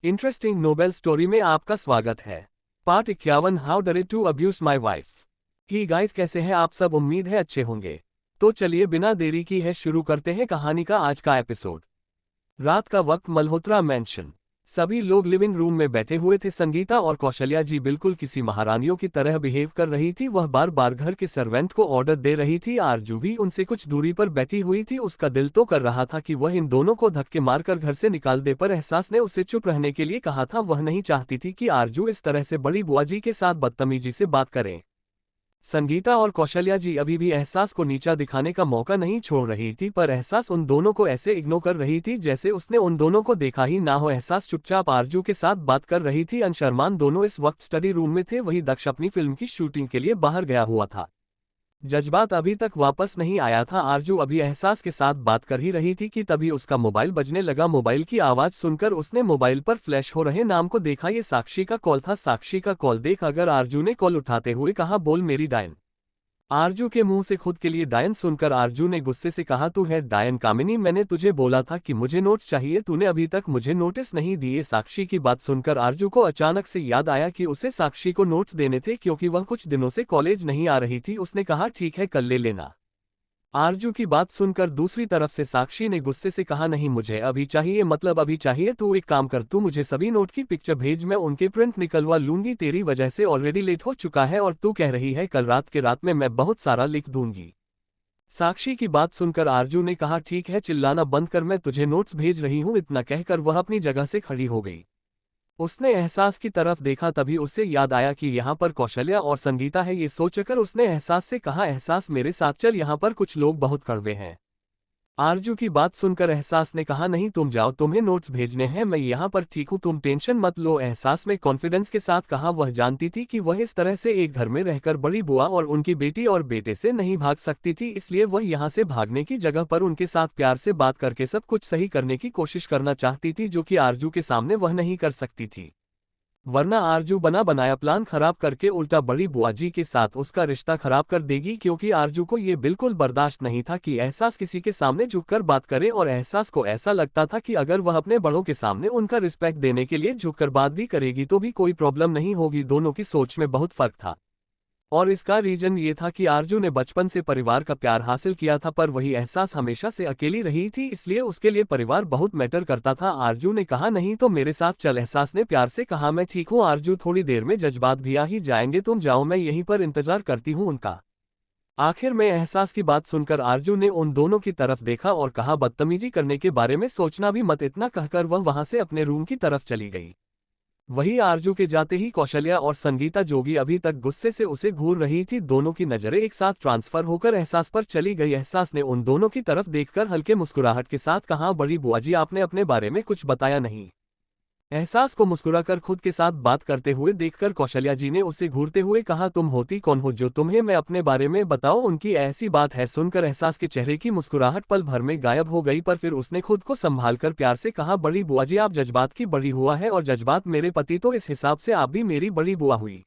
Interesting Nobel story में आपका स्वागत है। Part 51 how dared to abuse my wife. Hi guys, कैसे हैं आप सब? उम्मीद है अच्छे होंगे। तो चलिए बिना देरी की है शुरू करते हैं कहानी का आज का एपिसोड। रात का वक्त, मल्होत्रा मैंशन। सभी लोग लिविंग रूम में बैठे हुए थे। संगीता और कौशल्या जी बिल्कुल किसी महारानियों की तरह बिहेव कर रही थी। वह बार बार घर के सर्वेंट को ऑर्डर दे रही थी। आरजू भी उनसे कुछ दूरी पर बैठी हुई थी। उसका दिल तो कर रहा था कि वह इन दोनों को धक्के मारकर घर से निकाल दे, पर एहसास ने उसे चुप रहने के लिए कहा था। वह नहीं चाहती थी कि आरजू इस तरह से बड़ी बुआ जी के साथ बदतमीजी से बात करे। संगीता और कौशल्या जी अभी भी एहसास को नीचा दिखाने का मौका नहीं छोड़ रही थी, पर एहसास उन दोनों को ऐसे इग्नोर कर रही थी जैसे उसने उन दोनों को देखा ही ना हो। एहसास चुपचाप आरजू के साथ बात कर रही थी। अंशुमान दोनों इस वक्त स्टडी रूम में थे। वही दक्ष अपनी फिल्म की शूटिंग के लिए बाहर गया हुआ था। जज्बात अभी तक वापस नहीं आया था। आरजू अभी एहसास के साथ बात कर ही रही थी कि तभी उसका मोबाइल बजने लगा। मोबाइल की आवाज सुनकर उसने मोबाइल पर फ्लैश हो रहे नाम को देखा। ये साक्षी का कॉल था। साक्षी का कॉल देख अगर आरजू ने कॉल उठाते हुए कहा, बोल मेरी डायन। आरजू के मुंह से खुद के लिए डायन सुनकर आरजू ने गुस्से से कहा, तू है डायन कामिनी? मैंने तुझे बोला था कि मुझे नोट्स चाहिए, तूने अभी तक मुझे नोटिस नहीं दिए। साक्षी की बात सुनकर आरजू को अचानक से याद आया कि उसे साक्षी को नोट्स देने थे, क्योंकि वह कुछ दिनों से कॉलेज नहीं आ रही थी। उसने कहा, ठीक है कल ले लेना। आरजू की बात सुनकर दूसरी तरफ से साक्षी ने गुस्से से कहा, नहीं मुझे अभी चाहिए, मतलब अभी चाहिए। तू एक काम कर, तू मुझे सभी नोट की पिक्चर भेज, मैं उनके प्रिंट निकलवा लूंगी। तेरी वजह से ऑलरेडी लेट हो चुका है और तू कह रही है कल रात के रात में मैं बहुत सारा लिख दूंगी। साक्षी की बात सुनकर आरजू ने कहा, ठीक है चिल्लाना बंद कर, मैं तुझे नोट्स भेज रही हूँ। इतना कहकर वह अपनी जगह से खड़ी हो गई। उसने एहसास की तरफ देखा, तभी उसे याद आया कि यहाँ पर कौशल्या और संगीता है। ये सोचकर उसने एहसास से कहा, एहसास मेरे साथ चल, यहाँ पर कुछ लोग बहुत कड़वे हैं। आरजू की बात सुनकर एहसास ने कहा, नहीं तुम जाओ, तुम्हें नोट्स भेजने हैं, मैं यहाँ पर ठीक हूँ, तुम टेंशन मत लो। एहसास में कॉन्फिडेंस के साथ कहा। वह जानती थी कि वह इस तरह से एक घर में रहकर बड़ी बुआ और उनकी बेटी और बेटे से नहीं भाग सकती थी, इसलिए वह यहाँ से भागने की जगह पर उनके साथ प्यार से बात करके सब कुछ सही करने की कोशिश करना चाहती थी, जो कि आरजू के सामने वह नहीं कर सकती थी। वरना आरजू बना बनाया प्लान खराब करके उल्टा बड़ी बुआ जी के साथ उसका रिश्ता खराब कर देगी, क्योंकि आरजू को ये बिल्कुल बर्दाश्त नहीं था कि एहसास किसी के सामने झुककर बात करे। और एहसास को ऐसा लगता था कि अगर वह अपने बड़ों के सामने उनका रिस्पेक्ट देने के लिए झुककर बात भी करेगी तो भी कोई प्रॉब्लम नहीं होगी। दोनों की सोच में बहुत फर्क था, और इसका रीजन ये था कि आरजू ने बचपन से परिवार का प्यार हासिल किया था, पर वही एहसास हमेशा से अकेली रही थी, इसलिए उसके लिए परिवार बहुत मैटर करता था। आरजू ने कहा, नहीं तो मेरे साथ चल। एहसास ने प्यार से कहा, मैं ठीक हूँ आरजू, थोड़ी देर में जज्बात भी आ ही जाएंगे, तुम जाओ, मैं यहीं पर इंतजार करती हूँ उनका। आखिर में एहसास की बात सुनकर आरजू ने उन दोनों की तरफ देखा और कहा, बदतमीजी करने के बारे में सोचना भी मत। इतना कहकर वह वहां से अपने रूम की तरफ चली गई। वही आरजू के जाते ही कौशल्या और संगीता, जोगी अभी तक गुस्से से उसे घूर रही थी, दोनों की नजरें एक साथ ट्रांसफर होकर एहसास पर चली गई। एहसास ने उन दोनों की तरफ देखकर हल्के मुस्कुराहट के साथ कहा, बड़ी बुआ जी आपने अपने बारे में कुछ बताया नहीं। एहसास को मुस्कुराकर खुद के साथ बात करते हुए देखकर कौशल्या जी ने उसे घूरते हुए कहा, तुम होती कौन हो जो तुम्हें मैं अपने बारे में बताओ? उनकी ऐसी बात है? सुनकर एहसास के चेहरे की मुस्कुराहट पल भर में गायब हो गई, पर फिर उसने खुद को संभालकर प्यार से कहा, बड़ी बुआ जी आप जज्बात की बड़ी हुआ है, और जज्बात मेरे पति, तो इस हिसाब से आप भी मेरी बड़ी बुआ हुई।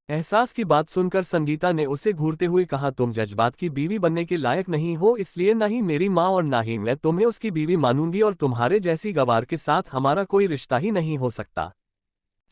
एहसास की बात सुनकर संगीता ने उसे घूरते हुए कहा, तुम जज्बात की बीवी बनने के लायक नहीं हो, इसलिए ना ही मेरी माँ और ना ही मैं तुम्हें उसकी बीवी मानूंगी, और तुम्हारे जैसी गवार के साथ हमारा कोई रिश्ता ही नहीं हो सकता।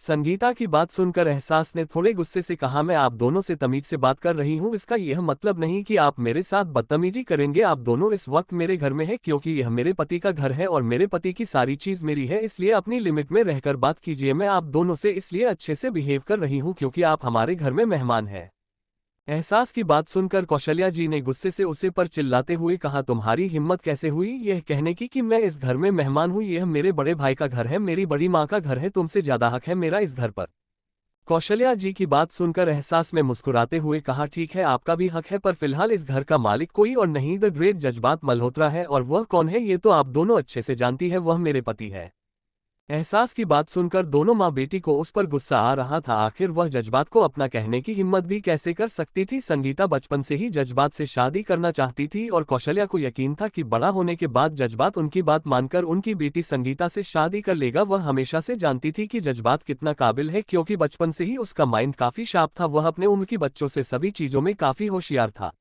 संगीता की बात सुनकर एहसास ने थोड़े गुस्से से कहा, मैं आप दोनों से तमीज से बात कर रही हूँ, इसका यह मतलब नहीं कि आप मेरे साथ बदतमीजी करेंगे। आप दोनों इस वक्त मेरे घर में हैं, क्योंकि यह मेरे पति का घर है और मेरे पति की सारी चीज मेरी है, इसलिए अपनी लिमिट में रहकर बात कीजिए। मैं आप दोनों से इसलिए अच्छे से बिहेव कर रही हूँ क्योंकि आप हमारे घर में मेहमान हैं। एहसास की बात सुनकर कौशल्या जी ने गुस्से से उसे पर चिल्लाते हुए कहा, तुम्हारी हिम्मत कैसे हुई यह कहने की कि मैं इस घर में मेहमान हूँ? यह मेरे बड़े भाई का घर है, मेरी बड़ी माँ का घर है, तुमसे ज्यादा हक है मेरा इस घर पर। कौशल्या जी की बात सुनकर एहसास में मुस्कुराते हुए कहा, ठीक है आपका भी हक है, पर फिलहाल इस घर का मालिक कोई और नहीं, द ग्रेट जज्बात मल्होत्रा है, और वह कौन है ये तो आप दोनों अच्छे से जानती है, वह मेरे पति है। एहसास की बात सुनकर दोनों माँ बेटी को उस पर गुस्सा आ रहा था। आखिर वह जज्बात को अपना कहने की हिम्मत भी कैसे कर सकती थी? संगीता बचपन से ही जज्बात से शादी करना चाहती थी, और कौशल्या को यकीन था कि बड़ा होने के बाद जज्बात उनकी बात मानकर उनकी बेटी संगीता से शादी कर लेगा। वह हमेशा से जानती थी कि जज्बात कितना काबिल है, क्योंकि बचपन से ही उसका माइंड काफी शार्प था, वह अपने उम्र की बच्चों से सभी चीजों में काफी होशियार था।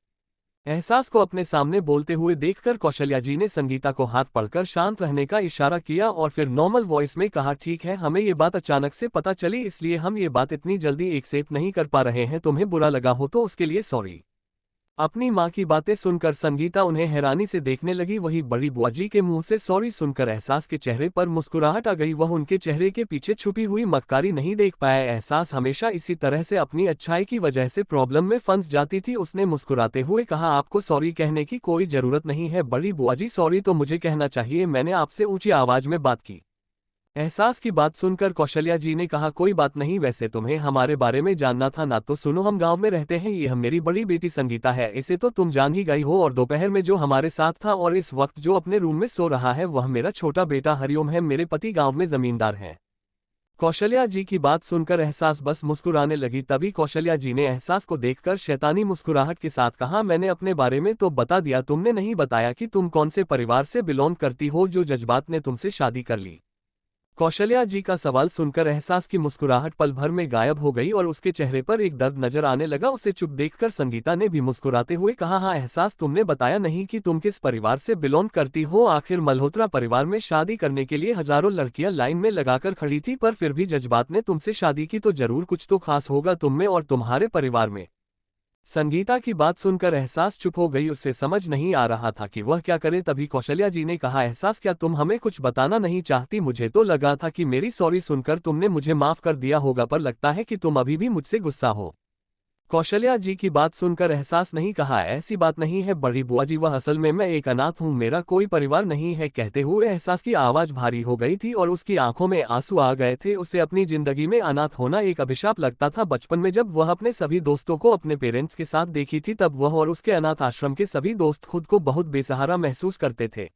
एहसास को अपने सामने बोलते हुए देखकर कौशल्या जी ने संगीता को हाथ पकड़कर शांत रहने का इशारा किया और फिर नॉर्मल वॉइस में कहा, ठीक है, हमें ये बात अचानक से पता चली, इसलिए हम ये बात इतनी जल्दी एक्सेप्ट नहीं कर पा रहे हैं। तुम्हें बुरा लगा हो तो उसके लिए सॉरी। अपनी माँ की बातें सुनकर संगीता उन्हें हैरानी से देखने लगी। वही बड़ी बुआ जी के मुंह से सॉरी सुनकर एहसास के चेहरे पर मुस्कुराहट आ गई। वह उनके चेहरे के पीछे छुपी हुई मक्कारी नहीं देख पाया। एहसास हमेशा इसी तरह से अपनी अच्छाई की वजह से प्रॉब्लम में फंस जाती थी। उसने मुस्कुराते हुए कहा, आपको सॉरी कहने की कोई जरूरत नहीं है बड़ी बुआ जी, सॉरी तो मुझे कहना चाहिए, मैंने आपसे ऊंची आवाज में बात की। एहसास की बात सुनकर कौशल्या जी ने कहा, कोई बात नहीं, वैसे तुम्हें हमारे बारे में जानना था ना, तो सुनो, हम गांव में रहते हैं, ये मेरी बड़ी बेटी संगीता है, इसे तो तुम जान ही गई हो, और दोपहर में जो हमारे साथ था और इस वक्त जो अपने रूम में सो रहा है वह मेरा छोटा बेटा हरिओम है। मेरे पति गाँव में जमींदार हैं। कौशल्या जी की बात सुनकर एहसास बस मुस्कुराने लगी। तभी कौशल्या जी ने एहसास को देखकर शैतानी मुस्कुराहट के साथ कहा, मैंने अपने बारे में तो बता दिया, तुमने नहीं बताया कि तुम कौन से परिवार से बिलोंग करती हो जो जज्बात ने तुमसे शादी कर ली। कौशल्या जी का सवाल सुनकर एहसास की मुस्कुराहट पल भर में गायब हो गई और उसके चेहरे पर एक दर्द नजर आने लगा। उसे चुप देखकर संगीता ने भी मुस्कुराते हुए कहा, हाँ एहसास, तुमने बताया नहीं कि तुम किस परिवार से बिलोंग करती हो। आखिर मल्होत्रा परिवार में शादी करने के लिए हजारों लड़कियां लाइन में लगाकर खड़ी थी, पर फिर भी जज्बात ने तुमसे शादी की, तो जरूर कुछ तो खास होगा तुम में और तुम्हारे परिवार में। संगीता की बात सुनकर एहसास चुप हो गई। उसे समझ नहीं आ रहा था कि वह क्या करे। तभी कौशल्या जी ने कहा, एहसास, क्या तुम हमें कुछ बताना नहीं चाहती? मुझे तो लगा था कि मेरी सॉरी सुनकर तुमने मुझे माफ कर दिया होगा, पर लगता है कि तुम अभी भी मुझसे गुस्सा हो। कौशल्या जी की बात सुनकर एहसास नहीं कहा, ऐसी बात नहीं है बड़ी बुआ जी, वह असल में मैं एक अनाथ हूँ, मेरा कोई परिवार नहीं है। कहते हुए एहसास की आवाज भारी हो गई थी और उसकी आंखों में आंसू आ गए थे। उसे अपनी जिंदगी में अनाथ होना एक अभिशाप लगता था। बचपन में जब वह अपने सभी दोस्तों को अपने पेरेंट्स के साथ देखी थी, तब वह और उसके अनाथ आश्रम के सभी दोस्त खुद को बहुत बेसहारा महसूस करते थे।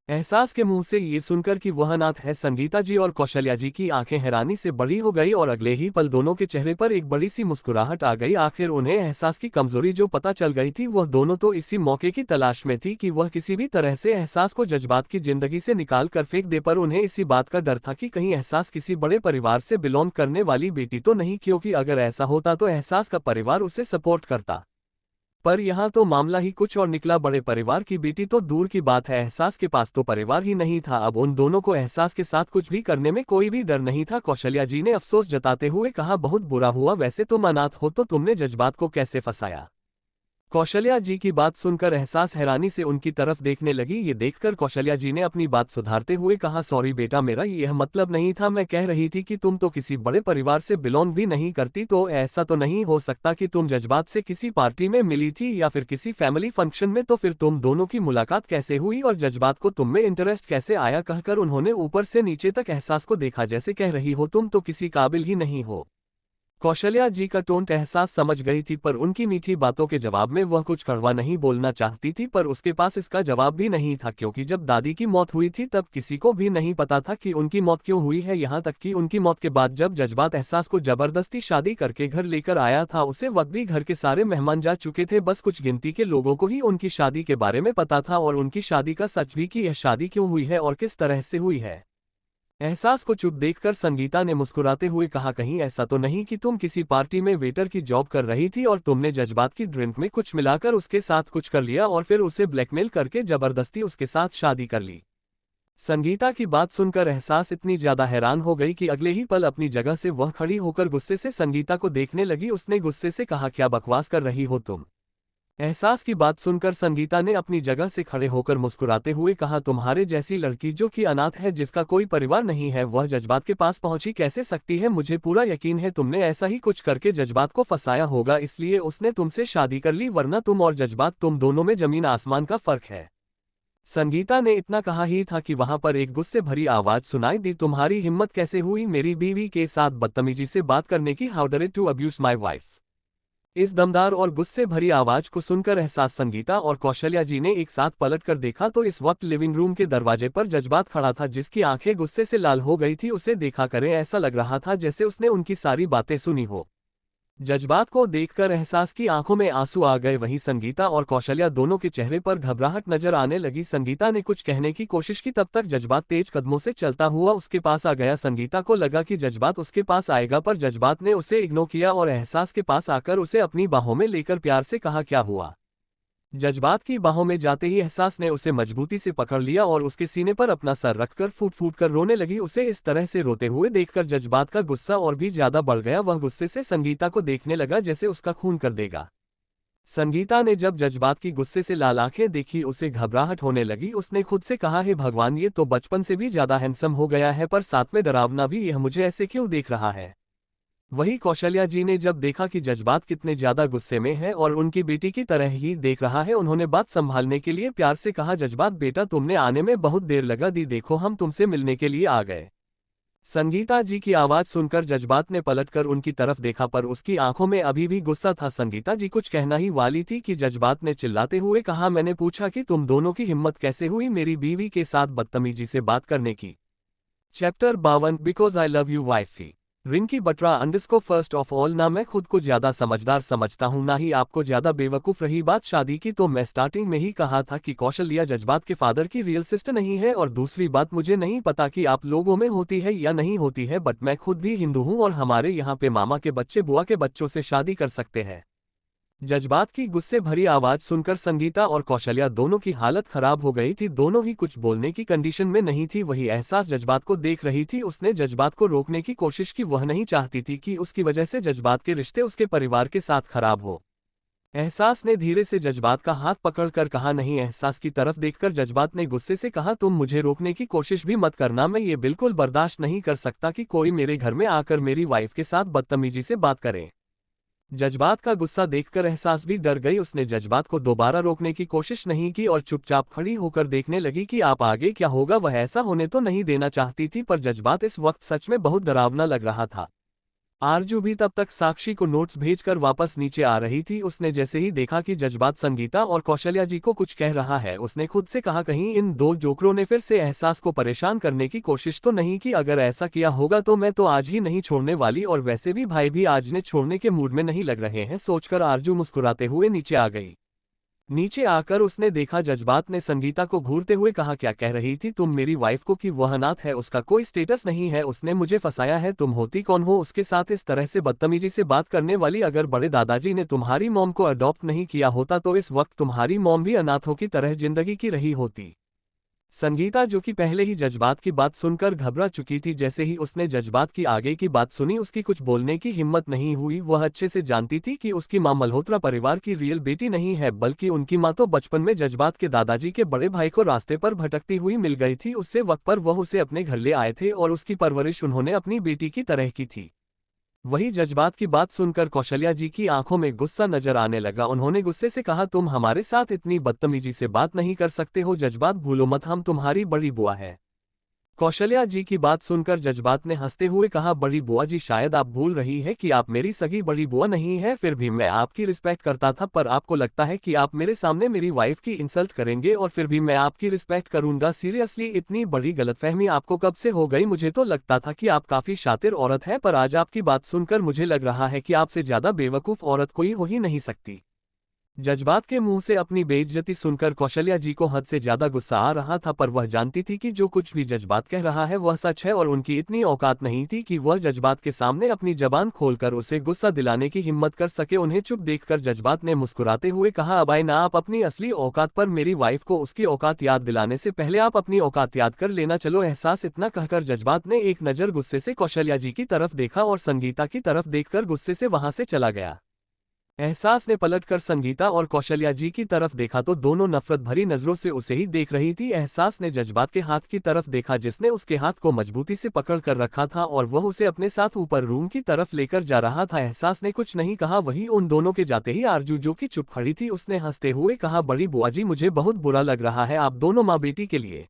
एहसास के मुंह से ये सुनकर कि वह अनाथ है, संगीता जी और कौशल्या जी की आंखें हैरानी से बड़ी हो गई और अगले ही पल दोनों के चेहरे पर एक बड़ी सी मुस्कुराहट आ गई। आखिर उन्हें एहसास की कमजोरी जो पता चल गई थी। वह दोनों तो इसी मौके की तलाश में थी कि वह किसी भी तरह से एहसास को जज्बात की जिंदगी से निकाल कर फेंक दे, पर उन्हें इसी बात का डर था कि कहीं एहसास किसी बड़े परिवार से बिलोंग करने वाली बेटी तो नहीं, क्योंकि अगर ऐसा होता तो एहसास का परिवार उसे सपोर्ट करता। पर यहाँ तो मामला ही कुछ और निकला। बड़े परिवार की बेटी तो दूर की बात है, एहसास के पास तो परिवार ही नहीं था। अब उन दोनों को एहसास के साथ कुछ भी करने में कोई भी डर नहीं था। कौशल्या जी ने अफसोस जताते हुए कहा, बहुत बुरा हुआ, वैसे तुम अनाथ हो तो तुमने जज्बात को कैसे फंसाया? कौशल्या जी की बात सुनकर एहसास हैरानी से उनकी तरफ देखने लगी। ये देखकर कौशल्या जी ने अपनी बात सुधारते हुए कहा, सॉरी बेटा, मेरा यह मतलब नहीं था, मैं कह रही थी कि तुम तो किसी बड़े परिवार से बिलोंग भी नहीं करती, तो ऐसा तो नहीं हो सकता कि तुम जज्बात से किसी पार्टी में मिली थी या फिर किसी फैमिली फंक्शन में, तो फिर तुम दोनों की मुलाकात कैसे हुई और जज्बात को तुम में इंटरेस्ट कैसे आया? कहकर उन्होंने ऊपर से नीचे तक एहसास को देखा, जैसे कह रही हो तुम तो किसी काबिल ही नहीं हो। कौशल्या जी का टोन एहसास समझ गई थी, पर उनकी मीठी बातों के जवाब में वह कुछ कड़वा नहीं बोलना चाहती थी, पर उसके पास इसका जवाब भी नहीं था, क्योंकि जब दादी की मौत हुई थी तब किसी को भी नहीं पता था कि उनकी मौत क्यों हुई है। यहाँ तक कि उनकी मौत के बाद जब जज्बात एहसास को जबरदस्ती शादी करके घर लेकर आया था, उसे वक्त भी घर के सारे मेहमान जा चुके थे, बस कुछ गिनती के लोगों को ही उनकी शादी के बारे में पता था और उनकी शादी का सच भी, कि यह शादी क्यों हुई है और किस तरह से हुई है। एहसास को चुप देखकर संगीता ने मुस्कुराते हुए कहा, कहीं ऐसा तो नहीं कि तुम किसी पार्टी में वेटर की जॉब कर रही थी और तुमने जज्बात की ड्रिंक में कुछ मिलाकर उसके साथ कुछ कर लिया और फिर उसे ब्लैकमेल करके जबरदस्ती उसके साथ शादी कर ली? संगीता की बात सुनकर एहसास इतनी ज्यादा हैरान हो गई कि अगले ही पल अपनी जगह से वह खड़ी होकर गुस्से से संगीता को देखने लगी। उसने गुस्से से कहा, क्या बकवास कर रही हो तुम? एहसास की बात सुनकर संगीता ने अपनी जगह से खड़े होकर मुस्कुराते हुए कहा, तुम्हारे जैसी लड़की जो कि अनाथ है, जिसका कोई परिवार नहीं है, वह जज्बात के पास पहुंची कैसे सकती है? मुझे पूरा यकीन है तुमने ऐसा ही कुछ करके जज्बात को फंसाया होगा, इसलिए उसने तुमसे शादी कर ली, वरना तुम और जज्बात, तुम दोनों में जमीन आसमान का फर्क है। संगीता ने इतना कहा ही था कि वहां पर एक गुस्से भरी आवाज सुनाई दी, तुम्हारी हिम्मत कैसे हुई मेरी बीवी के साथ बदतमीजी से बात करने की? How dare to abuse my wife? इस दमदार और गुस्से भरी आवाज को सुनकर एहसास, संगीता और कौशल्या जी ने एक साथ पलटकर देखा तो इस वक्त लिविंग रूम के दरवाजे पर जज्बात खड़ा था, जिसकी आंखें गुस्से से लाल हो गई थी। उसे देखा करें ऐसा लग रहा था जैसे उसने उनकी सारी बातें सुनी हो। जज्बात को देखकर एहसास की आंखों में आंसू आ गए। वहीं संगीता और कौशल्या दोनों के चेहरे पर घबराहट नजर आने लगी। संगीता ने कुछ कहने की कोशिश की, तब तक जज्बात तेज कदमों से चलता हुआ उसके पास आ गया। संगीता को लगा कि जज्बात उसके पास आएगा, पर जज्बात ने उसे इग्नोर किया और एहसास के पास आकर उसे अपनी बाहों में लेकर प्यार से कहा, क्या हुआ? जज्बात की बाहों में जाते ही एहसास ने उसे मजबूती से पकड़ लिया और उसके सीने पर अपना सर रखकर फूट फूट कर रोने लगी। उसे इस तरह से रोते हुए देखकर जज्बात का गुस्सा और भी ज्यादा बढ़ गया। वह गुस्से से संगीता को देखने लगा जैसे उसका खून कर देगा। संगीता ने जब जज्बात की गुस्से से लाल आंखें देखी उसे घबराहट होने लगी। उसने खुद से कहा, हे भगवान, ये तो बचपन से भी ज्यादा हैंडसम हो गया है, पर साथ में डरावना भी। यह मुझे ऐसे क्यों देख रहा है। वहीं कौशल्या जी ने जब देखा कि जज्बात कितने ज्यादा गुस्से में है और उनकी बेटी की तरह ही देख रहा है, उन्होंने बात संभालने के लिए प्यार से कहा, जज्बात बेटा, तुमने आने में बहुत देर लगा दी, देखो हम तुमसे मिलने के लिए आ गए। संगीता जी की आवाज सुनकर जज्बात ने पलटकर उनकी तरफ देखा, पर उसकी आंखों में अभी भी गुस्सा था। संगीता जी कुछ कहना ही वाली थी कि जज्बात ने चिल्लाते हुए कहा, मैंने पूछा कि तुम दोनों की हिम्मत कैसे हुई मेरी बीवी के साथ बदतमीजी से बात करने की। Chapter 52 because I love you wifey. Rinki Batra underscore first of all, ना मैं खुद को ज्यादा समझदार समझता हूं ना ही आपको ज्यादा बेवकूफ। रही बात शादी की, तो मैं स्टार्टिंग में ही कहा था कि कौशल्या जज्बात के फादर की रियल सिस्टर नहीं है। और दूसरी बात, मुझे नहीं पता कि आप लोगों में होती है या नहीं होती है, बट मैं खुद भी हिंदू हूं और हमारे यहाँ पे मामा के बच्चे बुआ के बच्चों से शादी कर सकते हैं। जज्बात की गुस्से भरी आवाज सुनकर संगीता और कौशल्या दोनों की हालत खराब हो गई थी। दोनों ही कुछ बोलने की कंडीशन में नहीं थी। वही एहसास जज्बात को देख रही थी। उसने जज्बात को रोकने की कोशिश की। वह नहीं चाहती थी कि उसकी वजह से जज्बात के रिश्ते उसके परिवार के साथ खराब हो। एहसास ने धीरे से जज्बात का हाथ पकड़कर कहा, नहीं। एहसास की तरफ देखकर जज्बात ने गुस्से से कहा, तुम मुझे रोकने की कोशिश भी मत करना। मैं ये बिल्कुल बर्दाश्त नहीं कर सकता कि कोई मेरे घर में आकर मेरी वाइफ के साथ बदतमीजी से बात करे। जज्बात का गुस्सा देखकर एहसास भी डर गई। उसने जज्बात को दोबारा रोकने की कोशिश नहीं की और चुपचाप खड़ी होकर देखने लगी कि आप आगे क्या होगा। वह ऐसा होने तो नहीं देना चाहती थी, पर जज्बात इस वक्त सच में बहुत डरावना लग रहा था। आरजू भी तब तक साक्षी को नोट्स भेजकर वापस नीचे आ रही थी। उसने जैसे ही देखा कि जज्बात संगीता और कौशल्या जी को कुछ कह रहा है, उसने खुद से कहा, कहीं इन दो जोकरों ने फिर से एहसास को परेशान करने की कोशिश तो नहीं की। अगर ऐसा किया होगा तो मैं तो आज ही नहीं छोड़ने वाली, और वैसे भी भाई भी आज ने छोड़ने के मूड में नहीं लग रहे हैं। सोचकर आरजू मुस्कुराते हुए नीचे आ गई। नीचे आकर उसने देखा जज्बात ने संगीता को घूरते हुए कहा, क्या कह रही थी तुम मेरी वाइफ को कि वह अनाथ है, उसका कोई स्टेटस नहीं है, उसने मुझे फंसाया है। तुम होती कौन हो उसके साथ इस तरह से बदतमीजी से बात करने वाली। अगर बड़े दादाजी ने तुम्हारी मॉम को अडॉप्ट नहीं किया होता तो इस वक्त तुम्हारी मॉम भी अनाथों की तरह जिंदगी की रही होती। संगीता, जो कि पहले ही जज्बात की बात सुनकर घबरा चुकी थी, जैसे ही उसने जज्बात की आगे की बात सुनी उसकी कुछ बोलने की हिम्मत नहीं हुई। वह अच्छे से जानती थी कि उसकी मां मल्होत्रा परिवार की रियल बेटी नहीं है, बल्कि उनकी मां तो बचपन में जज्बात के दादाजी के बड़े भाई को रास्ते पर भटकती हुई मिल गई थी। उससे वक्त पर वह उसे अपने घर ले आए थे और उसकी परवरिश उन्होंने अपनी बेटी की तरह की थी। वही जज्बात की बात सुनकर कौशल्या जी की आंखों में गुस्सा नजर आने लगा। उन्होंने गुस्से से कहा, तुम हमारे साथ इतनी बदतमीजी से बात नहीं कर सकते हो जज्बात, भूलो मत हम तुम्हारी बड़ी बुआ है। कौशल्या जी की बात सुनकर जज्बात ने हंसते हुए कहा, बड़ी बुआ जी, शायद आप भूल रही है कि आप मेरी सगी बड़ी बुआ नहीं है। फिर भी मैं आपकी रिस्पेक्ट करता था, पर आपको लगता है कि आप मेरे सामने मेरी वाइफ की इंसल्ट करेंगे और फिर भी मैं आपकी रिस्पेक्ट करूंगा। सीरियसली इतनी बड़ी गलतफहमी आपको कब से हो गई? मुझे तो लगता था कि आप काफी शातिर औरत है, पर आज आपकी बात सुनकर मुझे लग रहा है कि आपसे ज्यादा बेवकूफ औरत कोई हो ही नहीं सकती। जज्बात के मुंह से अपनी बेइज्जती सुनकर कौशल्या जी को हद से ज्यादा गुस्सा आ रहा था, पर वह जानती थी कि जो कुछ भी जज्बात कह रहा है वह सच है और उनकी इतनी औकात नहीं थी कि वह जज्बात के सामने अपनी जबान खोलकर उसे गुस्सा दिलाने की हिम्मत कर सके। उन्हें चुप देखकर जज्बात ने मुस्कुराते हुए कहा, अब आए ना आप अपनी असली औकात पर। मेरी वाइफ को उसकी औकात याद दिलाने से पहले आप अपनी औकात याद कर लेना। चलो एहसास। इतना कहकर जज्बात ने एक नजर गुस्से से कौशल्या जी की तरफ देखा और संगीता की तरफ देखकर गुस्से से वहां से चला गया। एहसास ने पलटकर संगीता और कौशल्या जी की तरफ देखा तो दोनों नफरत भरी नजरों से उसे ही देख रही थी। एहसास ने जज्बात के हाथ की तरफ देखा जिसने उसके हाथ को मजबूती से पकड़ कर रखा था और वह उसे अपने साथ ऊपर रूम की तरफ लेकर जा रहा था। एहसास ने कुछ नहीं कहा। वही उन दोनों के जाते ही आरजू, जो कि चुप खड़ी थी, उसने हंसते हुए कहा, बड़ी बुआ जी, मुझे बहुत बुरा लग रहा है आप दोनों माँ बेटी के लिए।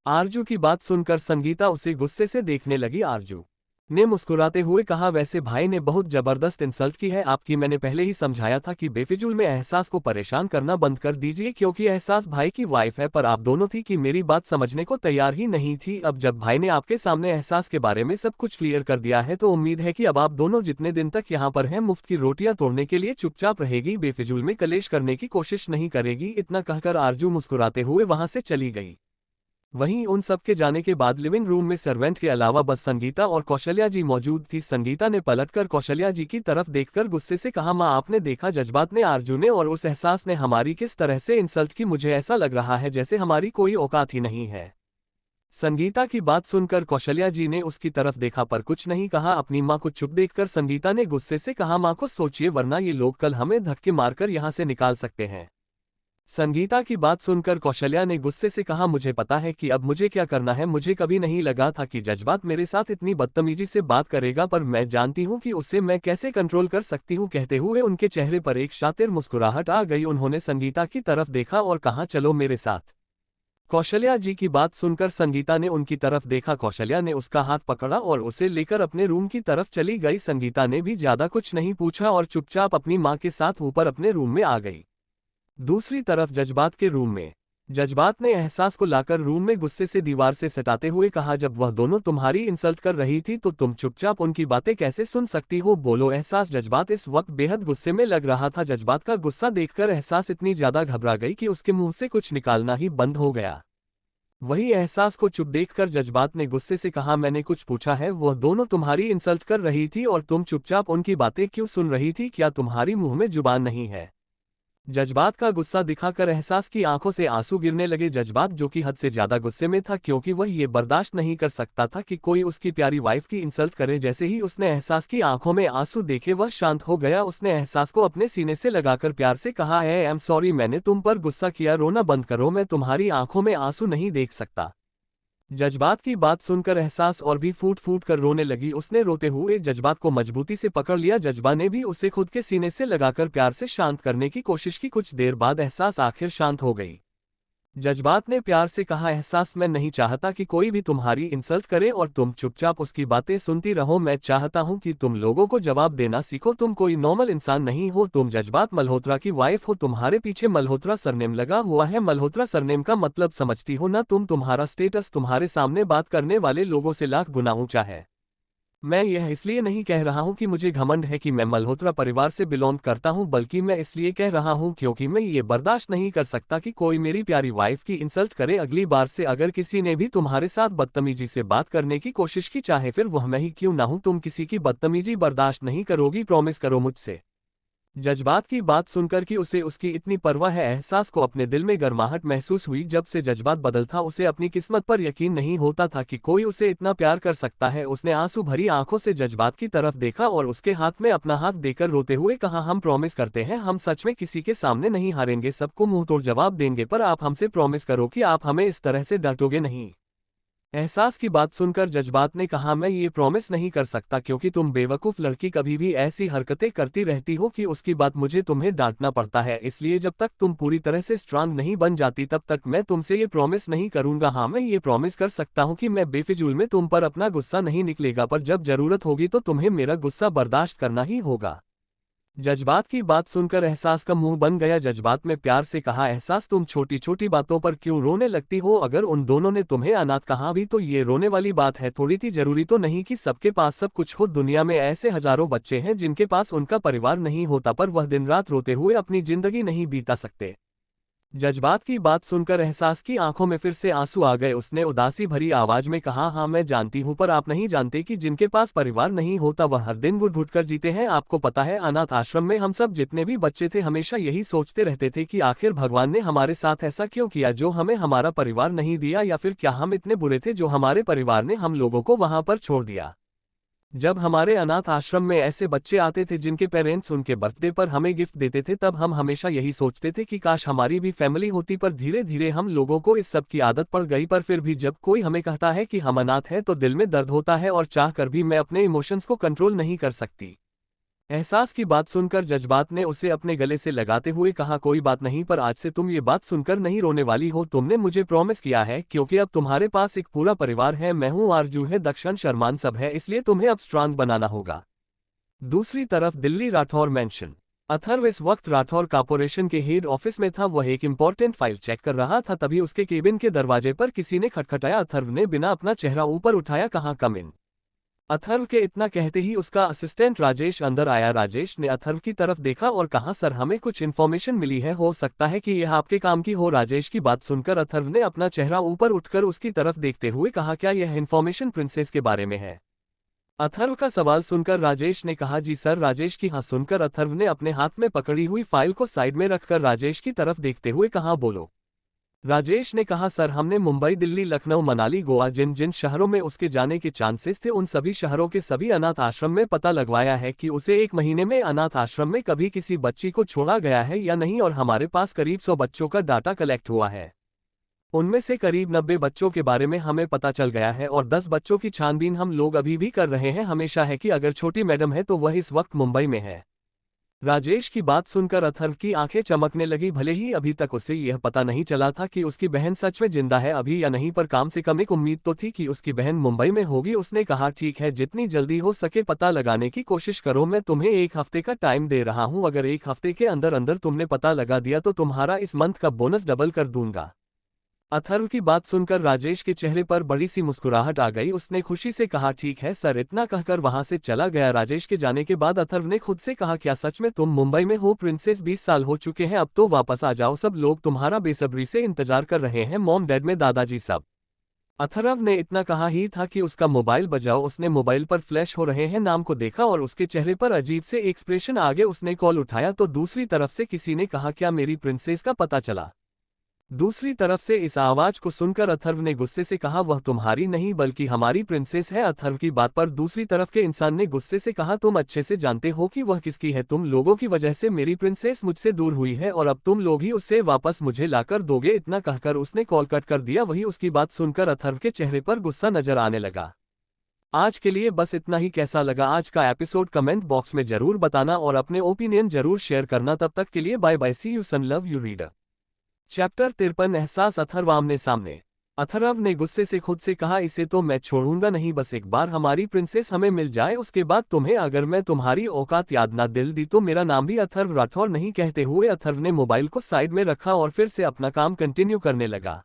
आरजू की बात सुनकर संगीता उसे गुस्से से देखने लगी। आरजू ने मुस्कुराते हुए कहा, वैसे भाई ने बहुत जबरदस्त इंसल्ट की है आपकी। मैंने पहले ही समझाया था कि बेफिजूल में एहसास को परेशान करना बंद कर दीजिए, क्योंकि एहसास भाई की वाइफ है, पर आप दोनों थी कि मेरी बात समझने को तैयार ही नहीं थी। अब जब भाई ने आपके सामने एहसास के बारे में सब कुछ क्लियर कर दिया है तो उम्मीद है कि अब आप दोनों जितने दिन तक यहाँ पर हैं मुफ्त की रोटियां तोड़ने के लिए चुपचाप रहेगी, बेफिजूल में कलेश करने की कोशिश नहीं करेगी। इतना कहकर आरजू मुस्कुराते हुए वहां से चली गई। वहीं उन सब के जाने के बाद लिविंग रूम में सर्वेंट के अलावा बस संगीता और कौशल्या जी मौजूद थी। संगीता ने पलटकर कौशल्या जी की तरफ देखकर गुस्से से कहा, माँ आपने देखा जज्बात ने, आरजू ने और उस एहसास ने हमारी किस तरह से इंसल्ट की। मुझे ऐसा लग रहा है जैसे हमारी कोई औकात ही नहीं है। संगीता की बात सुनकर कौशल्या जी ने उसकी तरफ देखा पर कुछ नहीं कहा। अपनी माँ को चुप देखकर संगीता ने गुस्से से कहा, माँ को सोचिए वरना ये लोग कल हमें धक्के मारकर यहाँ से निकाल सकते हैं। संगीता की बात सुनकर कौशल्या ने गुस्से से कहा, मुझे पता है कि अब मुझे क्या करना है। मुझे कभी नहीं लगा था कि जज्बात मेरे साथ इतनी बदतमीजी से बात करेगा, पर मैं जानती हूँ कि उसे मैं कैसे कंट्रोल कर सकती हूँ। कहते हुए उनके चेहरे पर एक शातिर मुस्कुराहट आ गई। उन्होंने संगीता की तरफ देखा और कहा, चलो मेरे साथ। कौशल्या जी की बात सुनकर संगीता ने उनकी तरफ देखा। कौशल्या ने उसका हाथ पकड़ा और उसे लेकर अपने रूम की तरफ चली गई। संगीता ने भी ज्यादा कुछ नहीं पूछा और चुपचाप अपनी माँ के साथ ऊपर अपने रूम में आ गई। दूसरी तरफ जज्बात के रूम में जज्बात ने एहसास को लाकर रूम में गुस्से से दीवार से सटाते हुए कहा, जब वह दोनों तुम्हारी इंसल्ट कर रही थी तो तुम चुपचाप उनकी बातें कैसे सुन सकती हो, बोलो। एहसास जज्बात इस वक्त बेहद गुस्से में लग रहा था। जज्बात का गुस्सा देखकर एहसास इतनी ज्यादा घबरा गई कि उसके मुंह से कुछ निकालना ही बंद हो गया। वही एहसास को चुप देखकर जज्बात ने गुस्से से कहा, मैंने कुछ पूछा है? वह दोनों तुम्हारी इंसल्ट कर रही थी और तुम चुपचाप उनकी बातें क्यों सुन रही थी? क्या तुम्हारी मुंह में जुबान नहीं है? जज्बात का गुस्सा दिखाकर एहसास की आंखों से आंसू गिरने लगे। जज्बात जो कि हद से ज्यादा गुस्से में था क्योंकि वह ये बर्दाश्त नहीं कर सकता था कि कोई उसकी प्यारी वाइफ की इंसल्ट करे। जैसे ही उसने एहसास की आंखों में आंसू देखे वह शांत हो गया। उसने एहसास को अपने सीने से लगाकर प्यार से कहा, आई एम सॉरी, मैंने तुम पर गुस्सा किया। रोना बंद करो, मैं तुम्हारी आंखों में आंसू नहीं देख सकता। जज्बात की बात सुनकर एहसास और भी फूट फूट कर रोने लगी। उसने रोते हुए जज्बात को मजबूती से पकड़ लिया। जज्बा ने भी उसे खुद के सीने से लगाकर प्यार से शांत करने की कोशिश की। कुछ देर बाद एहसास आखिर शांत हो गई। जज्बात ने प्यार से कहा, एहसास, मैं नहीं चाहता कि कोई भी तुम्हारी इंसल्ट करे और तुम चुपचाप उसकी बातें सुनती रहो। मैं चाहता हूं कि तुम लोगों को जवाब देना सीखो। तुम कोई नॉर्मल इंसान नहीं हो। तुम जज्बात मल्होत्रा की वाइफ हो। तुम्हारे पीछे मल्होत्रा सरनेम लगा हुआ है। मल्होत्रा सरनेम का मतलब समझती हो ना तुम? तुम्हारा स्टेटस तुम्हारे सामने बात करने वाले लोगों से लाख गुना ऊंचा है। मैं यह इसलिए नहीं कह रहा हूं कि मुझे घमंड है कि मैं मल्होत्रा परिवार से बिलोंग करता हूं, बल्कि मैं इसलिए कह रहा हूं क्योंकि मैं ये बर्दाश्त नहीं कर सकता कि कोई मेरी प्यारी वाइफ की इंसल्ट करे। अगली बार से अगर किसी ने भी तुम्हारे साथ बदतमीजी से बात करने की कोशिश की, चाहे फिर वह मैं ही क्यों ना हूं, तुम किसी की बदतमीजी बर्दाश्त नहीं करोगी। प्रॉमिस करो मुझसे। जज्बात की बात सुनकर कि उसे उसकी इतनी परवाह है, एहसास को अपने दिल में गर्माहट महसूस हुई। जब से जज्बात बदल था उसे अपनी किस्मत पर यकीन नहीं होता था कि कोई उसे इतना प्यार कर सकता है। उसने आंसू भरी आंखों से जज्बात की तरफ देखा और उसके हाथ में अपना हाथ देकर रोते हुए कहा, हम प्रॉमिस करते हैं, हम सच में किसी के सामने नहीं हारेंगे, सबको मुंह तोड़ जवाब देंगे, पर आप हमसे प्रॉमिस करो कि आप हमें इस तरह से डांटोगे नहीं। एहसास की बात सुनकर जज्बात ने कहा, मैं ये प्रॉमिस नहीं कर सकता क्योंकि तुम बेवकूफ़ लड़की कभी भी ऐसी हरकतें करती रहती हो कि उसकी बात मुझे तुम्हें डांटना पड़ता है। इसलिए जब तक तुम पूरी तरह से स्ट्रांग नहीं बन जाती तब तक मैं तुमसे ये प्रॉमिस नहीं करूंगा। हाँ, मैं ये प्रॉमिस कर सकता हूँ कि मैं बेफिजूल में तुम पर अपना गुस्सा नहीं निकलेगा, पर जब जरूरत होगी तो तुम्हें मेरा गुस्सा बर्दाश्त करना ही होगा। जज्बात की बात सुनकर एहसास का मुंह बन गया। जज्बात में प्यार से कहा, एहसास, तुम छोटी छोटी बातों पर क्यों रोने लगती हो? अगर उन दोनों ने तुम्हें अनाथ कहा भी तो ये रोने वाली बात है थोड़ी थी। जरूरी तो नहीं कि सबके पास सब कुछ हो। दुनिया में ऐसे हजारों बच्चे हैं जिनके पास उनका परिवार नहीं होता, पर वह दिन रात रोते हुए अपनी जिंदगी नहीं बीता सकते। जज्बात की बात सुनकर एहसास की आंखों में फिर से आंसू आ गए। उसने उदासी भरी आवाज में कहा, हाँ मैं जानती हूँ, पर आप नहीं जानते कि जिनके पास परिवार नहीं होता वह हर दिन घुट घुट कर जीते हैं। आपको पता है, अनाथ आश्रम में हम सब जितने भी बच्चे थे हमेशा यही सोचते रहते थे कि आखिर भगवान ने हमारे साथ ऐसा क्यों किया जो हमें हमारा परिवार नहीं दिया, या फिर क्या हम इतने बुरे थे जो हमारे परिवार ने हम लोगों को वहां पर छोड़ दिया। जब हमारे अनाथ आश्रम में ऐसे बच्चे आते थे जिनके पेरेंट्स उनके बर्थडे पर हमें गिफ्ट देते थे, तब हम हमेशा यही सोचते थे कि काश हमारी भी फैमिली होती, पर धीरे धीरे हम लोगों को इस सब की आदत पड़ गई। पर फिर भी जब कोई हमें कहता है कि हम अनाथ हैं तो दिल में दर्द होता है और चाह कर भी मैं अपने इमोशंस को कंट्रोल नहीं कर सकती। एहसास की बात सुनकर जज्बात ने उसे अपने गले से लगाते हुए कहा, कोई बात नहीं, पर आज से तुम ये बात सुनकर नहीं रोने वाली हो। तुमने मुझे प्रॉमिस किया है, क्योंकि अब तुम्हारे पास एक पूरा परिवार है। मैं हूँ, आरजू है, दक्षण शर्मान सब है, इसलिए तुम्हें अब स्ट्रांग बनाना होगा। दूसरी तरफ दिल्ली राठौर मैंशन। अथर्व इस वक्त राठौर कॉर्पोरेशन के हेड ऑफिस में था। वह एक इंपॉर्टेंट फाइल चेक कर रहा था, तभी उसके केबिन के दरवाजे पर किसी ने खटखटाया। अथर्व ने बिना अपना चेहरा ऊपर उठाया कहा, कम इन। अथर्व के इतना कहते ही उसका असिस्टेंट राजेश अंदर आया। राजेश ने अथर्व की तरफ देखा और कहा, सर हमें कुछ इन्फॉर्मेशन मिली है, हो सकता है कि यह आपके काम की हो। राजेश की बात सुनकर अथर्व ने अपना चेहरा ऊपर उठकर उसकी तरफ देखते हुए कहा, क्या यह इन्फॉर्मेशन प्रिंसेस के बारे में है? अथर्व का सवाल सुनकर राजेश ने कहा, जी सर। राजेश की हाँ सुनकर अथर्व ने अपने हाथ में पकड़ी हुई फाइल को साइड में रखकर राजेश की तरफ देखते हुए कहा, बोलो। राजेश ने कहा, सर हमने मुंबई, दिल्ली, लखनऊ, मनाली, गोवा, जिन जिन शहरों में उसके जाने के चांसेस थे उन सभी शहरों के सभी अनाथ आश्रम में पता लगवाया है कि उसे 1 महीने में अनाथ आश्रम में कभी किसी बच्ची को छोड़ा गया है या नहीं, और हमारे पास करीब 100 बच्चों का डाटा कलेक्ट हुआ है। उनमें से करीब 90 बच्चों के बारे में हमें पता चल गया है और 10 बच्चों की छानबीन हम लोग अभी भी कर रहे हैं। हमेशा है कि अगर छोटी मैडम है तो वह इस वक्त मुंबई में है। राजेश की बात सुनकर अथर्व की आंखें चमकने लगी। भले ही अभी तक उसे यह पता नहीं चला था कि उसकी बहन सच में जिंदा है अभी या नहीं, पर कम से कम एक उम्मीद तो थी कि उसकी बहन मुंबई में होगी। उसने कहा, ठीक है, जितनी जल्दी हो सके पता लगाने की कोशिश करो। मैं तुम्हें 1 हफ्ते का टाइम दे रहा हूं, अगर 1 हफ्ते के अंदर अंदर तुमने पता लगा दिया तो तुम्हारा इस मंथ का बोनस डबल कर दूंगा। अथर्व की बात सुनकर राजेश के चेहरे पर बड़ी सी मुस्कुराहट आ गई। उसने खुशी से कहा, ठीक है सर, इतना कहकर वहां से चला गया। राजेश के जाने के बाद अथर्व ने खुद से कहा, क्या सच में तुम मुंबई में हो? प्रिंसेस 20 साल हो चुके हैं, अब तो वापस आ जाओ, सब लोग तुम्हारा बेसब्री से इंतजार कर रहे हैं, मॉम, डैड में दादाजी सब। अथर्व ने इतना कहा ही था कि उसका मोबाइल बजाओ। उसने मोबाइल पर फ्लैश हो रहे हैं नाम को देखा और उसके चेहरे पर अजीब से एक्सप्रेशन आ गए। उसने कॉल उठाया तो दूसरी तरफ से किसी ने कहा, क्या मेरी प्रिंसेस का पता चला? दूसरी तरफ से इस आवाज को सुनकर अथर्व ने गुस्से से कहा, वह तुम्हारी नहीं बल्कि हमारी प्रिंसेस है। अथर्व की बात पर दूसरी तरफ के इंसान ने गुस्से से कहा, तुम अच्छे से जानते हो कि वह किसकी है। तुम लोगों की वजह से मेरी प्रिंसेस मुझसे दूर हुई है और अब तुम लोग ही उससे वापस मुझे लाकर दोगे। इतना कहकर उसने कॉल कट कर दिया। वही उसकी बात सुनकर अथर्व के चेहरे पर गुस्सा नजर आने लगा। आज के लिए बस इतना ही। कैसा लगा आज का एपिसोड कमेंट बॉक्स में जरूर बताना और अपने ओपिनियन जरूर शेयर करना। तब तक के लिए bye bye, see you soon, love you reader. Chapter 53 एहसास। अथर्व आमने सामने। अथर्व ने गुस्से से खुद से कहा, इसे तो मैं छोड़ूंगा नहीं, बस एक बार हमारी प्रिंसेस हमें मिल जाए उसके बाद तुम्हें। अगर मैं तुम्हारी औकात याद ना दिल दी तो मेरा नाम भी अथर्व राठौर नहीं। कहते हुए अथर्व ने मोबाइल को साइड में रखा और फिर से अपना काम कंटिन्यू करने लगा।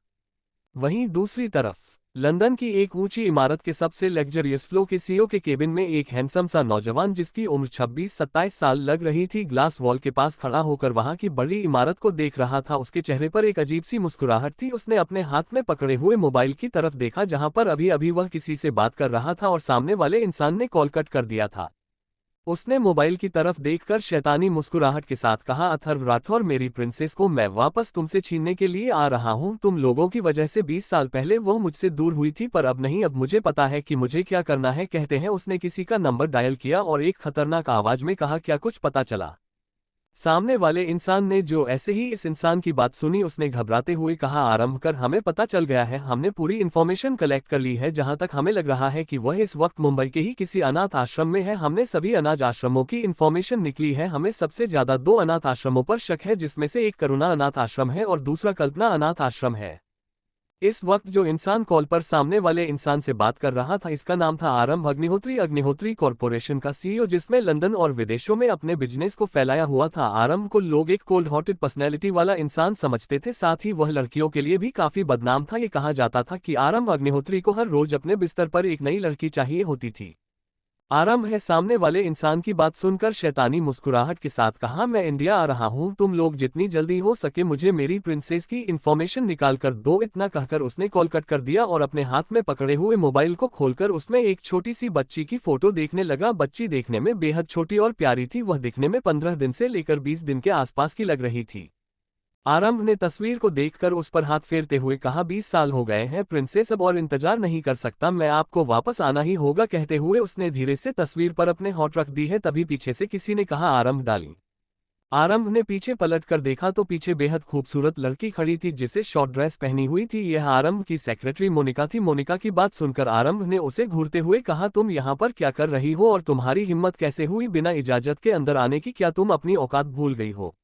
वहीं दूसरी तरफ लंदन की एक ऊंची इमारत के सबसे लग्जरियस फ्लो के सीईओ के केबिन में एक हैंडसम सा नौजवान जिसकी उम्र 26-27 साल लग रही थी, ग्लास वॉल के पास खड़ा होकर वहां की बड़ी इमारत को देख रहा था। उसके चेहरे पर एक अजीब सी मुस्कुराहट थी। उसने अपने हाथ में पकड़े हुए मोबाइल की तरफ देखा जहां पर अभी अभी वह किसी से बात कर रहा था और सामने वाले इंसान ने कॉल कट कर दिया था। उसने मोबाइल की तरफ देखकर शैतानी मुस्कुराहट के साथ कहा, अथर्व राठौर, मेरी प्रिंसेस को मैं वापस तुमसे छीनने के लिए आ रहा हूं। तुम लोगों की वजह से 20 साल पहले वो मुझसे दूर हुई थी, पर अब नहीं, अब मुझे पता है कि मुझे क्या करना है। कहते हैं उसने किसी का नंबर डायल किया और एक खतरनाक आवाज में कहा, क्या कुछ पता चला? सामने वाले इंसान ने जो ऐसे ही इस इंसान की बात सुनी उसने घबराते हुए कहा, आरंभ कर, हमें पता चल गया है, हमने पूरी इन्फॉर्मेशन कलेक्ट कर ली है। जहां तक हमें लग रहा है कि वह इस वक्त मुंबई के ही किसी अनाथ आश्रम में है। हमने सभी अनाथ आश्रमों की इन्फॉर्मेशन निकली है। हमें सबसे ज्यादा 2 अनाथ आश्रमों पर शक है, जिसमें से एक करुणा अनाथ आश्रम है और दूसरा कल्पना अनाथ आश्रम है। इस वक्त जो इंसान कॉल पर सामने वाले इंसान से बात कर रहा था इसका नाम था आरंभ अग्निहोत्री। अग्निहोत्री कॉरपोरेशन का सीईओ जिसमें लंदन और विदेशों में अपने बिजनेस को फैलाया हुआ था। आरंभ को लोग एक कोल्ड हार्टेड पर्सनैलिटी वाला इंसान समझते थे, साथ ही वह लड़कियों के लिए भी काफी बदनाम था। ये कहा जाता था कि आरंभ अग्निहोत्री को हर रोज अपने बिस्तर पर एक नई लड़की चाहिए होती थी। आरंभ है सामने वाले इंसान की बात सुनकर शैतानी मुस्कुराहट के साथ कहा, मैं इंडिया आ रहा हूं, तुम लोग जितनी जल्दी हो सके मुझे मेरी प्रिंसेस की इन्फॉर्मेशन निकाल कर दो। इतना कहकर उसने कॉल कट कर दिया और अपने हाथ में पकड़े हुए मोबाइल को खोलकर उसमें एक छोटी सी बच्ची की फोटो देखने लगा। बच्ची देखने में बेहद छोटी और प्यारी थी। वह दिखने में 15 दिन से लेकर 20 दिन के आसपास की लग रही थी। आरंभ ने तस्वीर को देखकर उस पर हाथ फेरते हुए कहा, 20 साल हो गए हैं प्रिंसेस, अब और इंतजार नहीं कर सकता, मैं आपको वापस आना ही होगा। कहते हुए उसने धीरे से तस्वीर पर अपने होंठ रख दी है। तभी पीछे से किसी ने कहा, आरंभ डार्लिंग। आरंभ ने पीछे पलट कर देखा तो पीछे बेहद खूबसूरत लड़की खड़ी थी जिसे शॉर्ट ड्रेस पहनी हुई थी। यह आरंभ की सेक्रेटरी मोनिका थी। मोनिका की बात सुनकर आरंभ ने उसे घूरते हुए कहा, तुम यहाँ पर क्या कर रही हो और तुम्हारी हिम्मत कैसे हुई बिना इजाजत के अंदर आने की? क्या तुम अपनी औकात भूल गई हो?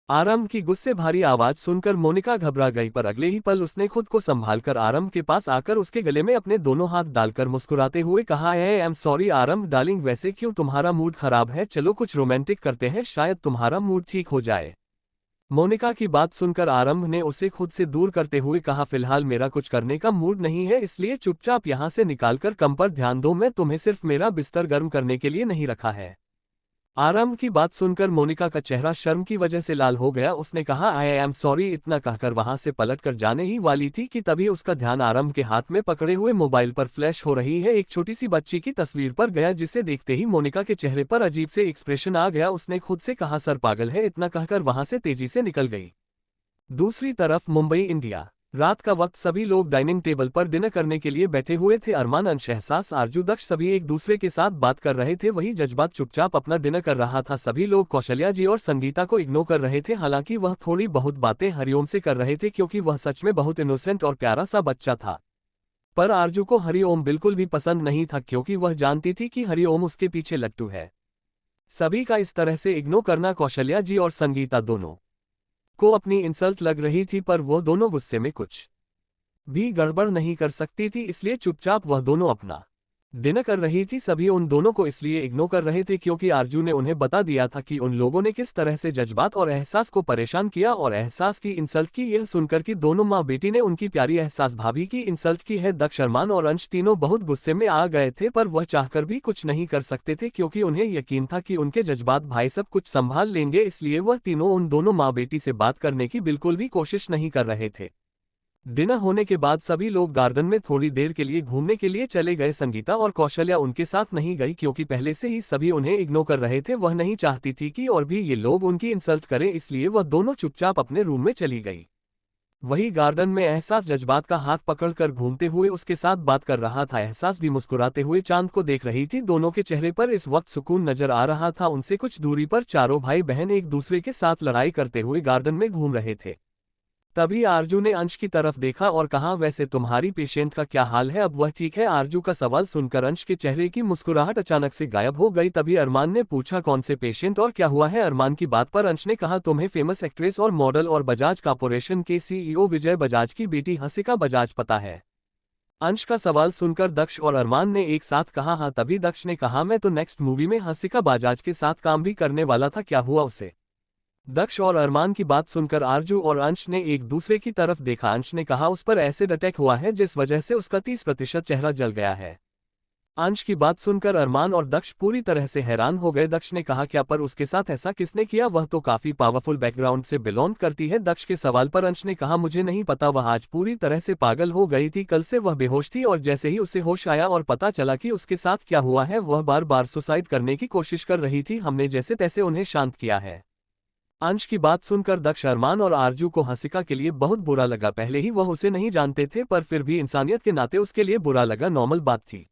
आरंभ की गुस्से भारी आवाज सुनकर मोनिका घबरा गई, पर अगले ही पल उसने खुद को संभालकर आरंभ के पास आकर उसके गले में अपने दोनों हाथ डालकर मुस्कुराते हुए कहा, आई एम सॉरी आरंभ डार्लिंग, वैसे क्यों तुम्हारा मूड खराब है? चलो कुछ रोमांटिक करते हैं, शायद तुम्हारा मूड ठीक हो जाए। मोनिका की बात सुनकर आरंभ ने उसे खुद से दूर करते हुए कहा, फिलहाल मेरा कुछ करने का मूड नहीं है, इसलिए चुपचाप यहाँ से निकालकर कम पर ध्यान दो, मैं तुम्हें सिर्फ मेरा बिस्तर गर्म करने के लिए नहीं रखा है। आरंभ की बात सुनकर मोनिका का चेहरा शर्म की वजह से लाल हो गया। उसने कहा, आई एम सॉरी, इतना कहकर वहां से पलटकर जाने ही वाली थी कि तभी उसका ध्यान आरंभ के हाथ में पकड़े हुए मोबाइल पर फ्लैश हो रही है एक छोटी सी बच्ची की तस्वीर पर गया, जिसे देखते ही मोनिका के चेहरे पर अजीब से एक्सप्रेशन आ गया। उसने खुद से कहा, सर पागल है, इतना कहकर वहां से तेजी से निकल गई। दूसरी तरफ मुंबई, इंडिया। रात का वक्त सभी लोग डाइनिंग टेबल पर डिनर करने के लिए बैठे हुए थे। अरमान, अंश, एहसास, आरजू, दक्ष सभी एक दूसरे के साथ बात कर रहे थे। वही जज्बात चुपचाप अपना डिनर कर रहा था। सभी लोग कौशल्या जी और संगीता को इग्नोर कर रहे थे। हालांकि वह थोड़ी बहुत बातें हरिओम से कर रहे थे क्योंकि वह सच में बहुत इनोसेंट और प्यारा सा बच्चा था। पर आरजू को हरिओम बिल्कुल भी पसंद नहीं था क्योंकि वह जानती थी कि हरिओम उसके पीछे लट्टू है। सभी का इस तरह से इग्नोर करना कौशल्या जी और संगीता दोनों को अपनी इंसल्ट लग रही थी, पर वो दोनों गुस्से में कुछ भी गड़बड़ नहीं कर सकती थी, इसलिए चुपचाप वह दोनों अपना डिनर कर रही थी। सभी उन दोनों को इसलिए इग्नोर कर रहे थे क्योंकि आरजू ने उन्हें बता दिया था कि उन लोगों ने किस तरह से जज्बात और एहसास को परेशान किया और एहसास की इंसल्ट की। यह सुनकर कि दोनों माँ बेटी ने उनकी प्यारी एहसास भाभी की इंसल्ट की है, दक्ष, अरमान और अंश तीनों बहुत गुस्से में आ गए थे, पर वह चाहकर भी कुछ नहीं कर सकते थे क्योंकि उन्हें यकीन था कि उनके जज्बात भाई सब कुछ संभाल लेंगे। इसलिए वह तीनों उन दोनों माँ बेटी से बात करने की बिल्कुल भी कोशिश नहीं कर रहे थे। डिनर होने के बाद सभी लोग गार्डन में थोड़ी देर के लिए घूमने के लिए चले गए। संगीता और कौशल्या उनके साथ नहीं गई क्योंकि पहले से ही सभी उन्हें इग्नोर कर रहे थे। वह नहीं चाहती थी कि और भी ये लोग उनकी इंसल्ट करें, इसलिए वह दोनों चुपचाप अपने रूम में चली गई। वही गार्डन में एहसास जज्बात का हाथ पकड़कर घूमते हुए उसके साथ बात कर रहा था। एहसास भी मुस्कुराते हुए चांद को देख रही थी। दोनों के चेहरे पर इस वक्त सुकून नजर आ रहा था। उनसे कुछ दूरी पर चारों भाई बहन एक दूसरे के साथ लड़ाई करते हुए गार्डन में घूम रहे थे। तभी आरजू ने अंश की तरफ देखा और कहा, वैसे तुम्हारी पेशेंट का क्या हाल है, अब वह ठीक है? आरजू का सवाल सुनकर अंश के चेहरे की मुस्कुराहट अचानक से गायब हो गई। तभी अरमान ने पूछा, कौन से पेशेंट और क्या हुआ है? अरमान की बात पर अंश ने कहा, तुम्हें फेमस एक्ट्रेस और मॉडल और बजाज कॉर्पोरेशन के सीईओ विजय बजाज की बेटी हंसिका बजाज पता है? अंश का सवाल सुनकर दक्ष और अरमान ने एक साथ कहा, हाँ। तभी दक्ष ने कहा, मैं तो नेक्स्ट मूवी में हंसिका बजाज के साथ काम भी करने वाला था, क्या हुआ उसे? दक्ष और अरमान की बात सुनकर आरजू और अंश ने एक दूसरे की तरफ देखा। अंश ने कहा, उस पर एसिड अटैक हुआ है जिस वजह से उसका 30% चेहरा जल गया है। अंश की बात सुनकर अरमान और दक्ष पूरी तरह से हैरान हो गए। दक्ष ने कहा, क्या? पर उसके साथ ऐसा किसने किया? वह तो काफी पावरफुल बैकग्राउंड से बिलोंग करती है। दक्ष के सवाल पर अंश ने कहा, मुझे नहीं पता, वह आज पूरी तरह से पागल हो गई थी। कल से वह बेहोश थी और जैसे ही उसे होश आया और पता चला कि उसके साथ क्या हुआ है, वह बार बार सुसाइड करने की कोशिश कर रही थी। हमने जैसे तैसे उन्हें शांत किया है। अंश की बात सुनकर दक्ष, अरमान और आरजू को हंसिका के लिए बहुत बुरा लगा। पहले ही वह उसे नहीं जानते थे, पर फिर भी इंसानियत के नाते उसके लिए बुरा लगा, नॉर्मल बात थी।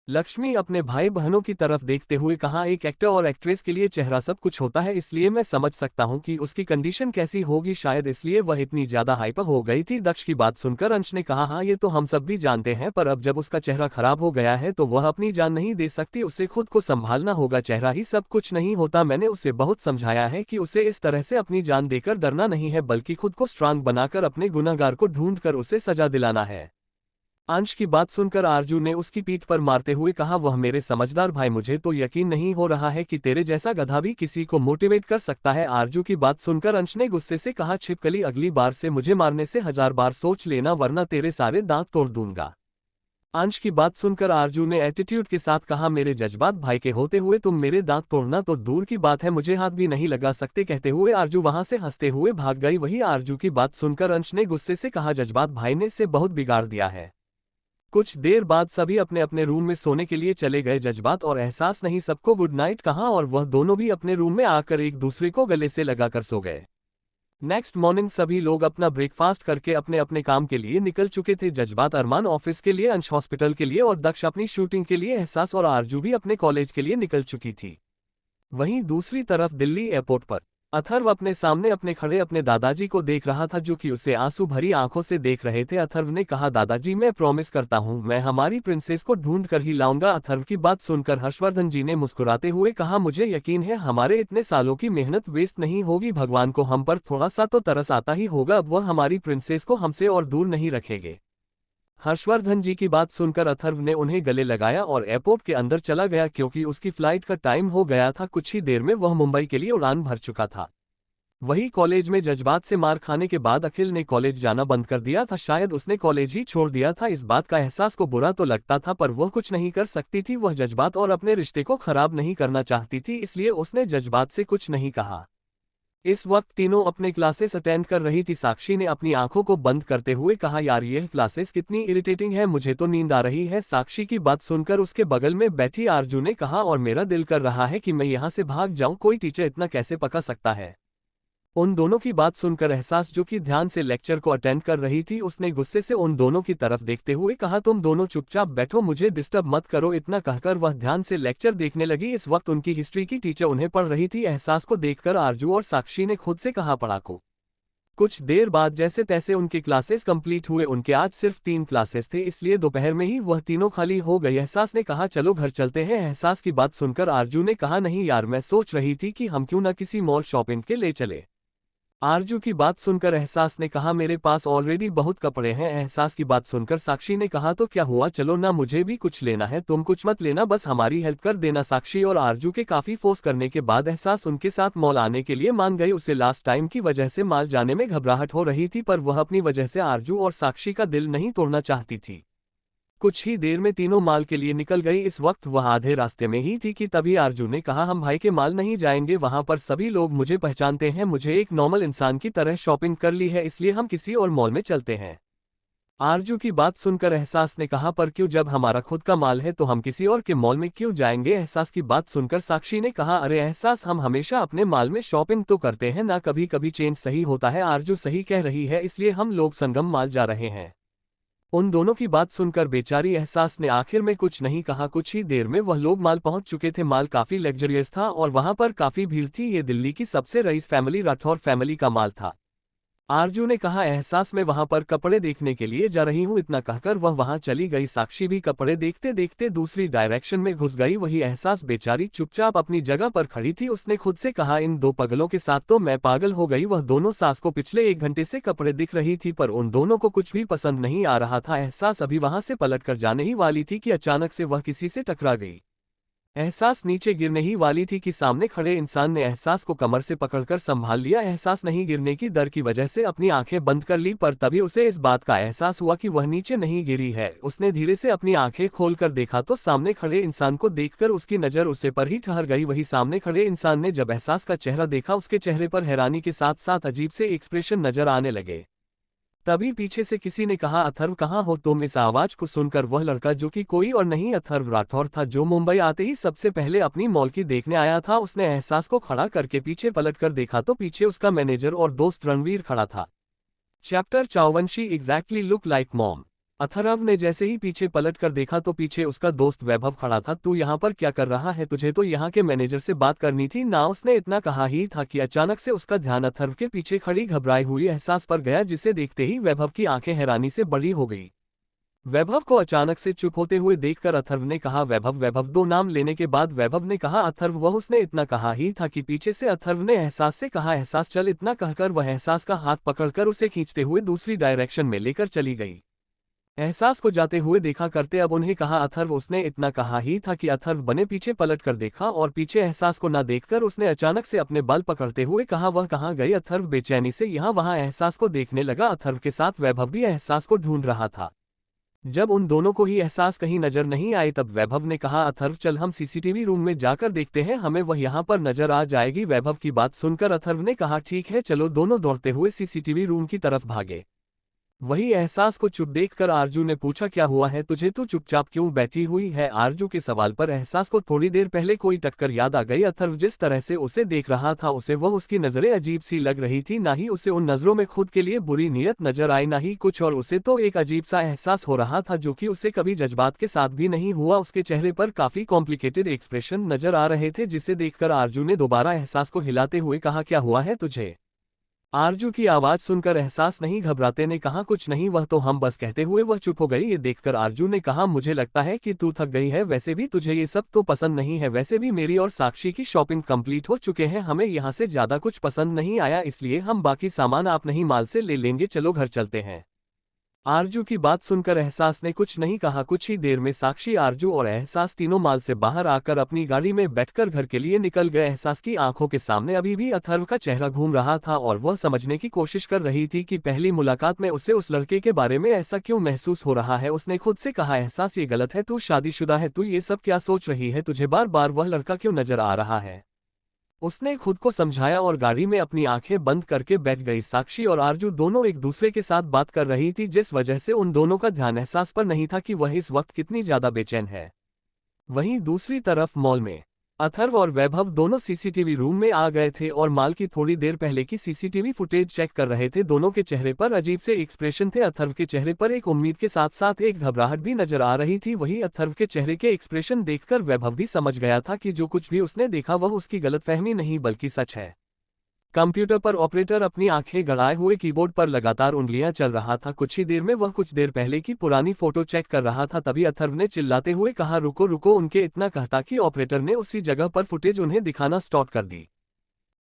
लक्ष्मी अपने भाई बहनों की तरफ देखते हुए कहा, एक एक्टर और एक्ट्रेस के लिए चेहरा सब कुछ होता है, इसलिए मैं समझ सकता हूं कि उसकी कंडीशन कैसी होगी, शायद इसलिए वह इतनी ज्यादा हाइपर हो गई थी। दक्ष की बात सुनकर अंश ने कहा, हाँ ये तो हम सब भी जानते हैं, पर अब जब उसका चेहरा खराब हो गया है तो वह अपनी जान नहीं दे सकती, उसे खुद को संभालना होगा। चेहरा ही सब कुछ नहीं होता। मैंने उसे बहुत समझाया है कि उसे इस तरह से अपनी जान देकर डरना नहीं है, बल्कि खुद को स्ट्रांग बनाकर अपने गुनहगार को ढूंढ कर उसे सजा दिलाना है। अंश की बात सुनकर आरजू ने उसकी पीठ पर मारते हुए कहा, वह मेरे समझदार भाई, मुझे तो यकीन नहीं हो रहा है कि तेरे जैसा गधा भी किसी को मोटिवेट कर सकता है। आरजू की बात सुनकर अंश ने गुस्से से कहा, छिपकली, अगली बार से मुझे मारने से 1000 बार सोच लेना, वरना तेरे सारे दांत तोड़ दूंगा। अंश की बात सुनकर आरजू ने एटीट्यूड के साथ कहा, मेरे जज्बात भाई के होते हुए तुम मेरे दांत तोड़ना तो दूर की बात है, मुझे हाथ भी नहीं लगा सकते। कहते हुए आरजू वहां से हंसते हुए भाग गई। वही आरजू की बात सुनकर अंश ने गुस्से से कहा, जज्बात भाई ने इसे बहुत बिगाड़ दिया है। कुछ देर बाद सभी अपने अपने रूम में सोने के लिए चले गए। जज्बात और एहसास नहीं सबको गुड नाइट कहा और वह दोनों भी अपने रूम में आकर एक दूसरे को गले से लगाकर सो गए। नेक्स्ट मॉर्निंग सभी लोग अपना ब्रेकफास्ट करके अपने अपने काम के लिए निकल चुके थे। जज्बात, अरमान ऑफिस के लिए, अंश हॉस्पिटल के लिए और दक्ष अपनी शूटिंग के लिए, एहसास और आरजू भी अपने कॉलेज के लिए निकल चुकी थी। वहीं दूसरी तरफ दिल्ली एयरपोर्ट पर अथर्व अपने सामने अपने खड़े अपने दादाजी को देख रहा था, जो कि उसे आंसू भरी आंखों से देख रहे थे। अथर्व ने कहा, दादाजी मैं प्रॉमिस करता हूं, मैं हमारी प्रिंसेस को ढूंढ कर ही लाऊंगा। अथर्व की बात सुनकर हर्षवर्धन जी ने मुस्कुराते हुए कहा, मुझे यकीन है हमारे इतने सालों की मेहनत वेस्ट नहीं होगी, भगवान को हम पर थोड़ा सा तो तरस आता ही होगा, अब वह हमारी प्रिंसेस को हमसे और दूर नहीं रखेंगे। हर्षवर्धन जी की बात सुनकर अथर्व ने उन्हें गले लगाया और एयरपोर्ट के अंदर चला गया क्योंकि उसकी फ्लाइट का टाइम हो गया था। कुछ ही देर में वह मुंबई के लिए उड़ान भर चुका था। वही कॉलेज में जज्बात से मार खाने के बाद अखिल ने कॉलेज जाना बंद कर दिया था। शायद उसने कॉलेज ही छोड़ दिया था। इस बात का एहसास को बुरा तो लगता था पर वह कुछ नहीं कर सकती थी। वह जज्बात और अपने रिश्ते को खराब नहीं करना चाहती थी, इसलिए उसने जज्बात से कुछ नहीं कहा। इस वक्त तीनों अपने क्लासेस अटेंड कर रही थी। साक्षी ने अपनी आंखों को बंद करते हुए कहा, यार यह क्लासेस कितनी इरिटेटिंग है, मुझे तो नींद आ रही है। साक्षी की बात सुनकर उसके बगल में बैठी आरजू ने कहा, और मेरा दिल कर रहा है कि मैं यहाँ से भाग जाऊं, कोई टीचर इतना कैसे पका सकता है। उन दोनों की बात सुनकर एहसास, जो कि ध्यान से लेक्चर को अटेंड कर रही थी, उसने गुस्से से उन दोनों की तरफ देखते हुए कहा, तुम दोनों चुपचाप बैठो, मुझे डिस्टर्ब मत करो। इतना कहकर वह ध्यान से लेक्चर देखने लगी। इस वक्त उनकी हिस्ट्री की टीचर उन्हें पढ़ रही थी। एहसास को देखकर आरजू और साक्षी ने खुद से कहा, पढ़ाको। कुछ देर बाद जैसे तैसे उनके क्लासेस कंप्लीट हुए। उनके आज सिर्फ 3 क्लासेस थे, इसलिए दोपहर में ही वह तीनों खाली हो गई। एहसास ने कहा, चलो घर चलते हैं। एहसास की बात सुनकर आरजू ने कहा, नहीं यार, मैं सोच रही थी कि हम क्यों ना किसी मॉल शॉपिंग के ले चले। आरजू की बात सुनकर एहसास ने कहा, मेरे पास ऑलरेडी बहुत कपड़े हैं। एहसास की बात सुनकर साक्षी ने कहा, तो क्या हुआ, चलो ना, मुझे भी कुछ लेना है। तुम कुछ मत लेना, बस हमारी हेल्प कर देना। साक्षी और आरजू के काफी फोर्स करने के बाद एहसास उनके साथ मॉल आने के लिए मान गई। उसे लास्ट टाइम की वजह से मॉल जाने में घबराहट हो रही थी, पर वह अपनी वजह से आरजू और साक्षी का दिल नहीं तोड़ना चाहती थी। कुछ ही देर में तीनों मॉल के लिए निकल गई। इस वक्त वह आधे रास्ते में ही थी कि तभी आरजू ने कहा, हम भाई के मॉल नहीं जाएंगे, वहां पर सभी लोग मुझे पहचानते हैं। मुझे एक नॉर्मल इंसान की तरह शॉपिंग कर ली है, इसलिए हम किसी और मॉल में चलते हैं। आरजू की बात सुनकर एहसास ने कहा, पर क्यों, जब हमारा खुद का मॉल है तो हम किसी और के मॉल में क्यों जाएंगे। एहसास की बात सुनकर साक्षी ने कहा, अरे एहसास, हम हमेशा अपने मॉल में शॉपिंग तो करते हैं ना, कभी कभी चेंज सही होता है। आरजू सही कह रही है, इसलिए हम लोग संगम मॉल जा रहे हैं। उन दोनों की बात सुनकर बेचारी एहसास ने आखिर में कुछ नहीं कहा। कुछ ही देर में वह लोग मॉल पहुंच चुके थे। मॉल काफी लग्जरियस था और वहां पर काफी भीड़ थी। ये दिल्ली की सबसे रईस फैमिली राठौर फैमिली का मॉल था। आरजू ने कहा, एहसास, मैं वहां पर कपड़े देखने के लिए जा रही हूं। इतना कहकर वह वहां चली गई। साक्षी भी कपड़े देखते देखते दूसरी डायरेक्शन में घुस गई। वही एहसास बेचारी चुपचाप अपनी जगह पर खड़ी थी। उसने खुद से कहा, इन 2 पगलों के साथ तो मैं पागल हो गई। वह दोनों सास को पिछले 1 घंटे से कपड़े दिख रही थी, पर उन दोनों को कुछ भी पसंद नहीं आ रहा था। एहसास अभी वहां से पलट कर जाने ही वाली थी कि अचानक से वह किसी से टकरा गई। एहसास नीचे गिरने ही वाली थी कि सामने खड़े इंसान ने एहसास को कमर से पकड़कर संभाल लिया। एहसास नहीं गिरने की डर की वजह से अपनी आंखें बंद कर ली, पर तभी उसे इस बात का एहसास हुआ कि वह नीचे नहीं गिरी है। उसने धीरे से अपनी आंखें खोलकर देखा तो सामने खड़े इंसान को देखकर उसकी नजर उसे पर ही ठहर गई। वही सामने खड़े इंसान ने जब एहसास का चेहरा देखा, उसके चेहरे पर हैरानी के साथ साथ अजीब से एक्सप्रेशन नजर आने लगे। तभी पीछे से किसी ने कहा, अथर्व कहाँ हो तुम। इस आवाज को सुनकर वह लड़का, जो कि कोई और नहीं अथर्व राठौर था, जो मुंबई आते ही सबसे पहले अपनी मॉल की देखने आया था, उसने एहसास को खड़ा करके पीछे पलटकर देखा तो पीछे उसका मैनेजर और दोस्त रणवीर खड़ा था। Chapter 54 she exactly look like mom. Atharva ने जैसे ही पीछे पलट कर देखा तो पीछे उसका दोस्त वैभव खड़ा था। तू यहाँ पर क्या कर रहा है, तुझे तो यहाँ के मैनेजर से बात करनी थी ना। उसने इतना कहा ही था कि अचानक से उसका ध्यान अथर्व के पीछे खड़ी घबराई हुई एहसास पर गया, जिसे देखते ही वैभव की आंखें हैरानी से बड़ी हो गई। वैभव को अचानक से चुप होते हुए देखकर अथर्व ने कहा, वैभव। वैभव 2 नाम लेने के बाद वैभव ने कहा, अथर्व। वह उसने इतना कहा ही था कि पीछे से अथर्व ने एहसास से कहा, एहसास चल। इतना कहकर वह एहसास का हाथ पकड़कर उसे खींचते हुए दूसरी डायरेक्शन में लेकर चली गई। एहसास को जाते हुए देखा करते अब उन्हें कहा, अथर्व। उसने इतना कहा ही था कि अथर्व बने पीछे पलट कर देखा और पीछे एहसास को ना देखकर उसने अचानक से अपने बाल पकड़ते हुए कहा, वह कहाँ गई। अथर्व बेचैनी से यहाँ वहां एहसास को देखने लगा। अथर्व के साथ वैभव भी एहसास को ढूंढ रहा था। जब उन दोनों को ही एहसास कहीं नजर नहीं आई तब वैभव ने कहा, अथर्व चल, हम सीसीटीवी रूम में जाकर देखते हैं, हमें वह यहाँ पर नजर आ जाएगी। वैभव की बात सुनकर अथर्व ने कहा, ठीक है चलो। दोनों दौड़ते हुए सीसीटीवी रूम की तरफ भागे। वही एहसास को चुप देखकर आरजू ने पूछा, क्या हुआ है तुझे, तू चुपचाप क्यों बैठी हुई है। आरजू के सवाल पर एहसास को थोड़ी देर पहले कोई टक्कर याद आ गई। अथर्व जिस तरह से उसे देख रहा था, उसे वह उसकी नजरें अजीब सी लग रही थी। ना ही उसे उन नजरों में खुद के लिए बुरी नीयत नजर आई, ना ही कुछ और। उसे तो एक अजीब सा एहसास हो रहा था, जो कि उसे कभी जज्बात के साथ भी नहीं हुआ। उसके चेहरे पर काफी कॉम्प्लिकेटेड एक्सप्रेशन नजर आ रहे थे, जिसे देखकर आरजू ने दोबारा एहसास को हिलाते हुए कहा, क्या हुआ है तुझे। आरजू की आवाज सुनकर एहसास नहीं घबराते ने कहा, कुछ नहीं, वह तो हम बस। कहते हुए वह चुप हो गई। ये देखकर आरजू ने कहा, मुझे लगता है कि तू थक गई है, वैसे भी तुझे ये सब तो पसंद नहीं है। वैसे भी मेरी और साक्षी की शॉपिंग कंप्लीट हो चुके हैं, हमें यहाँ से ज्यादा कुछ पसंद नहीं आया, इसलिए हम बाकी सामान आप नहीं मॉल से ले लेंगे, चलो घर चलते हैं। आरजू की बात सुनकर एहसास ने कुछ नहीं कहा। कुछ ही देर में साक्षी, आरजू और एहसास तीनों मॉल से बाहर आकर अपनी गाड़ी में बैठकर घर के लिए निकल गए। एहसास की आंखों के सामने अभी भी अथर्व का चेहरा घूम रहा था और वह समझने की कोशिश कर रही थी कि पहली मुलाकात में उसे उस लड़के के बारे में ऐसा क्यों महसूस हो रहा है। उसने खुद से कहा, एहसास ये गलत है, तू शादीशुदा है, तू ये सब क्या सोच रही है, तुझे बार बार वह लड़का क्यों नजर आ रहा है। उसने खुद को समझाया और गाड़ी में अपनी आंखें बंद करके बैठ गई। साक्षी और आरजू दोनों एक दूसरे के साथ बात कर रही थी, जिस वजह से उन दोनों का ध्यान एहसास पर नहीं था कि वह इस वक्त कितनी ज्यादा बेचैन है। वहीं दूसरी तरफ मॉल में अथर्व और वैभव दोनों सीसीटीवी रूम में आ गए थे और मॉल की थोड़ी देर पहले की सीसीटीवी फुटेज चेक कर रहे थे। दोनों के चेहरे पर अजीब से एक्सप्रेशन थे। अथर्व के चेहरे पर एक उम्मीद के साथ साथ एक घबराहट भी नजर आ रही थी। वहीं अथर्व के चेहरे के एक्सप्रेशन देखकर वैभव भी समझ गया था कि जो कुछ भी उसने देखा वह उसकी गलतफहमी नहीं बल्कि सच है। कंप्यूटर पर ऑपरेटर अपनी आंखें गड़ाए हुए कीबोर्ड पर लगातार उंगलियां चल रहा था। कुछ ही देर में वह कुछ देर पहले की पुरानी फोटो चेक कर रहा था। तभी अथर्व ने चिल्लाते हुए कहा, रुको रुको। उनके इतना कहता कि ऑपरेटर ने उसी जगह पर फुटेज उन्हें दिखाना स्टार्ट कर दी।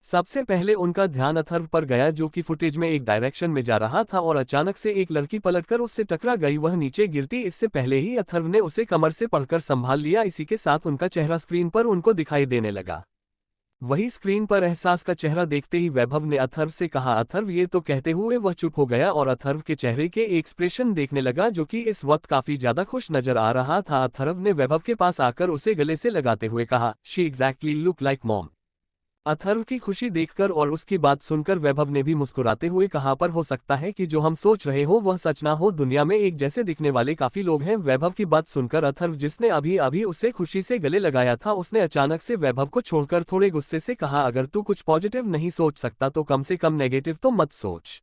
सबसे पहले उनका ध्यान अथर्व पर गया, जो कि फुटेज में एक डायरेक्शन में जा रहा था और अचानक से एक लड़की पलटकर उससे टकरा गई। वह नीचे गिरती इससे पहले ही अथर्व ने उसे कमर से पकड़कर संभाल लिया। इसी के साथ उनका चेहरा स्क्रीन पर उनको दिखाई देने लगा। वही स्क्रीन पर एहसास का चेहरा देखते ही वैभव ने अथर्व से कहा, अथर्व ये तो कहते हुए वह चुप हो गया और अथर्व के चेहरे के एक्सप्रेशन देखने लगा, जो कि इस वक्त काफी ज्यादा खुश नजर आ रहा था। अथर्व ने वैभव के पास आकर उसे गले से लगाते हुए कहा, she exactly look like mom. Atharva की खुशी देखकर और उसकी बात सुनकर वैभव ने भी मुस्कुराते हुए कहा, पर हो सकता है कि जो हम सोच रहे हो वह सच ना हो। दुनिया में एक जैसे दिखने वाले काफी लोग हैं। वैभव की बात सुनकर अथर्व, जिसने अभी अभी उसे खुशी से गले लगाया था, उसने अचानक से वैभव को छोड़कर थोड़े गुस्से से कहा, अगर तू कुछ पॉजिटिव नहीं सोच सकता तो कम से कम नेगेटिव तो मत सोच।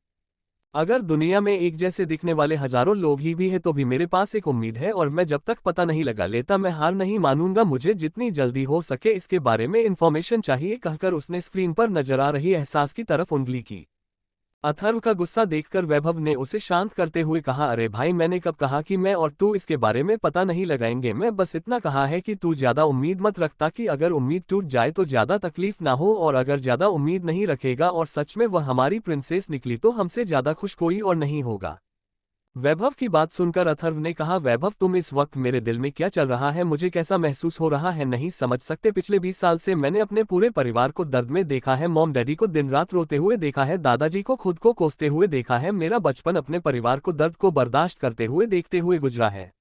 अगर दुनिया में एक जैसे दिखने वाले हजारों लोग ही भी हैं तो भी मेरे पास एक उम्मीद है और मैं जब तक पता नहीं लगा लेता मैं हार नहीं मानूंगा। मुझे जितनी जल्दी हो सके इसके बारे में इन्फॉर्मेशन चाहिए, कहकर उसने स्क्रीन पर नजर आ रही एहसास की तरफ उंगली की। अथर्व का गुस्सा देखकर वैभव ने उसे शांत करते हुए कहा, अरे भाई, मैंने कब कहा कि मैं और तू इसके बारे में पता नहीं लगाएंगे। मैं बस इतना कहा है कि तू ज्यादा उम्मीद मत रखता कि अगर उम्मीद टूट जाए तो ज्यादा तकलीफ ना हो, और अगर ज्यादा उम्मीद नहीं रखेगा और सच में वह हमारी प्रिंसेस निकली तो हमसे ज्यादा खुश कोई और नहीं होगा। वैभव की बात सुनकर अथर्व ने कहा, वैभव तुम इस वक्त मेरे दिल में क्या चल रहा है, मुझे कैसा महसूस हो रहा है नहीं समझ सकते। पिछले 20 साल से मैंने अपने पूरे परिवार को दर्द में देखा है। मॉम डैडी को दिन रात रोते हुए देखा है, दादाजी को खुद को कोसते हुए देखा है। मेरा बचपन अपने परिवार को दर्द को बर्दाश्त करते हुए देखते हुए गुजरा है।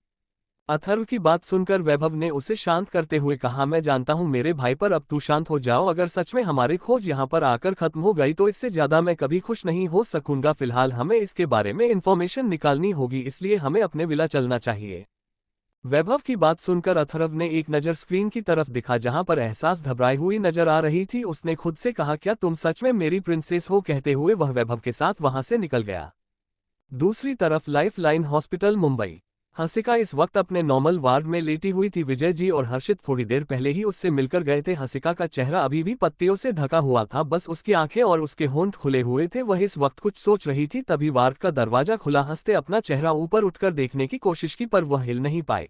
अथर्व की बात सुनकर वैभव ने उसे शांत करते हुए कहा, मैं जानता हूं मेरे भाई, पर अब तू शांत हो जाओ। अगर सच में हमारी खोज यहां पर आकर खत्म हो गई तो इससे ज्यादा मैं कभी खुश नहीं हो सकूंगा। फिलहाल हमें इसके बारे में इंफॉर्मेशन निकालनी होगी, इसलिए हमें अपने विला चलना चाहिए। वैभव की बात सुनकर अथर्व ने एक नज़र स्क्रीन की तरफ दिखा जहां पर एहसास घबराई हुई नजर आ रही थी। उसने खुद से कहा, क्या तुम सच में मेरी प्रिंसेस हो, कहते हुए वह वैभव के साथ वहां से निकल गया। दूसरी तरफ life line hospital Mumbai. Hansika इस वक्त अपने नॉर्मल वार्ड में लेटी हुई थी। विजय जी और हर्षित थोड़ी देर पहले ही उससे मिलकर गए थे। हंसिका का चेहरा अभी भी पत्तियों से ढका हुआ था, बस उसकी आंखें और उसके होंठ खुले हुए थे। वह इस वक्त कुछ सोच रही थी। तभी वार्ड का दरवाजा खुला। हंसते अपना चेहरा ऊपर उठकर देखने की कोशिश की, पर वह हिल नहीं पाए।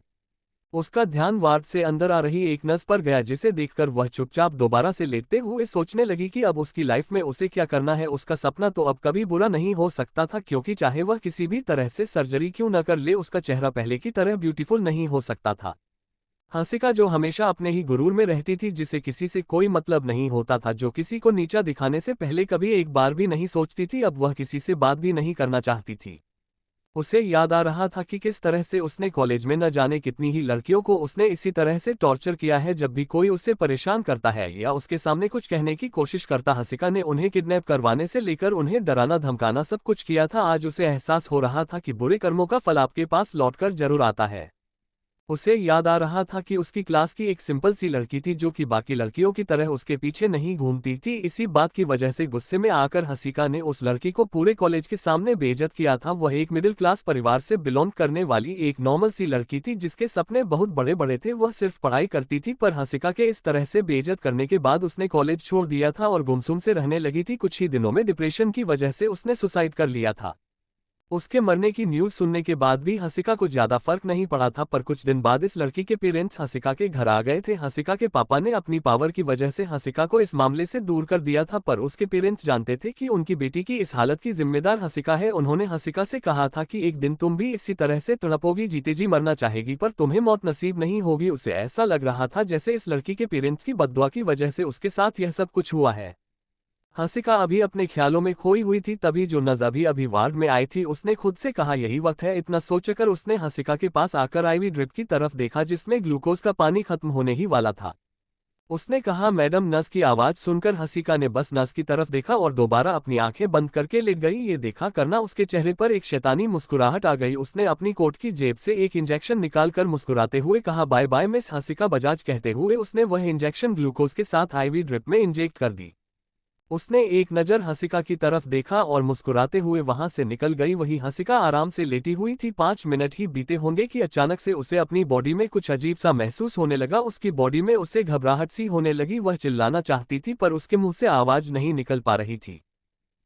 उसका ध्यान वार्ड से अंदर आ रही एक नर्स पर गया, जिसे देखकर वह चुपचाप दोबारा से लेटते हुए सोचने लगी कि अब उसकी लाइफ में उसे क्या करना है। उसका सपना तो अब कभी बुरा नहीं हो सकता था, क्योंकि चाहे वह किसी भी तरह से सर्जरी क्यों न कर ले, उसका चेहरा पहले की तरह ब्यूटीफुल नहीं हो सकता था। हंसिका जो हमेशा अपने ही गुरूर में रहती थी, जिसे किसी से कोई मतलब नहीं होता था, जो किसी को नीचा दिखाने से पहले कभी एक बार भी नहीं सोचती थी, अब वह किसी से बात भी नहीं करना चाहती थी। उसे याद आ रहा था कि किस तरह से उसने कॉलेज में न जाने कितनी ही लड़कियों को उसने इसी तरह से टॉर्चर किया है। जब भी कोई उसे परेशान करता है या उसके सामने कुछ कहने की कोशिश करता, हंसिका ने उन्हें किडनैप करवाने से लेकर उन्हें डराना धमकाना सब कुछ किया था। आज उसे एहसास हो रहा था कि बुरे कर्मों का फल आपके पास लौटकर जरूर आता है। उसे याद आ रहा था कि उसकी क्लास की एक सिंपल सी लड़की थी, जो कि बाकी लड़कियों की तरह उसके पीछे नहीं घूमती थी। इसी बात की वजह से गुस्से में आकर हंसिका ने उस लड़की को पूरे कॉलेज के सामने बेइज्जत किया था। वह एक मिडिल क्लास परिवार से बिलोंग करने वाली एक नॉर्मल सी लड़की थी, जिसके सपने बहुत बड़े बड़े थे। वह सिर्फ पढ़ाई करती थी, पर हंसिका के इस तरह से बेइज्जत करने के बाद उसने कॉलेज छोड़ दिया था और गुमसुम से रहने लगी थी। कुछ ही दिनों में डिप्रेशन की वजह से उसने सुसाइड कर लिया था। उसके मरने की न्यूज़ सुनने के बाद भी हंसिका को ज्यादा फर्क नहीं पड़ा था, पर कुछ दिन बाद इस लड़की के पेरेंट्स हंसिका के घर आ गए थे। हंसिका के पापा ने अपनी पावर की वजह से हंसिका को इस मामले से दूर कर दिया था, पर उसके पेरेंट्स जानते थे कि उनकी बेटी की इस हालत की जिम्मेदार हंसिका है। उन्होंने हंसिका से कहा था कि एक दिन तुम भी इसी तरह से तड़पोगी, जीते जी मरना चाहेगी, पर तुम्हें मौत नसीब नहीं होगी। उसे ऐसा लग रहा था जैसे इस लड़की के पेरेंट्स की बद्दुआ की वजह से उसके साथ यह सब कुछ हुआ है। हंसिका अभी अपने ख्यालों में खोई हुई थी, तभी जो नज अभी वार्ड में आई थी उसने खुद से कहा यही वक्त है। इतना सोचकर उसने हंसिका के पास आकर आईवी ड्रिप की तरफ देखा जिसमें ग्लूकोज का पानी खत्म होने ही वाला था। उसने कहा मैडम। नस की आवाज सुनकर हंसिका ने बस नस की तरफ देखा और दोबारा अपनी आंखें बंद करके लेट गई। ये देखा करना उसके चेहरे पर एक शैतानी मुस्कुराहट आ गई। उसने अपनी कोट की जेब से एक इंजेक्शन निकालकर मुस्कुराते हुए कहा bye bye miss Hansika Bajaj. कहते हुए उसने वह इंजेक्शन ग्लूकोज के साथ आईवी ड्रिप में इंजेक्ट कर दी। उसने एक नज़र हंसिका की तरफ देखा और मुस्कुराते हुए वहां से निकल गई। वही हंसिका आराम से लेटी हुई थी। 5 मिनट ही बीते होंगे कि अचानक से उसे अपनी बॉडी में कुछ अजीब सा महसूस होने लगा। उसकी बॉडी में उसे घबराहट सी होने लगी। वह चिल्लाना चाहती थी पर उसके मुंह से आवाज नहीं निकल पा रही थी।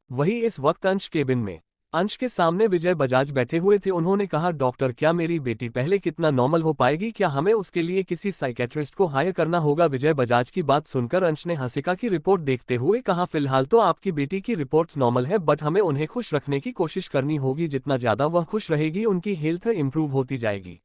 वही इस वक्त अंश केबिन में अंश के सामने विजय बजाज बैठे हुए थे। उन्होंने कहा डॉक्टर क्या मेरी बेटी पहले कितना नॉर्मल हो पाएगी, क्या हमें उसके लिए किसी साइकेट्रिस्ट को हायर करना होगा। विजय बजाज की बात सुनकर अंश ने हंसिका की रिपोर्ट देखते हुए कहा फिलहाल तो आपकी बेटी की रिपोर्ट्स नॉर्मल है, बट हमें उन्हें खुश रखने की कोशिश करनी होगी। जितना ज्यादा वह खुश रहेगी उनकी हेल्थ इंप्रूव होती जाएगी।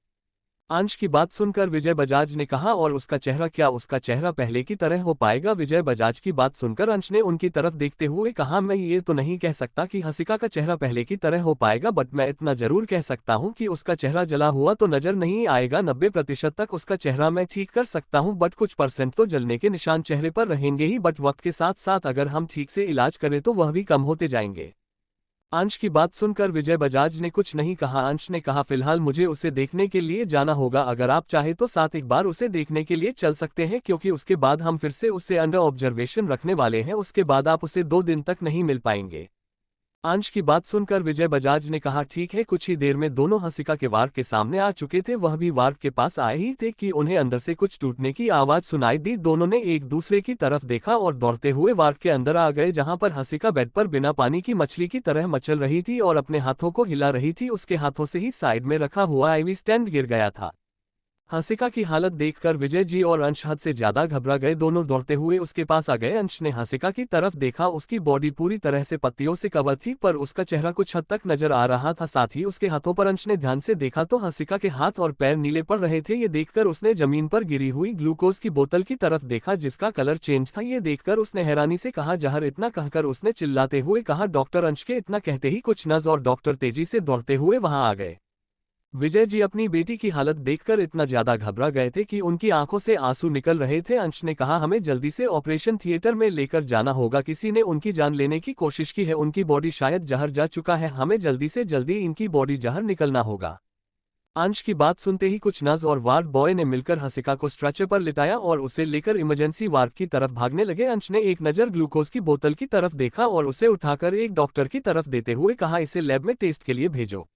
अंश की बात सुनकर विजय बजाज ने कहा और उसका चेहरा, क्या उसका चेहरा पहले की तरह हो पाएगा। विजय बजाज की बात सुनकर अंश ने उनकी तरफ देखते हुए कहा मैं ये तो नहीं कह सकता कि हंसिका का चेहरा पहले की तरह हो पाएगा, बट मैं इतना जरूर कह सकता हूँ कि उसका चेहरा जला हुआ तो नजर नहीं आएगा। 90% तक उसका चेहरा मैं ठीक कर सकता हूँ, बट कुछ % तो जलने के निशान चेहरे पर रहेंगे ही, बट वक्त के साथ साथ अगर हम ठीक से इलाज करें तो वह भी कम होते जाएंगे। अंश की बात सुनकर विजय बजाज ने कुछ नहीं कहा। अंश ने कहा फिलहाल मुझे उसे देखने के लिए जाना होगा, अगर आप चाहे तो साथ एक बार उसे देखने के लिए चल सकते हैं, क्योंकि उसके बाद हम फिर से उसे अंडर ऑब्जर्वेशन रखने वाले हैं। उसके बाद आप उसे 2 दिन तक नहीं मिल पाएंगे। अंश की बात सुनकर विजय बजाज ने कहा ठीक है। कुछ ही देर में दोनों हंसिका के वार्ड के सामने आ चुके थे। वह भी वार्ड के पास आए ही थे कि उन्हें अंदर से कुछ टूटने की आवाज सुनाई दी। दोनों ने एक दूसरे की तरफ देखा और दौड़ते हुए वार्ड के अंदर आ गए, जहां पर हंसिका बेड पर बिना पानी की मछली की तरह मचल रही थी और अपने हाथों को हिला रही थी। उसके हाथों से ही साइड में रखा हुआ आईवी स्टैंड गिर गया था। हंसिका की हालत देखकर विजय जी और अंश हद से ज्यादा घबरा गए। दोनों दौड़ते हुए उसके पास आ गए। अंश ने हंसिका की तरफ देखा। उसकी बॉडी पूरी तरह से पत्तियों से कवर थी, पर उसका चेहरा कुछ हद तक नजर आ रहा था। साथ ही उसके हाथों पर अंश ने ध्यान से देखा तो हंसिका के हाथ और पैर नीले पड़ रहे थे। ये देखकर उसने जमीन पर गिरी हुई ग्लूकोज की बोतल की तरफ देखा जिसका कलर चेंज था। ये देखकर उसने हैरानी से कहा जहर। इतना कहकर उसने चिल्लाते हुए कहा डॉक्टर। अंश के इतना कहते ही कुछ नर्स और डॉक्टर तेजी से दौड़ते हुए वहां आ गए। विजय जी अपनी बेटी की हालत देखकर इतना ज्यादा घबरा गए थे कि उनकी आंखों से आंसू निकल रहे थे। अंश ने कहा हमें जल्दी से ऑपरेशन थिएटर में लेकर जाना होगा, किसी ने उनकी जान लेने की कोशिश की है, उनकी बॉडी शायद जहर जा चुका है, हमें जल्दी से जल्दी इनकी बॉडी जहर निकलना होगा। अंश की बात सुनते ही कुछ नर्स और वार्ड बॉय ने मिलकर हंसिका को स्ट्रेचर पर लिटाया और उसे लेकर इमरजेंसी वार्ड की तरफ भागने लगे। अंश ने एक नज़र ग्लूकोज की बोतल की तरफ देखा और उसे उठाकर एक डॉक्टर की तरफ देते हुए कहा इसे लैब में टेस्ट के लिए भेजो।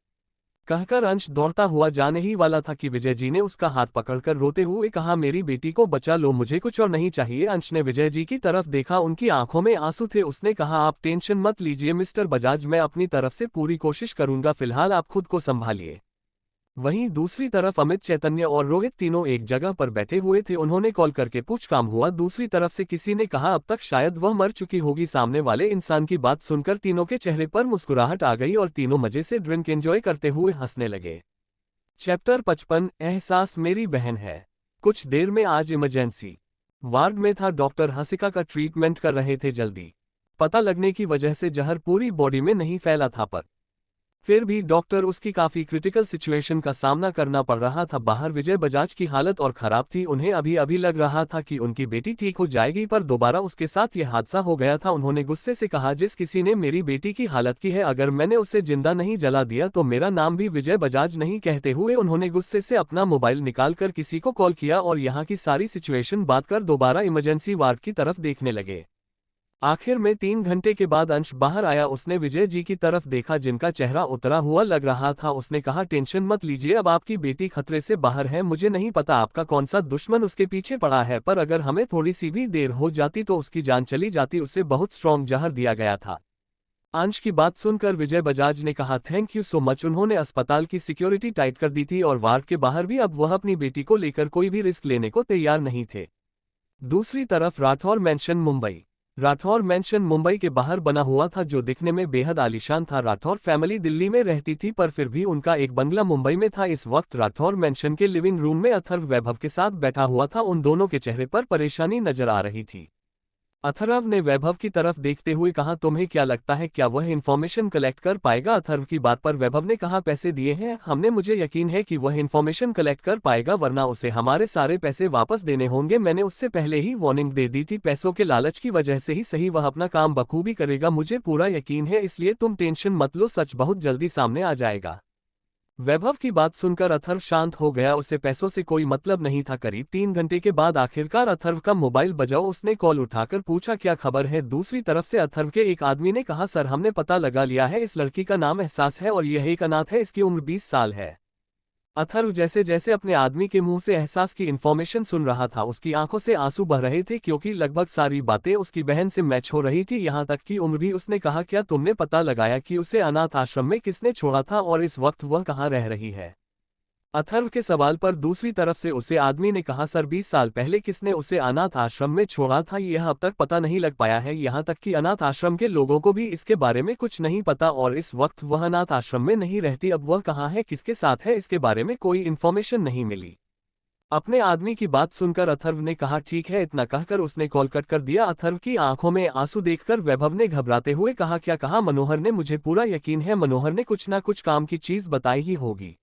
कहकर अंश दौड़ता हुआ जाने ही वाला था कि विजय जी ने उसका हाथ पकड़कर रोते हुए कहा मेरी बेटी को बचा लो, मुझे कुछ और नहीं चाहिए। अंश ने विजय जी की तरफ देखा, उनकी आंखों में आंसू थे। उसने कहा आप टेंशन मत लीजिए मिस्टर बजाज, मैं अपनी तरफ से पूरी कोशिश करूंगा, फिलहाल आप खुद को संभालिए। वहीं दूसरी तरफ अमित, चैतन्य और रोहित तीनों एक जगह पर बैठे हुए थे। उन्होंने कॉल करके पूछ काम हुआ। दूसरी तरफ से किसी ने कहा अब तक शायद वह मर चुकी होगी। सामने वाले इंसान की बात सुनकर तीनों के चेहरे पर मुस्कुराहट आ गई और तीनों मजे से ड्रिंक एंजॉय करते हुए हंसने लगे। चैप्टर 55 एहसास मेरी बहन है। कुछ देर में आज इमरजेंसी वार्ड में था। डॉक्टर हंसिका का ट्रीटमेंट कर रहे थे। जल्दी पता लगने की वजह से जहर पूरी बॉडी में नहीं फैला था, पर फिर भी डॉक्टर उसकी काफी क्रिटिकल सिचुएशन का सामना करना पड़ रहा था। बाहर विजय बजाज की हालत और खराब थी। उन्हें अभी अभी लग रहा था कि उनकी बेटी ठीक हो जाएगी, पर दोबारा उसके साथ यह हादसा हो गया था। उन्होंने गुस्से से कहा जिस किसी ने मेरी बेटी की हालत की है, अगर मैंने उसे जिंदा नहीं जला दिया तो मेरा नाम भी विजय बजाज नहीं। कहते हुए उन्होंने गुस्से से अपना मोबाइल निकालकर किसी को कॉल किया और यहाँ की सारी सिचुएशन बात कर दोबारा इमरजेंसी वार्ड की तरफ देखने लगे। आखिर में 3 घंटे के बाद अंश बाहर आया। उसने विजय जी की तरफ देखा जिनका चेहरा उतरा हुआ लग रहा था। उसने कहा टेंशन मत लीजिए, अब आपकी बेटी खतरे से बाहर है। मुझे नहीं पता आपका कौन सा दुश्मन उसके पीछे पड़ा है, पर अगर हमें थोड़ी सी भी देर हो जाती तो उसकी जान चली जाती। उसे बहुत स्ट्रॉन्ग जहर दिया गया था। अंश की बात सुनकर विजय बजाज ने कहा थैंक यू सो मच। उन्होंने अस्पताल की सिक्योरिटी टाइट कर दी थी और वार्ड के बाहर भी अब वह अपनी बेटी को लेकर कोई भी रिस्क लेने को तैयार नहीं थे। दूसरी तरफ राठौर मैंशन मुंबई। राठौर मैंशन मुंबई के बाहर बना हुआ था जो दिखने में बेहद आलीशान था। राठौर फैमिली दिल्ली में रहती थी पर फिर भी उनका एक बंगला मुंबई में था। इस वक्त राठौर मैंशन के लिविंग रूम में अथर्व वैभव के साथ बैठा हुआ था। उन दोनों के चेहरे पर परेशानी नजर आ रही थी। अथर्व ने वैभव की तरफ देखते हुए कहा तुम्हें क्या लगता है क्या वह इन्फॉर्मेशन कलेक्ट कर पाएगा। अथर्व की बात पर वैभव ने कहा पैसे दिए हैं हमने, मुझे यकीन है कि वह इन्फॉर्मेशन कलेक्ट कर पाएगा वरना उसे हमारे सारे पैसे वापस देने होंगे। मैंने उससे पहले ही वार्निंग दे दी थी, पैसों के लालच की वजह से ही सही वह अपना काम बखूबी करेगा, मुझे पूरा यकीन है, इसलिए तुम टेंशन मत लो, सच बहुत जल्दी सामने आ जाएगा। वैभव की बात सुनकर अथर्व शांत हो गया, उसे पैसों से कोई मतलब नहीं था। करीब 3 घंटे के बाद आखिरकार अथर्व का मोबाइल बजा, उसने कॉल उठाकर पूछा क्या खबर है। दूसरी तरफ से अथर्व के एक आदमी ने कहा सर हमने पता लगा लिया है, इस लड़की का नाम एहसास है और यह एक अनाथ है, इसकी उम्र 20 साल है। अथर्व जैसे जैसे अपने आदमी के मुंह से एहसास की इन्फॉर्मेशन सुन रहा था उसकी आंखों से आंसू बह रहे थे क्योंकि लगभग सारी बातें उसकी बहन से मैच हो रही थी, यहां तक कि उम्र भी। उसने कहा क्या तुमने पता लगाया कि उसे अनाथ आश्रम में किसने छोड़ा था और इस वक्त वह कहां रह रही है। अथर्व के सवाल पर दूसरी तरफ से उसे आदमी ने कहा सर 20 साल पहले किसने उसे अनाथ आश्रम में छोड़ा था यह अब तक पता नहीं लग पाया है, यहां तक कि अनाथ आश्रम के लोगों को भी इसके बारे में कुछ नहीं पता और इस वक्त वह अनाथ आश्रम में नहीं रहती, अब वह कहां है किसके साथ है इसके बारे में कोई इन्फॉर्मेशन नहीं मिली। अपने आदमी की बात सुनकर अथर्व ने कहा ठीक है, इतना कहकर उसने कॉल कट कर दिया। अथर्व की आंखों में आंसू देखकर वैभव ने घबराते हुए कहा क्या कहा। मनोहर ने, मुझे पूरा यकीन है मनोहर ने कुछ ना कुछ काम की चीज बताई ही होगी।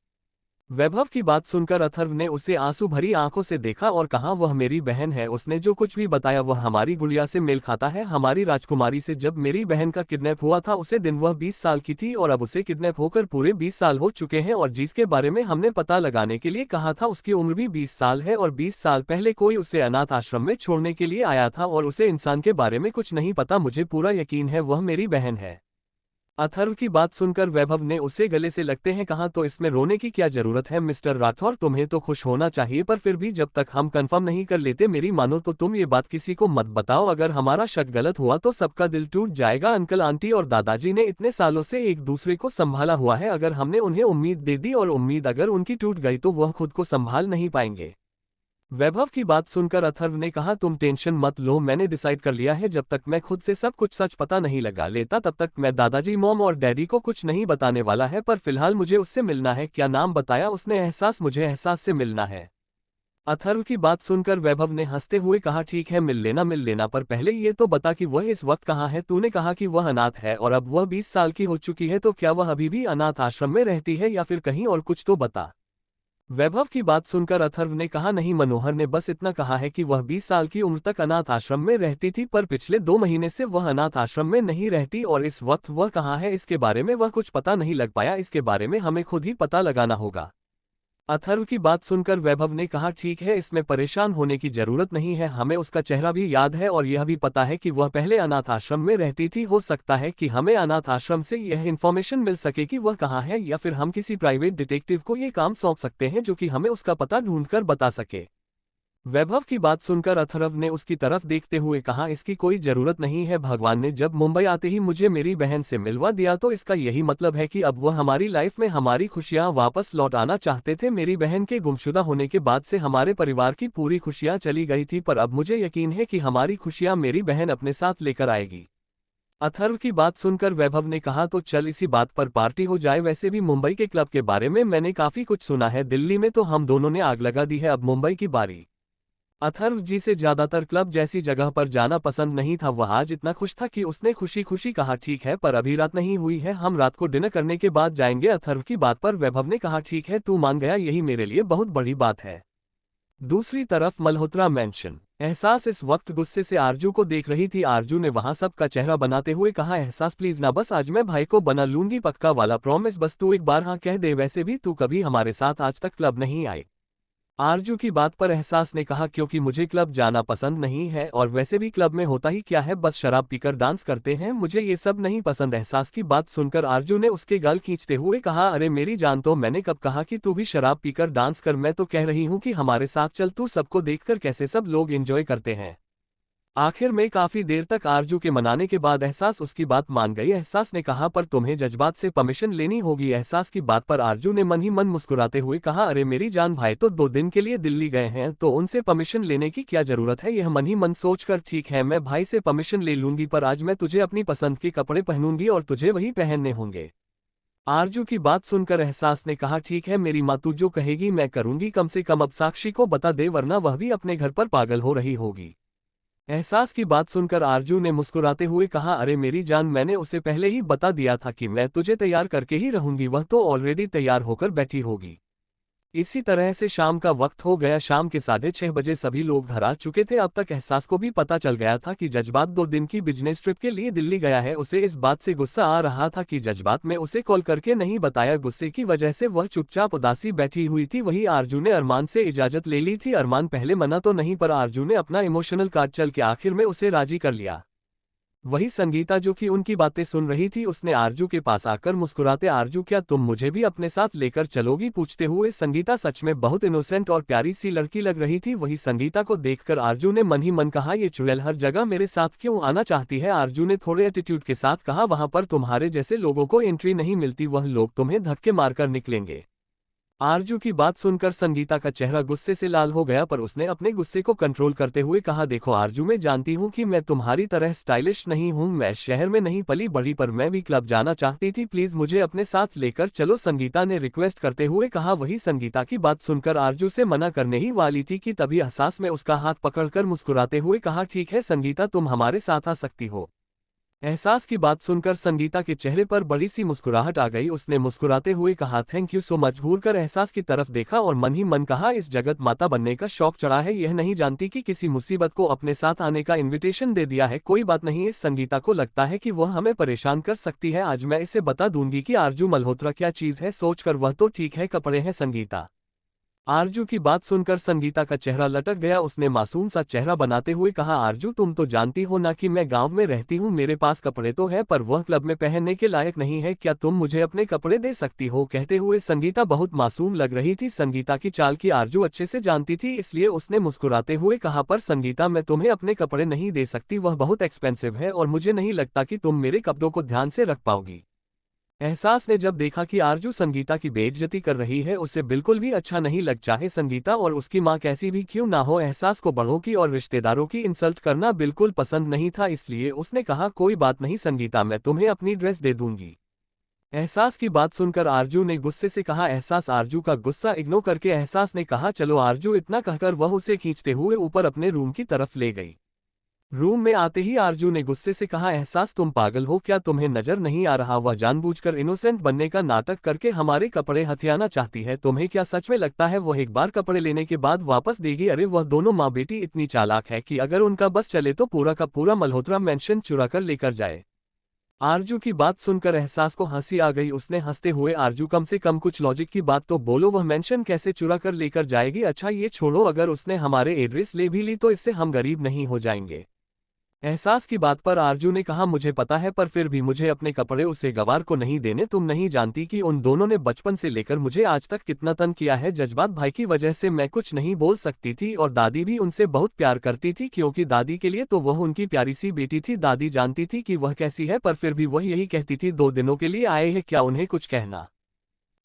वैभव की बात सुनकर अथर्व ने उसे आंसू भरी आंखों से देखा और कहा वह मेरी बहन है, उसने जो कुछ भी बताया वह हमारी गुड़िया से मेल खाता है, हमारी राजकुमारी से। जब मेरी बहन का किडनैप हुआ था उसे दिन वह 20 साल की थी और अब उसे किडनैप होकर पूरे 20 साल हो चुके हैं और जिसके बारे में हमने पता लगाने के लिए कहा था उसकी उम्र भी 20 साल है और 20 साल पहले कोई उसे अनाथ आश्रम में छोड़ने के लिए आया था और उसे इंसान के बारे में कुछ नहीं पता, मुझे पूरा यकीन है वह मेरी बहन है। अथर्व की बात सुनकर वैभव ने उसे गले से लगते हैं कहा तो इसमें रोने की क्या जरूरत है मिस्टर राठौर, तुम्हें तो खुश होना चाहिए पर फिर भी जब तक हम कंफर्म नहीं कर लेते मेरी मानो तो तुम ये बात किसी को मत बताओ, अगर हमारा शक गलत हुआ तो सबका दिल टूट जाएगा। अंकल आंटी और दादाजी ने इतने सालों से एक दूसरे को संभाला हुआ है, अगर हमने उन्हें उम्मीद दे दी और उम्मीद अगर उनकी टूट गई तो वह खुद को संभाल नहीं पाएंगे। वैभव की बात सुनकर अथर्व ने कहा तुम टेंशन मत लो, मैंने डिसाइड कर लिया है, जब तक मैं खुद से सब कुछ सच पता नहीं लगा लेता तब तक मैं दादाजी मॉम और डैडी को कुछ नहीं बताने वाला है, पर फिलहाल मुझे उससे मिलना है। क्या नाम बताया उसने? एहसास, मुझे एहसास से मिलना है। अथर्व की बात सुनकर वैभव ने हंसते हुए कहा ठीक है मिल लेना, पर पहले ये तो बता कि वह इस वक्त कहाँ है। तूने कहा कि वह अनाथ है और अब वह 20 साल की हो चुकी है, तो क्या वह अभी भी अनाथ आश्रम में रहती है या फिर कहीं और, कुछ तो बता। वैभव की बात सुनकर अथर्व ने कहा नहीं, मनोहर ने बस इतना कहा है कि वह 20 साल की उम्र तक अनाथ आश्रम में रहती थी पर पिछले 2 महीने से वह अनाथ आश्रम में नहीं रहती और इस वक्त वह कहाँ है इसके बारे में वह कुछ पता नहीं लग पाया, इसके बारे में हमें खुद ही पता लगाना होगा। अथर्व की बात सुनकर वैभव ने कहा ठीक है, इसमें परेशान होने की जरूरत नहीं है, हमें उसका चेहरा भी याद है और यह भी पता है कि वह पहले अनाथ आश्रम में रहती थी, हो सकता है कि हमें अनाथ आश्रम से यह इन्फॉर्मेशन मिल सके कि वह कहाँ है या फिर हम किसी प्राइवेट डिटेक्टिव को ये काम सौंप सकते हैं जो कि हमें उसका पता ढूंढकर बता सके। वैभव की बात सुनकर अथर्व ने उसकी तरफ देखते हुए कहा इसकी कोई जरूरत नहीं है, भगवान ने जब मुंबई आते ही मुझे मेरी बहन से मिलवा दिया तो इसका यही मतलब है कि अब वह हमारी लाइफ में हमारी खुशियां वापस लौटाना चाहते थे। मेरी बहन के गुमशुदा होने के बाद से हमारे परिवार की पूरी खुशियां चली गई थी, पर अब मुझे यकीन है कि हमारी खुशियां मेरी बहन अपने साथ लेकर आएगी। अथर्व की बात सुनकर वैभव ने कहा तो चल इसी बात पर पार्टी हो जाए, वैसे भी मुंबई के क्लब के बारे में मैंने काफी कुछ सुना है, दिल्ली में तो हम दोनों ने आग लगा दी है, अब मुंबई की बारी। अथर्व जी से ज्यादातर क्लब जैसी जगह पर जाना पसंद नहीं था, वह आज इतना खुश था कि उसने खुशी खुशी कहा ठीक है, पर अभी रात नहीं हुई है, हम रात को डिनर करने के बाद जाएंगे। अथर्व की बात पर वैभव ने कहा ठीक है, तू मान गया, यही मेरे लिए बहुत बड़ी बात है। दूसरी तरफ मल्होत्रा मैंशन। एहसास इस वक्त गुस्से से आरजू को देख रही थी। आरजू ने वहां सबका चेहरा बनाते हुए कहा एहसास प्लीज ना, बस आज मैं भाई को बना लूंगी, पक्का वाला प्रॉमिस, बस तू एक बार हाँ कह दे, वैसे भी तू कभी हमारे साथ आज तक क्लब नहीं आई। आरजू की बात पर एहसास ने कहा क्योंकि मुझे क्लब जाना पसंद नहीं है और वैसे भी क्लब में होता ही क्या है, बस शराब पीकर डांस करते हैं, मुझे ये सब नहीं पसंद। एहसास की बात सुनकर आरजू ने उसके गाल खींचते हुए कहा अरे मेरी जान, तो मैंने कब कहा कि तू भी शराब पीकर डांस कर, मैं तो कह रही हूँ कि हमारे साथ चल, तू सबको देखकर कैसे सब लोग एंजॉय करते हैं। आखिर में काफी देर तक आरजू के मनाने के बाद एहसास उसकी बात मान गई। एहसास ने कहा पर तुम्हें जज्बात से परमिशन लेनी होगी। एहसास की बात पर आरजू ने मन ही मन मुस्कुराते हुए कहा, अरे मेरी जान, भाई तो 2 दिन के लिए दिल्ली गए हैं तो उनसे परमिशन लेने की क्या जरूरत है। यह मन ही मन सोचकर, ठीक है मैं भाई से परमिशन ले लूंगी, पर आज मैं तुझे अपनी पसंद के कपड़े पहनूंगी और तुझे वही पहनने होंगे। आरजू की बात सुनकर एहसास ने कहा, ठीक है मेरी माँ, तू जो कहेगी मैं करूंगी। कम से कम अब साक्षी को बता दे, वरना वह भी अपने घर पर पागल हो रही होगी। एहसास की बात सुनकर आरजू ने मुस्कुराते हुए कहा, अरे मेरी जान, मैंने उसे पहले ही बता दिया था कि मैं तुझे तैयार करके ही रहूंगी, वह तो ऑलरेडी तैयार होकर बैठी होगी। इसी तरह से शाम का वक्त हो गया। शाम के 6:30 बजे सभी लोग घर आ चुके थे। अब तक एहसास को भी पता चल गया था कि जज्बात 2 दिन की बिजनेस ट्रिप के लिए दिल्ली गया है। उसे इस बात से गुस्सा आ रहा था कि जज्बात में उसे कॉल करके नहीं बताया। गुस्से की वजह से वह चुपचाप उदासी बैठी हुई थी। वही आरजू ने अरमान से इजाजत ले ली थी। अरमान पहले मना तो नहीं, पर आरजू ने अपना इमोशनल कार्ड चल के आखिर में उसे राजी कर लिया। वही संगीता जो कि उनकी बातें सुन रही थी, उसने आरजू के पास आकर मुस्कुराते, आरजू क्या तुम मुझे भी अपने साथ लेकर चलोगी, पूछते हुए। संगीता सच में बहुत इनोसेंट और प्यारी सी लड़की लग रही थी। वही संगीता को देखकर आरजू ने मन ही मन कहा, ये चुड़ैल हर जगह मेरे साथ क्यों आना चाहती है। आरजू ने थोड़े एटीट्यूड के साथ कहा, वहां पर तुम्हारे जैसे लोगों को एंट्री नहीं मिलती, वह लोग तुम्हें धक्के मारकर निकलेंगे। आरजू की बात सुनकर संगीता का चेहरा गुस्से से लाल हो गया, पर उसने अपने गुस्से को कंट्रोल करते हुए कहा, देखो आरजू, मैं जानती हूँ कि मैं तुम्हारी तरह स्टाइलिश नहीं हूँ, मैं शहर में नहीं पली बढ़ी, पर मैं भी क्लब जाना चाहती थी, प्लीज मुझे अपने साथ लेकर चलो, संगीता ने रिक्वेस्ट करते हुए कहा। वही संगीता की बात सुनकर आरजू से मना करने ही वाली थी कि तभी एहसास में उसका हाथ पकड़कर मुस्कुराते हुए कहा, ठीक है संगीता, तुम हमारे साथ आ सकती हो। एहसास की बात सुनकर संगीता के चेहरे पर बड़ी सी मुस्कुराहट आ गई। उसने मुस्कुराते हुए कहा, थैंक यू सो मच। घूर कर एहसास की तरफ देखा और मन ही मन कहा, इस जगत माता बनने का शौक चढ़ा है, यह नहीं जानती कि किसी मुसीबत को अपने साथ आने का इनविटेशन दे दिया है। कोई बात नहीं, इस संगीता को लगता है कि वह हमें परेशान कर सकती है, आज मैं इसे बता दूंगी कि आरजू मल्होत्रा क्या चीज है। सोचकर वह तो ठीक है, कपड़े हैं संगीता। आरजू की बात सुनकर संगीता का चेहरा लटक गया। उसने मासूम सा चेहरा बनाते हुए कहा, आरजू तुम तो जानती हो ना कि मैं गांव में रहती हूँ, मेरे पास कपड़े तो है पर वह क्लब में पहनने के लायक नहीं है, क्या तुम मुझे अपने कपड़े दे सकती हो। कहते हुए संगीता बहुत मासूम लग रही थी। संगीता की चाल की आरजू अच्छे से जानती थी, इसलिए उसने मुस्कुराते हुए कहा, पर संगीता मैं तुम्हें अपने कपड़े नहीं दे सकती, वह बहुत एक्सपेंसिव है और मुझे नहीं लगता कि तुम मेरे कपड़ों को ध्यान से रख पाओगी। एहसास ने जब देखा कि आरजू संगीता की बेइज्जती कर रही है, उसे बिल्कुल भी अच्छा नहीं लग, चाहे संगीता और उसकी माँ कैसी भी क्यों ना हो, एहसास को बड़ों की और रिश्तेदारों की इंसल्ट करना बिल्कुल पसंद नहीं था। इसलिए उसने कहा, कोई बात नहीं संगीता, मैं तुम्हें अपनी ड्रेस दे दूंगी। एहसास की बात सुनकर आरजू ने गुस्से से कहा, एहसास। आरजू का गुस्सा इग्नोर करके एहसास ने कहा, चलो आरजू। इतना कहकर वह उसे खींचते हुए ऊपर अपने रूम की तरफ ले गई। रूम में आते ही आरजू ने गुस्से से कहा, एहसास तुम पागल हो क्या, तुम्हें नजर नहीं आ रहा, वह जानबूझकर इनोसेंट बनने का नाटक करके हमारे कपड़े हथियाना चाहती है। तुम्हें क्या सच में लगता है वह एक बार कपड़े लेने के बाद वापस देगी। अरे वह दोनों माँ बेटी इतनी चालाक है कि अगर उनका बस चले तो पूरा का पूरा मल्होत्रा मैंशन चुरा कर लेकर जाए। आरजू की बात सुनकर एहसास को हंसी आ गई। उसने हंसते हुए, आरजू कम से कम कुछ लॉजिक की बात तो बोलो, वह मेंशन कैसे चुरा कर लेकर जाएगी। अच्छा ये छोड़ो, अगर उसने हमारे एड्रेस ले भी ली तो इससे हम गरीब नहीं हो जाएंगे। एहसास की बात पर आरजू ने कहा, मुझे पता है पर फिर भी मुझे अपने कपड़े उसे गवार को नहीं देने। तुम नहीं जानती कि उन दोनों ने बचपन से लेकर मुझे आज तक कितना तंग किया है। जज्बात भाई की वजह से मैं कुछ नहीं बोल सकती थी और दादी भी उनसे बहुत प्यार करती थी, क्योंकि दादी के लिए तो वह उनकी प्यारी सी बेटी थी। दादी जानती थी कि वह कैसी है, पर फिर भी वह यही कहती थी, 2 दिनों के लिए आए हैं, क्या उन्हें कुछ कहना।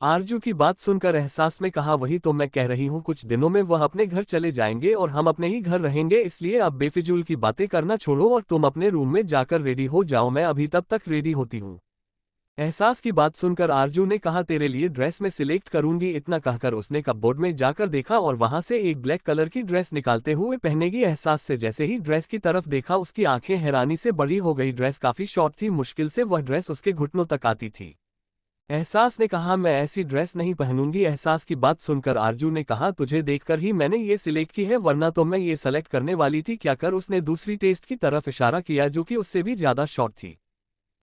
आरजू की बात सुनकर एहसास में कहा, वही तो मैं कह रही हूँ, कुछ दिनों में वह अपने घर चले जाएंगे और हम अपने ही घर रहेंगे, इसलिए अब बेफिजूल की बातें करना छोड़ो और तुम अपने रूम में जाकर रेडी हो जाओ, मैं अभी तब तक रेडी होती हूँ। एहसास की बात सुनकर आरजू ने कहा, तेरे लिए ड्रेस में सिलेक्ट करूंगी। इतना कहकर उसने कपबोर्ड में जाकर देखा और वहां से एक ब्लैक कलर की ड्रेस निकालते हुए पहनेगी। एहसास से जैसे ही ड्रेस की तरफ देखा, उसकी आंखें हैरानी से बड़ी हो गई। ड्रेस काफी शॉर्ट थी, मुश्किल से वह ड्रेस उसके घुटनों तक आती थी। एहसास ने कहा, मैं ऐसी ड्रेस नहीं पहनूंगी। एहसास की बात सुनकर आरजू ने कहा, तुझे देखकर ही मैंने ये सिलेक्ट की है, वरना तो मैं ये सेलेक्ट करने वाली थी। क्या कर उसने दूसरी टेस्ट की तरफ इशारा किया जो कि उससे भी ज्यादा शॉर्ट थी।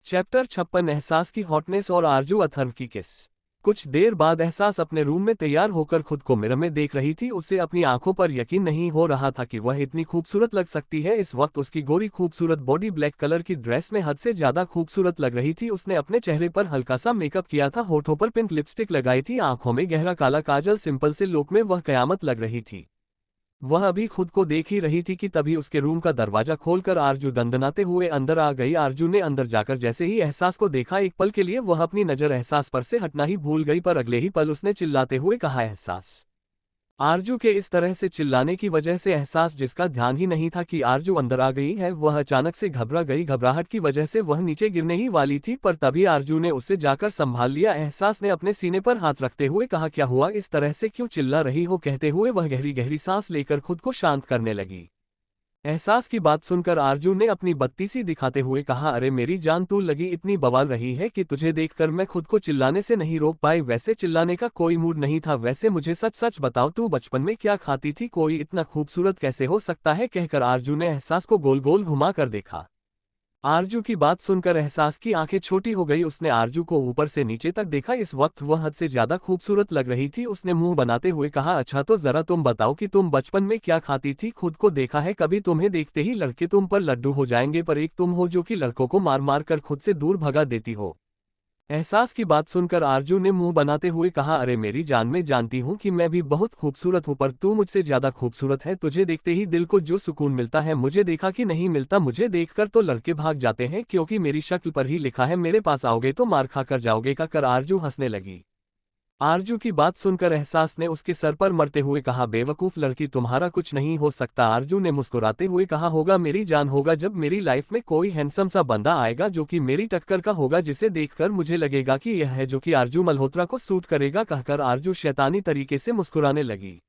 चैप्टर 56, एहसास की हॉटनेस और आरजू अथर्व की किस। कुछ देर बाद एहसास अपने रूम में तैयार होकर खुद को मिरर में देख रही थी। उसे अपनी आंखों पर यकीन नहीं हो रहा था कि वह इतनी खूबसूरत लग सकती है। इस वक्त उसकी गोरी खूबसूरत बॉडी ब्लैक कलर की ड्रेस में हद से ज्यादा खूबसूरत लग रही थी। उसने अपने चेहरे पर हल्का सा मेकअप किया था, होठों पर पिंक लिपस्टिक लगाई थी, आंखों में गहरा काला काजल, सिंपल से लुक में वह कयामत लग रही थी। वह अभी खुद को देख ही रही थी कि तभी उसके रूम का दरवाजा खोलकर आरजू दंदनाते हुए अंदर आ गई। आरजू ने अंदर जाकर जैसे ही एहसास को देखा, एक पल के लिए वह अपनी नजर एहसास पर से हटना ही भूल गई, पर अगले ही पल उसने चिल्लाते हुए कहा, एहसास। आरजू के इस तरह से चिल्लाने की वजह से एहसास, जिसका ध्यान ही नहीं था कि आरजू अंदर आ गई है, वह अचानक से घबरा गई। घबराहट की वजह से वह नीचे गिरने ही वाली थी, पर तभी आरजू ने उसे जाकर संभाल लिया। एहसास ने अपने सीने पर हाथ रखते हुए कहा, क्या हुआ, इस तरह से क्यों चिल्ला रही हो? कहते हुए वह गहरी गहरी सांस लेकर खुद को शांत करने लगी। एहसास की बात सुनकर आरजू ने अपनी बत्ती सी दिखाते हुए कहा, अरे मेरी जान, तू लगी इतनी बवाल रही है कि तुझे देखकर मैं खुद को चिल्लाने से नहीं रोक पाई। वैसे चिल्लाने का कोई मूड नहीं था। वैसे मुझे सच सच बताओ, तू बचपन में क्या खाती थी? कोई इतना खूबसूरत कैसे हो सकता है? कहकर आरजू ने एहसास को गोल गोल घुमा कर देखा। आरजू की बात सुनकर एहसास की आंखें छोटी हो गई। उसने आरजू को ऊपर से नीचे तक देखा। इस वक्त वह हद से ज्यादा खूबसूरत लग रही थी। उसने मुंह बनाते हुए कहा, अच्छा तो जरा तुम बताओ कि तुम बचपन में क्या खाती थी? खुद को देखा है कभी? तुम्हें देखते ही लड़के तुम पर लड्डू हो जाएंगे, पर एक तुम हो जो कि लड़कों को मार मार कर खुद से दूर भगा देती हो। एहसास की बात सुनकर आरजू ने मुंह बनाते हुए कहा, अरे मेरी जान, मैं जानती हूँ कि मैं भी बहुत खूबसूरत हूँ, पर तू मुझसे ज्यादा खूबसूरत है। तुझे देखते ही दिल को जो सुकून मिलता है, मुझे देखा कि नहीं मिलता। मुझे देखकर तो लड़के भाग जाते हैं, क्योंकि मेरी शक्ल पर ही लिखा है, मेरे पास आओगे तो मार खा कर जाओगे। कहकर आरजू हंसने लगी। आरजू की बात सुनकर एहसास ने उसके सर पर मरते हुए कहा, बेवकूफ लड़की, तुम्हारा कुछ नहीं हो सकता। आरजू ने मुस्कुराते हुए कहा, होगा मेरी जान, होगा जब मेरी लाइफ में कोई हैंडसम सा बंदा आएगा जो कि मेरी टक्कर का होगा, जिसे देखकर मुझे लगेगा कि यह है जो कि आरजू मल्होत्रा को सूट करेगा। कहकर आरजू शैतानी तरीके से मुस्कुराने लगी।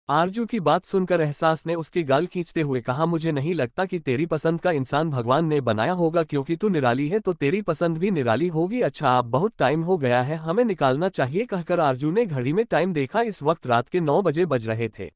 आरजू की बात सुनकर एहसास ने उसके गाल खींचते हुए कहा, मुझे नहीं लगता कि तेरी पसंद का इंसान भगवान ने बनाया होगा, क्योंकि तू निराली है तो तेरी पसंद भी निराली होगी। अच्छा, अब बहुत टाइम हो गया है, हमें निकालना चाहिए। कहकर आरजू ने घड़ी में टाइम देखा। इस वक्त रात के 9 बजे बज रहे थे।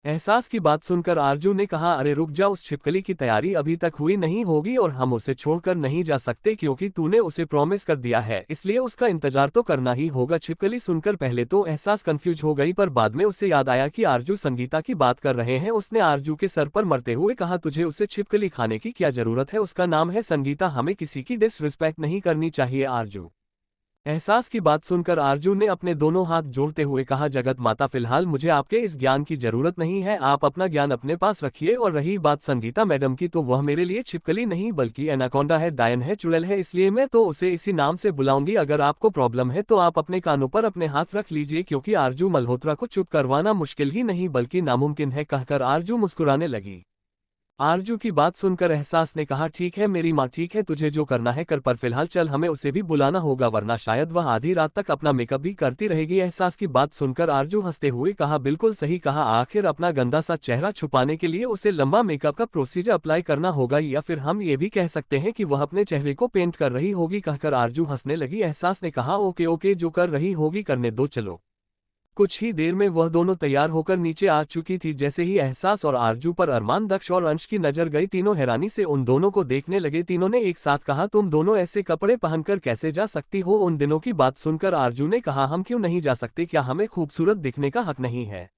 एहसास की बात सुनकर आरजू ने कहा, अरे रुक जा, उस छिपकली की तैयारी अभी तक हुई नहीं होगी और हम उसे छोड़कर नहीं जा सकते, क्योंकि तूने उसे प्रॉमिस कर दिया है, इसलिए उसका इंतजार तो करना ही होगा। छिपकली सुनकर पहले तो एहसास कंफ्यूज हो गई, पर बाद में उसे याद आया कि आरजू संगीता की बात कर रहे हैं। उसने आरजू के सर पर मरते हुए कहा, तुझे उसे छिपकली खाने की क्या जरूरत है? उसका नाम है संगीता, हमें किसी की डिसरिस्पेक्ट नहीं करनी चाहिए। आरजू एहसास की बात सुनकर आरजू ने अपने दोनों हाथ जोड़ते हुए कहा, जगत माता, फिलहाल मुझे आपके इस ज्ञान की जरूरत नहीं है, आप अपना ज्ञान अपने पास रखिए। और रही बात संगीता मैडम की, तो वह मेरे लिए छिपकली नहीं बल्कि एनाकोंडा है, डायन है, चुड़ैल है, इसलिए मैं तो उसे इसी नाम से बुलाऊंगी। अगर आपको प्रॉब्लम है तो आप अपने कानों पर अपने हाथ रख लीजिए, क्योंकि आरजू मल्होत्रा को चुप करवाना मुश्किल ही नहीं बल्कि नामुमकिन है। कहकर आरजू मुस्कुराने लगी। आरजू की बात सुनकर एहसास ने कहा, ठीक है मेरी माँ, ठीक है, तुझे जो करना है कर, पर फिलहाल चल, हमें उसे भी बुलाना होगा, वरना शायद वह आधी रात तक अपना मेकअप भी करती रहेगी। एहसास की बात सुनकर आरजू हंसते हुए कहा, बिल्कुल सही कहा, आखिर अपना गंदा सा चेहरा छुपाने के लिए उसे लंबा मेकअप का प्रोसीजर अप्लाई करना होगा, या फिर हम ये भी कह सकते हैं कि वह अपने चेहरे को पेंट कर रही होगी। कहकर आरजू हंसने लगी। एहसास ने कहा, ओके ओके, जो कर रही होगी करने दो, चलो। कुछ ही देर में वह दोनों तैयार होकर नीचे आ चुकी थी। जैसे ही एहसास और आरजू पर अरमान, दक्ष और अंश की नजर गई, तीनों हैरानी से उन दोनों को देखने लगे। तीनों ने एक साथ कहा, तुम दोनों ऐसे कपड़े पहनकर कैसे जा सकती हो? उन दिनों की बात सुनकर आरजू ने कहा, हम क्यों नहीं जा सकते? क्या हमें खूबसूरत दिखने का हक नहीं है?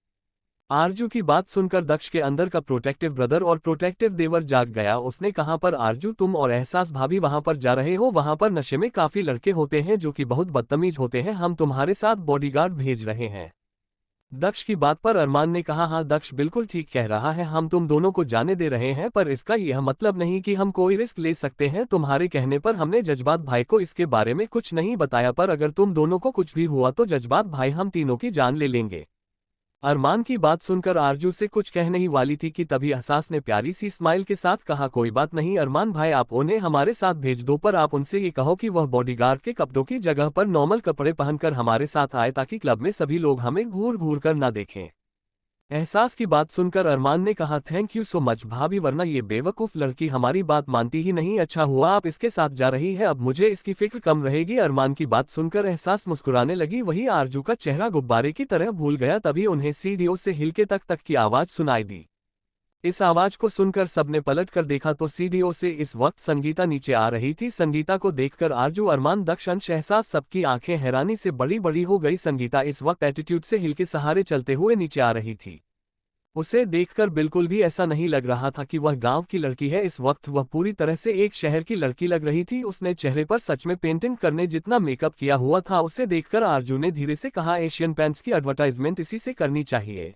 आरजू की बात सुनकर दक्ष के अंदर का प्रोटेक्टिव ब्रदर और प्रोटेक्टिव देवर जाग गया। उसने कहा, पर आरजू, तुम और एहसास भाभी वहां पर जा रहे हो, वहां पर नशे में काफी लड़के होते हैं जो कि बहुत बदतमीज होते हैं, हम तुम्हारे साथ बॉडीगार्ड भेज रहे हैं। दक्ष की बात पर अरमान ने कहा, हाँ दक्ष बिल्कुल ठीक कह रहा है, हम तुम दोनों को जाने दे रहे हैं, पर इसका यह मतलब नहीं कि हम कोई रिस्क ले सकते हैं। तुम्हारे कहने पर हमने जज्बात भाई को इसके बारे में कुछ नहीं बताया, पर अगर तुम दोनों को कुछ भी हुआ तो जज्बात भाई हम तीनों की जान ले लेंगे। अरमान की बात सुनकर आरजू से कुछ कहने ही वाली थी कि तभी एहसास ने प्यारी सी स्माइल के साथ कहा, कोई बात नहीं अरमान भाई, आप उन्हें हमारे साथ भेज दो, पर आप उनसे ये कहो कि वह बॉडीगार्ड के कपड़ों की जगह पर नॉर्मल कपड़े पहनकर हमारे साथ आए, ताकि क्लब में सभी लोग हमें घूर घूर कर ना देखें। एहसास की बात सुनकर अरमान ने कहा, थैंक यू सो मच भाभी, वरना ये बेवकूफ लड़की हमारी बात मानती ही नहीं। अच्छा हुआ आप इसके साथ जा रही है, अब मुझे इसकी फिक्र कम रहेगी। अरमान की बात सुनकर एहसास मुस्कुराने लगी। वही आरजू का चेहरा गुब्बारे की तरह भूल गया। तभी उन्हें सीढ़ियों से हिलके तक तक की आवाज सुनाई दी। इस आवाज को सुनकर सबने पलट कर देखा तो सीढ़ियों से इस वक्त संगीता नीचे आ रही थी। संगीता को देखकर आरजू, अरमान, दक्ष, अंश, एहसास सबकी आंखें हैरानी से बड़ी बड़ी हो गई। संगीता इस वक्त एटीट्यूड से हिल के सहारे चलते हुए नीचे आ रही थी। उसे देखकर बिल्कुल भी ऐसा नहीं लग रहा था कि वह गांव की लड़की है। इस वक्त वह पूरी तरह से एक शहर की लड़की लग रही थी। उसने चेहरे पर सच में पेंटिंग करने जितना मेकअप किया हुआ था। उसे देखकर आरजू ने धीरे से कहा, एशियन पेंट्स की एडवर्टाइजमेंट इसी से करनी चाहिए।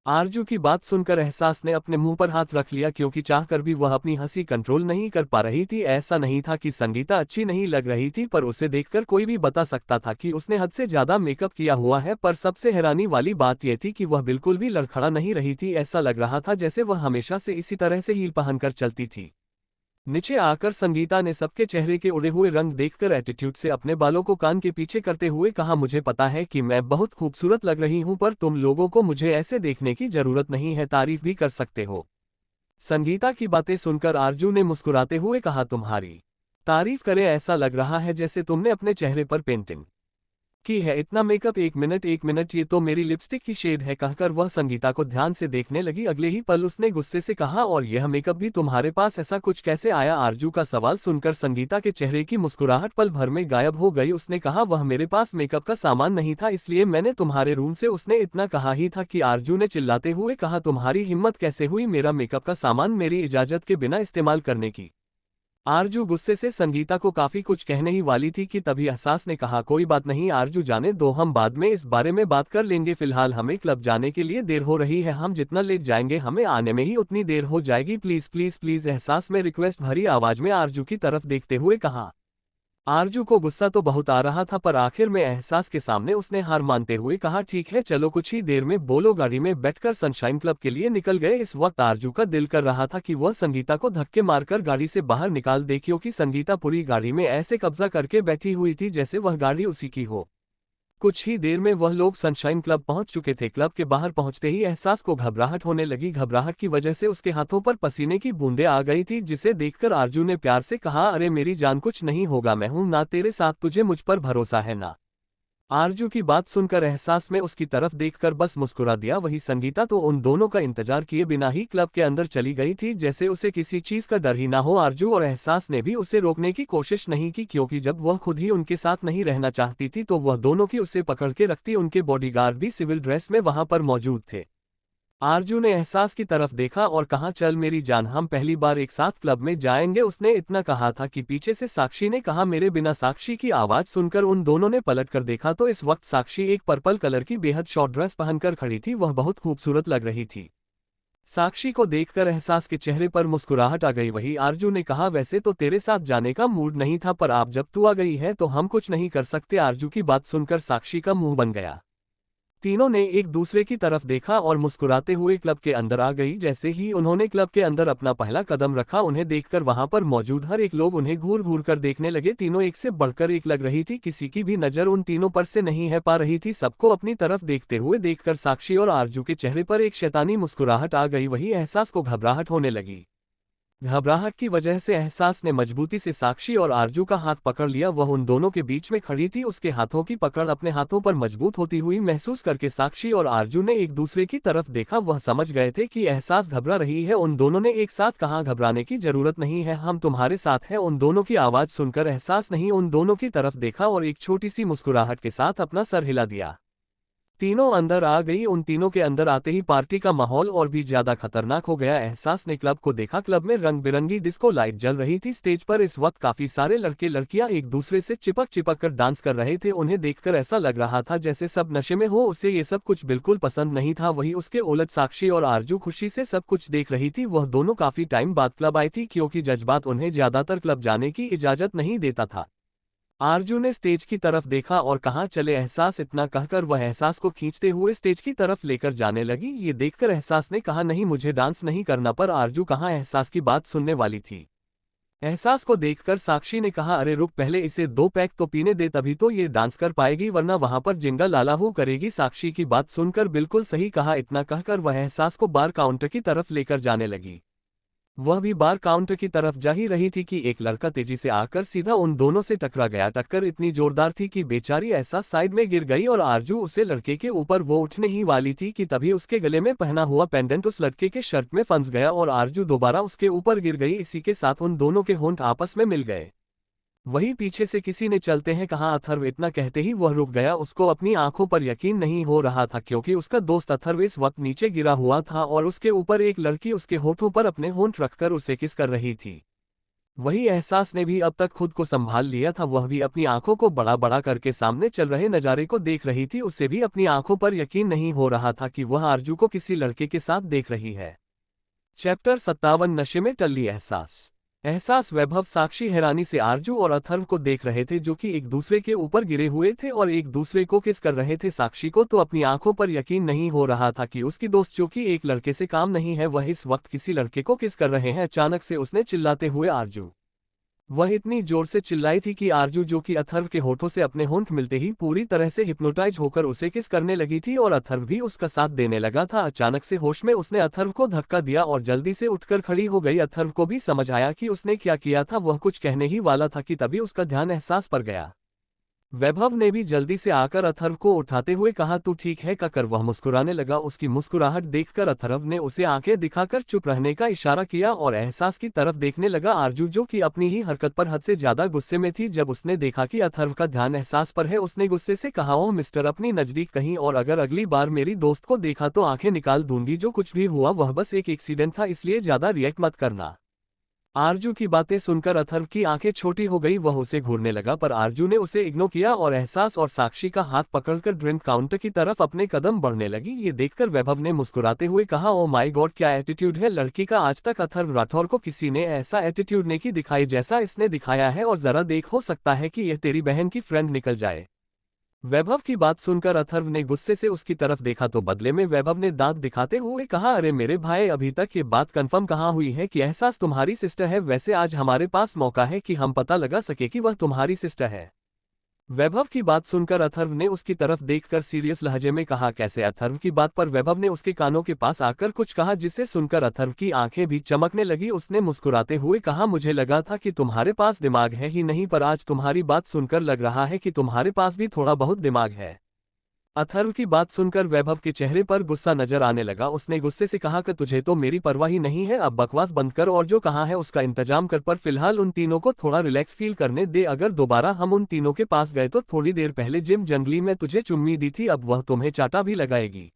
आरजू की बात सुनकर एहसास ने अपने मुंह पर हाथ रख लिया, क्योंकि चाहकर भी वह अपनी हंसी कंट्रोल नहीं कर पा रही थी। ऐसा नहीं था कि संगीता अच्छी नहीं लग रही थी, पर उसे देखकर कोई भी बता सकता था कि उसने हद से ज्यादा मेकअप किया हुआ है। पर सबसे हैरानी वाली बात यह थी कि वह बिल्कुल भी लड़खड़ा नहीं रही थी। ऐसा लग रहा था जैसे वह हमेशा से इसी तरह से हील पहनकर चलती थी। नीचे आकर संगीता ने सबके चेहरे के उड़े हुए रंग देखकर एटीट्यूड से अपने बालों को कान के पीछे करते हुए कहा, मुझे पता है कि मैं बहुत खूबसूरत लग रही हूं, पर तुम लोगों को मुझे ऐसे देखने की जरूरत नहीं है, तारीफ भी कर सकते हो। संगीता की बातें सुनकर आरजू ने मुस्कुराते हुए कहा, तुम्हारी तारीफ करे, ऐसा लग रहा है जैसे तुमने अपने चेहरे पर पेंटिंग की है। इतना मेकअप, एक मिनट, ये तो मेरी लिपस्टिक की शेड है। कहकर वह संगीता को ध्यान से देखने लगी। अगले ही पल उसने गुस्से से कहा, और यह मेकअप भी तुम्हारे पास, ऐसा कुछ कैसे आया? आरजू का सवाल सुनकर संगीता के चेहरे की मुस्कुराहट पल भर में गायब हो गई। उसने कहा, वह मेरे पास मेकअप का सामान नहीं था, इसलिए मैंने तुम्हारे रूम से, उसने इतना कहा ही था कि आरजू ने चिल्लाते हुए कहा, तुम्हारी हिम्मत कैसे हुई मेरा मेकअप का सामान मेरी इजाजत के बिना इस्तेमाल करने की? आरजू गुस्से से संगीता को काफी कुछ कहने ही वाली थी कि तभी एहसास ने कहा, कोई बात नहीं आरजू, जाने दो, हम बाद में इस बारे में बात कर लेंगे। फिलहाल हमें क्लब जाने के लिए देर हो रही है, हम जितना लेट जाएंगे हमें आने में ही उतनी देर हो जाएगी। प्लीज प्लीज प्लीज, एहसास में रिक्वेस्ट भरी आवाज में आरजू की तरफ देखते हुए कहा। आरजू को गुस्सा तो बहुत आ रहा था, पर आखिर में एहसास के सामने उसने हार मानते हुए कहा, ठीक है चलो, कुछ ही देर में बोलो। गाड़ी में बैठकर सनशाइन क्लब के लिए निकल गए। इस वक्त आरजू का दिल कर रहा था कि वह संगीता को धक्के मारकर गाड़ी से बाहर निकाल दे, क्योंकि संगीता पूरी गाड़ी में ऐसे कब्जा करके बैठी हुई थी जैसे वह गाड़ी उसी की हो। कुछ ही देर में वह लोग सनशाइन क्लब पहुंच चुके थे। क्लब के बाहर पहुंचते ही एहसास को घबराहट होने लगी। घबराहट की वजह से उसके हाथों पर पसीने की बूंदें आ गई थी, जिसे देखकर आरजू ने प्यार से कहा, अरे मेरी जान, कुछ नहीं होगा, मैं हूं ना तेरे साथ, तुझे मुझ पर भरोसा है ना? आरजू की बात सुनकर एहसास में उसकी तरफ देखकर बस मुस्कुरा दिया। वही संगीता तो उन दोनों का इंतजार किए बिना ही क्लब के अंदर चली गई थी, जैसे उसे किसी चीज का डर ही ना हो। आरजू और एहसास ने भी उसे रोकने की कोशिश नहीं की, क्योंकि जब वह खुद ही उनके साथ नहीं रहना चाहती थी तो वह दोनों की उसे पकड़ के रखती। उनके बॉडीगार्ड भी सिविल ड्रेस में वहां पर मौजूद थे। आरजू ने एहसास की तरफ देखा और कहा, चल मेरी जान, हम पहली बार एक साथ क्लब में जाएंगे। उसने इतना कहा था कि पीछे से साक्षी ने कहा, मेरे बिना? साक्षी की आवाज सुनकर उन दोनों ने पलट कर देखा तो इस वक्त साक्षी एक पर्पल कलर की बेहद शॉर्ट ड्रेस पहनकर खड़ी थी। वह बहुत खूबसूरत लग रही थी। साक्षी को देखकर एहसास के चेहरे पर मुस्कुराहट आ गई। वही आरजू ने कहा, वैसे तो तेरे साथ जाने का मूड नहीं था, पर आप जब तू आ गई है तो हम कुछ नहीं कर सकते। आरजू की बात सुनकर साक्षी का मुंह बन गया। तीनों ने एक दूसरे की तरफ देखा और मुस्कुराते हुए क्लब के अंदर आ गई। जैसे ही उन्होंने क्लब के अंदर अपना पहला कदम रखा, उन्हें देखकर वहां पर मौजूद हर एक लोग उन्हें घूर घूर कर देखने लगे। तीनों एक से बढ़कर एक लग रही थी, किसी की भी नजर उन तीनों पर से नहीं है पा रही थी। सबको अपनी तरफ देखते हुए देखकर साक्षी और आरजू के चेहरे पर एक शैतानी मुस्कुराहट आ गई। वही एहसास को घबराहट होने लगी। घबराहट की वजह से एहसास ने मजबूती से साक्षी और आरजू का हाथ पकड़ लिया। वह उन दोनों के बीच में खड़ी थी, उसके हाथों की पकड़ अपने हाथों पर मजबूत होती हुई महसूस करके साक्षी और आरजू ने एक दूसरे की तरफ देखा। वह समझ गए थे कि एहसास घबरा रही है। उन दोनों ने एक साथ कहा, घबराने की जरूरत नहीं है, हम तुम्हारे साथ हैं। उन दोनों की आवाज सुनकर एहसास नहीं उन दोनों की तरफ देखा और एक छोटी सी मुस्कुराहट के साथ अपना सर हिला दिया। तीनों अंदर आ गई। उन तीनों के अंदर आते ही पार्टी का माहौल और भी ज्यादा खतरनाक हो गया। एहसास ने क्लब को देखा। क्लब में रंग बिरंगी डिस्को लाइट जल रही थी। स्टेज पर इस वक्त काफी सारे लड़के लड़कियां एक दूसरे से चिपक चिपक कर डांस कर रहे थे। उन्हें देखकर ऐसा लग रहा था जैसे सब नशे में हो। उसे ये सब कुछ बिल्कुल पसंद नहीं था। वही उसके उलट साक्षी और आरजू खुशी से सब कुछ देख रही थी। वह दोनों काफी टाइम बाद क्लब आई थी, क्योंकि जज्बात उन्हें ज्यादातर क्लब जाने की इजाजत नहीं देता था। आरजू ने स्टेज की तरफ देखा और कहा, चले एहसास। इतना कहकर वह एहसास को खींचते हुए स्टेज की तरफ लेकर जाने लगी। ये देखकर एहसास ने कहा, नहीं मुझे डांस नहीं करना। पर आरजू कहाँ एहसास की बात सुनने वाली थी। एहसास को देखकर साक्षी ने कहा, अरे रुक, पहले इसे 2 पैक तो पीने दे, तभी तो ये डांस कर पाएगी, वरना वहां पर जिंगा लालाहू करेगी। साक्षी की बात सुनकर बिल्कुल सही कहा। इतना कहकर वह एहसास को बार काउंटर की तरफ लेकर जाने लगी। वह भी बार काउंटर की तरफ जा ही रही थी कि एक लड़का तेजी से आकर सीधा उन दोनों से टकरा गया। टक्कर इतनी जोरदार थी कि बेचारी एहसास साइड में गिर गई और आरजू उसे लड़के के ऊपर वो उठने ही वाली थी कि तभी उसके गले में पहना हुआ पेंडेंट उस लड़के के शर्ट में फंस गया और आरजू दोबारा उसके ऊपर गिर गई। इसी के साथ उन दोनों के होंठ आपस में मिल गए। वही पीछे से किसी ने चलते हैं कहा, अथर्व। इतना कहते ही वह रुक गया। उसको अपनी आंखों पर यकीन नहीं हो रहा था, क्योंकि उसका दोस्त अथर्व इस वक्त नीचे गिरा हुआ था और उसके ऊपर एक लड़की उसके होठों पर अपने होंठ रखकर उसे किस कर रही थी। वही एहसास ने भी अब तक खुद को संभाल लिया था, वह भी अपनी आंखों को बड़ा बड़ा करके सामने चल रहे नज़ारे को देख रही थी। उसे भी अपनी आंखों पर यकीन नहीं हो रहा था कि वह आरजू को किसी लड़के के साथ देख रही है। चैप्टर 57 नशे में टल्ली एहसास। वैभव साक्षी हैरानी से आरजू और अथर्व को देख रहे थे, जो कि एक दूसरे के ऊपर गिरे हुए थे और एक दूसरे को किस कर रहे थे। साक्षी को तो अपनी आंखों पर यकीन नहीं हो रहा था कि उसकी दोस्त, जो कि एक लड़के से काम नहीं है, वह इस वक्त किसी लड़के को किस कर रहे हैं। अचानक से उसने चिल्लाते हुए आरजू, वह इतनी जोर से चिल्लाई थी कि आरजू, जो कि अथर्व के होठों से अपने होंठ मिलते ही पूरी तरह से हिप्नोटाइज होकर उसे किस करने लगी थी और अथर्व भी उसका साथ देने लगा था। अचानक से होश में उसने अथर्व को धक्का दिया और जल्दी से उठकर खड़ी हो गई। अथर्व को भी समझ आया कि उसने क्या किया था। वह कुछ कहने ही वाला था कि तभी उसका ध्यान एहसास पर गया। वैभव ने भी जल्दी से आकर अथर्व को उठाते हुए कहा, तू ठीक है काकर। वह मुस्कुराने लगा। उसकी मुस्कुराहट देखकर अथर्व ने उसे आंखें दिखाकर चुप रहने का इशारा किया और एहसास की तरफ देखने लगा। आरजू, जो कि अपनी ही हरकत पर हद से ज्यादा गुस्से में थी, जब उसने देखा कि अथर्व का ध्यान एहसास पर है, उसने गुस्से से कहा, ओह मिस्टर, अपनी नजदीक कहीं और अगर अगली बार मेरी दोस्त को देखा तो आंखें निकाल दूंगी। जो कुछ भी हुआ वह बस एक एक्सीडेंट था, इसलिए ज्यादा रिएक्ट मत करना। आरजू की बातें सुनकर अथर्व की आंखें छोटी हो गई। वह उसे घूरने लगा, पर आरजू ने उसे इग्नोर किया और एहसास और साक्षी का हाथ पकड़कर ड्रिंक काउंटर की तरफ अपने कदम बढ़ने लगी। ये देखकर वैभव ने मुस्कुराते हुए कहा, ओ माय गॉड, क्या एटीट्यूड है लड़की का। आज तक अथर्व राठौर को किसी ने ऐसा एटीट्यूड नहीं दिखाई जैसा इसने दिखाया है। और जरा देख, हो सकता है कि यह तेरी बहन की फ्रेंड निकल जाए। वैभव की बात सुनकर अथर्व ने गुस्से से उसकी तरफ देखा तो बदले में वैभव ने दांत दिखाते हुए कहा, अरे मेरे भाई, अभी तक ये बात कंफर्म कहाँ हुई है कि एहसास तुम्हारी सिस्टर है। वैसे आज हमारे पास मौका है कि हम पता लगा सके कि वह तुम्हारी सिस्टर है। वैभव की बात सुनकर अथर्व ने उसकी तरफ देखकर सीरियस लहजे में कहा, कैसे। अथर्व की बात पर वैभव ने उसके कानों के पास आकर कुछ कहा, जिसे सुनकर अथर्व की आंखें भी चमकने लगी। उसने मुस्कुराते हुए कहा, मुझे लगा था कि तुम्हारे पास दिमाग है ही नहीं, पर आज तुम्हारी बात सुनकर लग रहा है कि तुम्हारे पास भी थोड़ा बहुत दिमाग है। अथर्व की बात सुनकर वैभव के चेहरे पर गुस्सा नजर आने लगा। उसने गुस्से से कहा कि तुझे तो मेरी परवाह ही नहीं है, अब बकवास बंद कर और जो कहा है उसका इंतजाम कर। पर फिलहाल उन तीनों को थोड़ा रिलैक्स फील करने दे। अगर दोबारा हम उन तीनों के पास गए तो थोड़ी देर पहले जिम जंगली में तुझे चुम्मी दी थी, अब वह तुम्हें चाटा भी लगाएगी।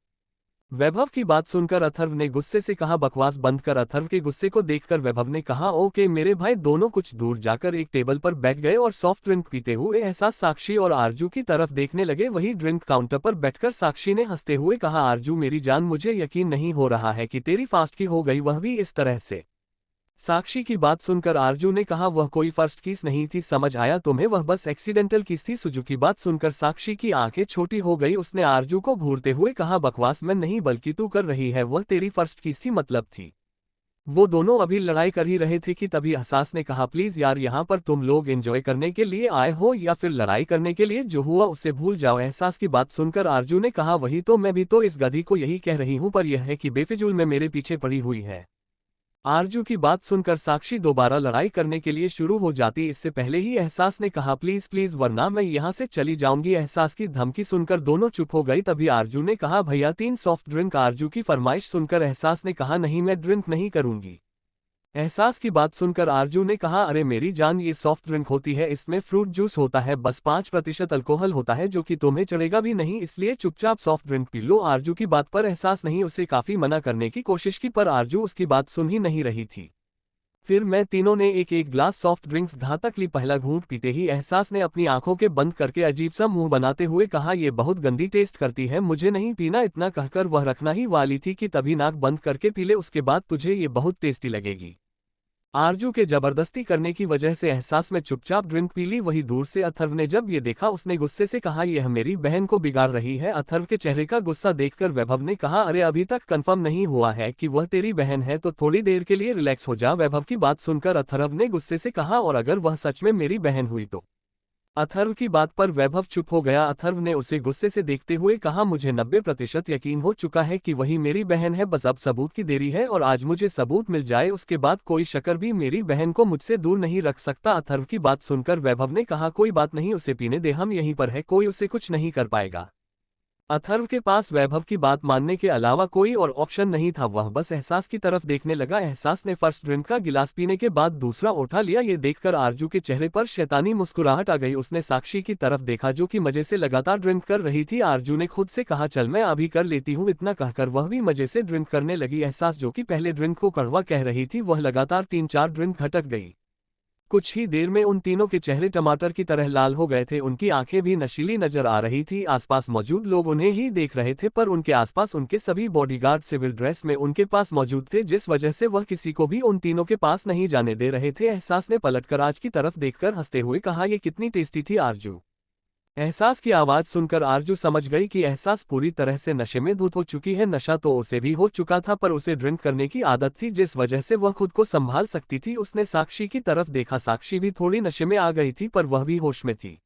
वैभव की बात सुनकर अथर्व ने गुस्से से कहा, बकवास बंद कर। अथर्व के गुस्से को देखकर वैभव ने कहा, ओके मेरे भाई। दोनों कुछ दूर जाकर एक टेबल पर बैठ गए और सॉफ्ट ड्रिंक पीते हुए एहसास, साक्षी और आरजू की तरफ देखने लगे। वही ड्रिंक काउंटर पर बैठकर साक्षी ने हंसते हुए कहा, आरजू मेरी जान, मुझे यकीन नहीं हो रहा है कि तेरी फास्ट की हो गई, वह भी इस तरह से। साक्षी की बात सुनकर आरजू ने कहा, वह कोई फर्स्ट किस नहीं थी, समझ आया तुम्हें, वह बस एक्सीडेंटल किस थी। सुजुकी बात सुनकर साक्षी की आंखें छोटी हो गई। उसने आरजू को घूरते हुए कहा, बकवास मैं नहीं बल्कि तू कर रही है, वह तेरी फर्स्ट किस थी मतलब थी। वो दोनों अभी लड़ाई कर ही रहे थे कि तभी एहसास ने कहा, प्लीज यार, यहाँ पर तुम लोग एंजॉय करने के लिए आए हो या फिर लड़ाई करने के लिए। जो हुआ उसे भूल जाओ। एहसास की बात सुनकर आरजू ने कहा, वही तो, मैं भी तो इस गधी को यही कह रही हूँ, पर यह है कि बेफिजूल में मेरे पीछे पड़ी हुई है। आरजू की बात सुनकर साक्षी दोबारा लड़ाई करने के लिए शुरू हो जाती। इससे पहले ही एहसास ने कहा, प्लीज प्लीज, वरना मैं यहाँ से चली जाऊंगी। एहसास की धमकी सुनकर दोनों चुप हो गई। तभी आरजू ने कहा, भैया 3 सॉफ्ट ड्रिंक। आरजू की फरमाइश सुनकर एहसास ने कहा, नहीं मैं ड्रिंक नहीं करूंगी। एहसास की बात सुनकर आरजू ने कहा, अरे मेरी जान, ये सॉफ्ट ड्रिंक होती है, इसमें फ्रूट जूस होता है, बस 5% अल्कोहल होता है, जो कि तुम्हें चढ़ेगा भी नहीं, इसलिए चुपचाप सॉफ्ट ड्रिंक पी लो। आरजू की बात पर एहसास नहीं उसे काफी मना करने की कोशिश की, पर आरजू उसकी बात सुन ही नहीं रही थी। फिर मैं तीनों ने एक एक ग्लास सॉफ्ट ड्रिंक्स घातक ली। पहला घूंट पीते ही एहसास ने अपनी आंखों के बंद करके अजीब सा मुंह बनाते हुए कहा, ये बहुत गंदी टेस्ट करती है, मुझे नहीं पीना। इतना कहकर वह रखना ही वाली थी कि तभी नाक बंद करके पी ले, उसके बाद तुझे ये बहुत टेस्टी लगेगी। आरजू के जबरदस्ती करने की वजह से एहसास में चुपचाप ड्रिंक पी ली। वही दूर से अथर्व ने जब ये देखा, उसने गुस्से से कहा, यह मेरी बहन को बिगाड़ रही है। अथर्व के चेहरे का गुस्सा देखकर वैभव ने कहा, अरे अभी तक कंफर्म नहीं हुआ है कि वह तेरी बहन है, तो थोड़ी देर के लिए रिलैक्स हो जा। वैभव की बात सुनकर अथर्व ने गुस्से से कहा, और अगर वह सच में मेरी बहन हुई तो। अथर्व की बात पर वैभव चुप हो गया। अथर्व ने उसे गुस्से से देखते हुए कहा, मुझे 90% यकीन हो चुका है कि वही मेरी बहन है, बस अब सबूत की देरी है, और आज मुझे सबूत मिल जाए उसके बाद कोई शक्कर भी मेरी बहन को मुझसे दूर नहीं रख सकता। अथर्व की बात सुनकर वैभव ने कहा, कोई बात नहीं, उसे पीने दे, हम यहीं पर है, कोई उसे कुछ नहीं कर पाएगा। अथर्व के पास वैभव की बात मानने के अलावा कोई और ऑप्शन नहीं था। वह बस एहसास की तरफ देखने लगा। एहसास ने फर्स्ट ड्रिंक का गिलास पीने के बाद दूसरा उठा लिया। ये देखकर आरजू के चेहरे पर शैतानी मुस्कुराहट आ गई। उसने साक्षी की तरफ देखा, जो कि मजे से लगातार ड्रिंक कर रही थी। आरजू ने खुद से कहा, चल मैं अभी कर लेती हूँ। इतना कहकर वह भी मजे से ड्रिंक करने लगी। एहसास, जो कि पहले ड्रिंक को कड़वा कह रही थी, वह लगातार 3-4 ड्रिंक घटक गई। कुछ ही देर में उन तीनों के चेहरे टमाटर की तरह लाल हो गए थे, उनकी आंखें भी नशीली नजर आ रही थी। आसपास मौजूद लोग उन्हें ही देख रहे थे, पर उनके आसपास उनके सभी बॉडीगार्ड सिविल ड्रेस में उनके पास मौजूद थे, जिस वजह से वह किसी को भी उन तीनों के पास नहीं जाने दे रहे थे। एहसास ने पलटकर आज की तरफ देखकर हंसते हुए कहा, ये कितनी टेस्टी थी आरजू। एहसास की आवाज सुनकर आरजू समझ गई कि एहसास पूरी तरह से नशे में धुत हो चुकी है। नशा तो उसे भी हो चुका था, पर उसे ड्रिंक करने की आदत थी, जिस वजह से वह खुद को संभाल सकती थी। उसने साक्षी की तरफ देखा, साक्षी भी थोड़ी नशे में आ गई थी, पर वह भी होश में थी।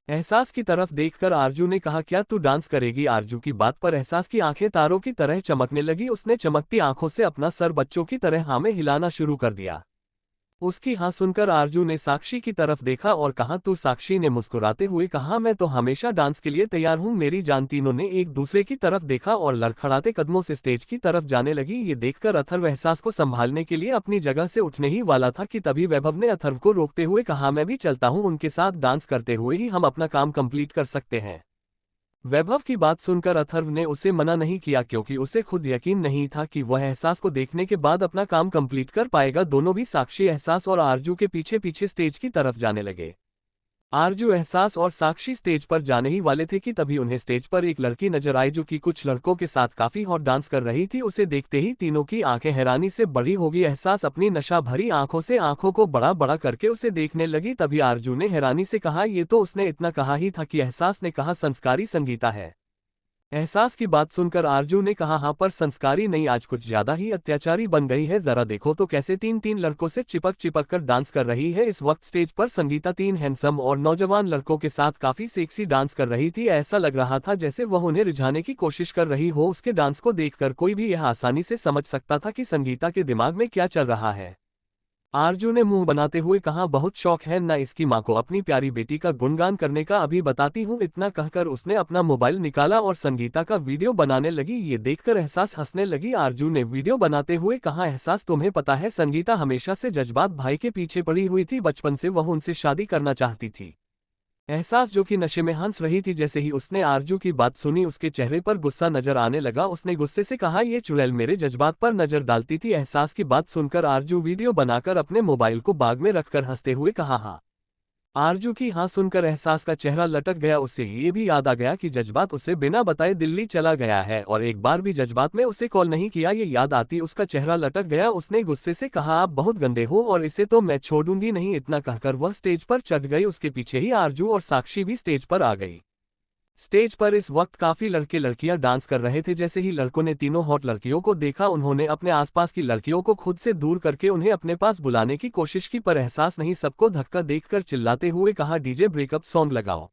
एहसास की तरफ देखकर आरजू ने कहा, क्या तू डांस करेगी? आरजू की बात पर एहसास की आंखें तारों की तरह चमकने लगी। उसने चमकती आंखों से अपना सर बच्चों की तरह हाँ में हिलाना शुरू कर दिया। उसकी हाँ सुनकर आरजू ने साक्षी की तरफ देखा और कहा, तू? साक्षी ने मुस्कुराते हुए कहा, मैं तो हमेशा डांस के लिए तैयार हूँ मेरी जान। तीनों ने एक दूसरे की तरफ देखा और लड़खड़ाते कदमों से स्टेज की तरफ जाने लगी। ये देखकर अथर्व एहसास को संभालने के लिए अपनी जगह से उठने ही वाला था कि तभी वैभव ने अथर्व को रोकते हुए कहा, मैं भी चलता हूँ, उनके साथ डांस करते हुए ही हम अपना काम कंप्लीट कर सकते हैं। वैभव की बात सुनकर अथर्व ने उसे मना नहीं किया, क्योंकि उसे खुद यकीन नहीं था कि वह एहसास को देखने के बाद अपना काम कंप्लीट कर पाएगा। दोनों भी साक्षी, एहसास और आरजू के पीछे पीछे स्टेज की तरफ जाने लगे। आरजू, एहसास और साक्षी स्टेज पर जाने ही वाले थे कि तभी उन्हें स्टेज पर एक लड़की नजर आई, जो कि कुछ लड़कों के साथ काफी हॉट डांस कर रही थी। उसे देखते ही तीनों की आंखें हैरानी से बड़ी होगी। एहसास अपनी नशा भरी आंखों से आंखों को बड़ा बड़ा करके उसे देखने लगी। तभी आरजू ने हैरानी से कहा, ये तो उसने इतना कहा ही था कि एहसास ने कहा, संस्कारी संगीता है। एहसास की बात सुनकर आरजू ने कहा, हाँ, पर संस्कारी नहीं, आज कुछ ज्यादा ही अत्याचारी बन गई है। जरा देखो तो कैसे तीन तीन लड़कों से चिपक चिपक कर डांस कर रही है। इस वक्त स्टेज पर संगीता तीन हैंडसम और नौजवान लड़कों के साथ काफी सेक्सी डांस कर रही थी। ऐसा लग रहा था जैसे वह उन्हें रिझाने की कोशिश कर रही हो। उसके डांस को देखकर कोई भी यह आसानी से समझ सकता था कि संगीता के दिमाग में क्या चल रहा है। आरजू ने मुंह बनाते हुए कहा, बहुत शौक है ना इसकी माँ को अपनी प्यारी बेटी का गुणगान करने का, अभी बताती हूँ। इतना कहकर उसने अपना मोबाइल निकाला और संगीता का वीडियो बनाने लगी। ये देखकर एहसास हंसने लगी। आरजू ने वीडियो बनाते हुए कहा, एहसास, तुम्हें पता है संगीता हमेशा से जज्बात भाई के पीछे पड़ी हुई थी, बचपन से वह उनसे शादी करना चाहती थी। एहसास, जो कि नशे में हंस रही थी, जैसे ही उसने आरजू की बात सुनी उसके चेहरे पर गुस्सा नजर आने लगा। उसने गुस्से से कहा, ये चुड़ैल मेरे जज्बात पर नजर डालती थी। एहसास की बात सुनकर आरजू वीडियो बनाकर अपने मोबाइल को बाग में रखकर हंसते हुए कहा, हाँ। आरजू की हाँ सुनकर एहसास का चेहरा लटक गया। उसे ये भी याद आ गया कि जज्बात उसे बिना बताए दिल्ली चला गया है और एक बार भी जज्बात में उसे कॉल नहीं किया। ये याद आती उसका चेहरा लटक गया। उसने गुस्से से कहा, आप बहुत गंदे हो और इसे तो मैं छोड़ूंगी नहीं। इतना कहकर वह स्टेज पर चढ़ गई। उसके पीछे ही आरजू और साक्षी भी स्टेज पर आ गई। स्टेज पर इस वक्त काफी लड़के लड़कियां डांस कर रहे थे। जैसे ही लड़कों ने तीनों हॉट लड़कियों को देखा, उन्होंने अपने आसपास की लड़कियों को खुद से दूर करके उन्हें अपने पास बुलाने की कोशिश की, पर एहसास नहीं सबको धक्का देखकर चिल्लाते हुए कहा, डीजे ब्रेकअप सॉन्ग लगाओ।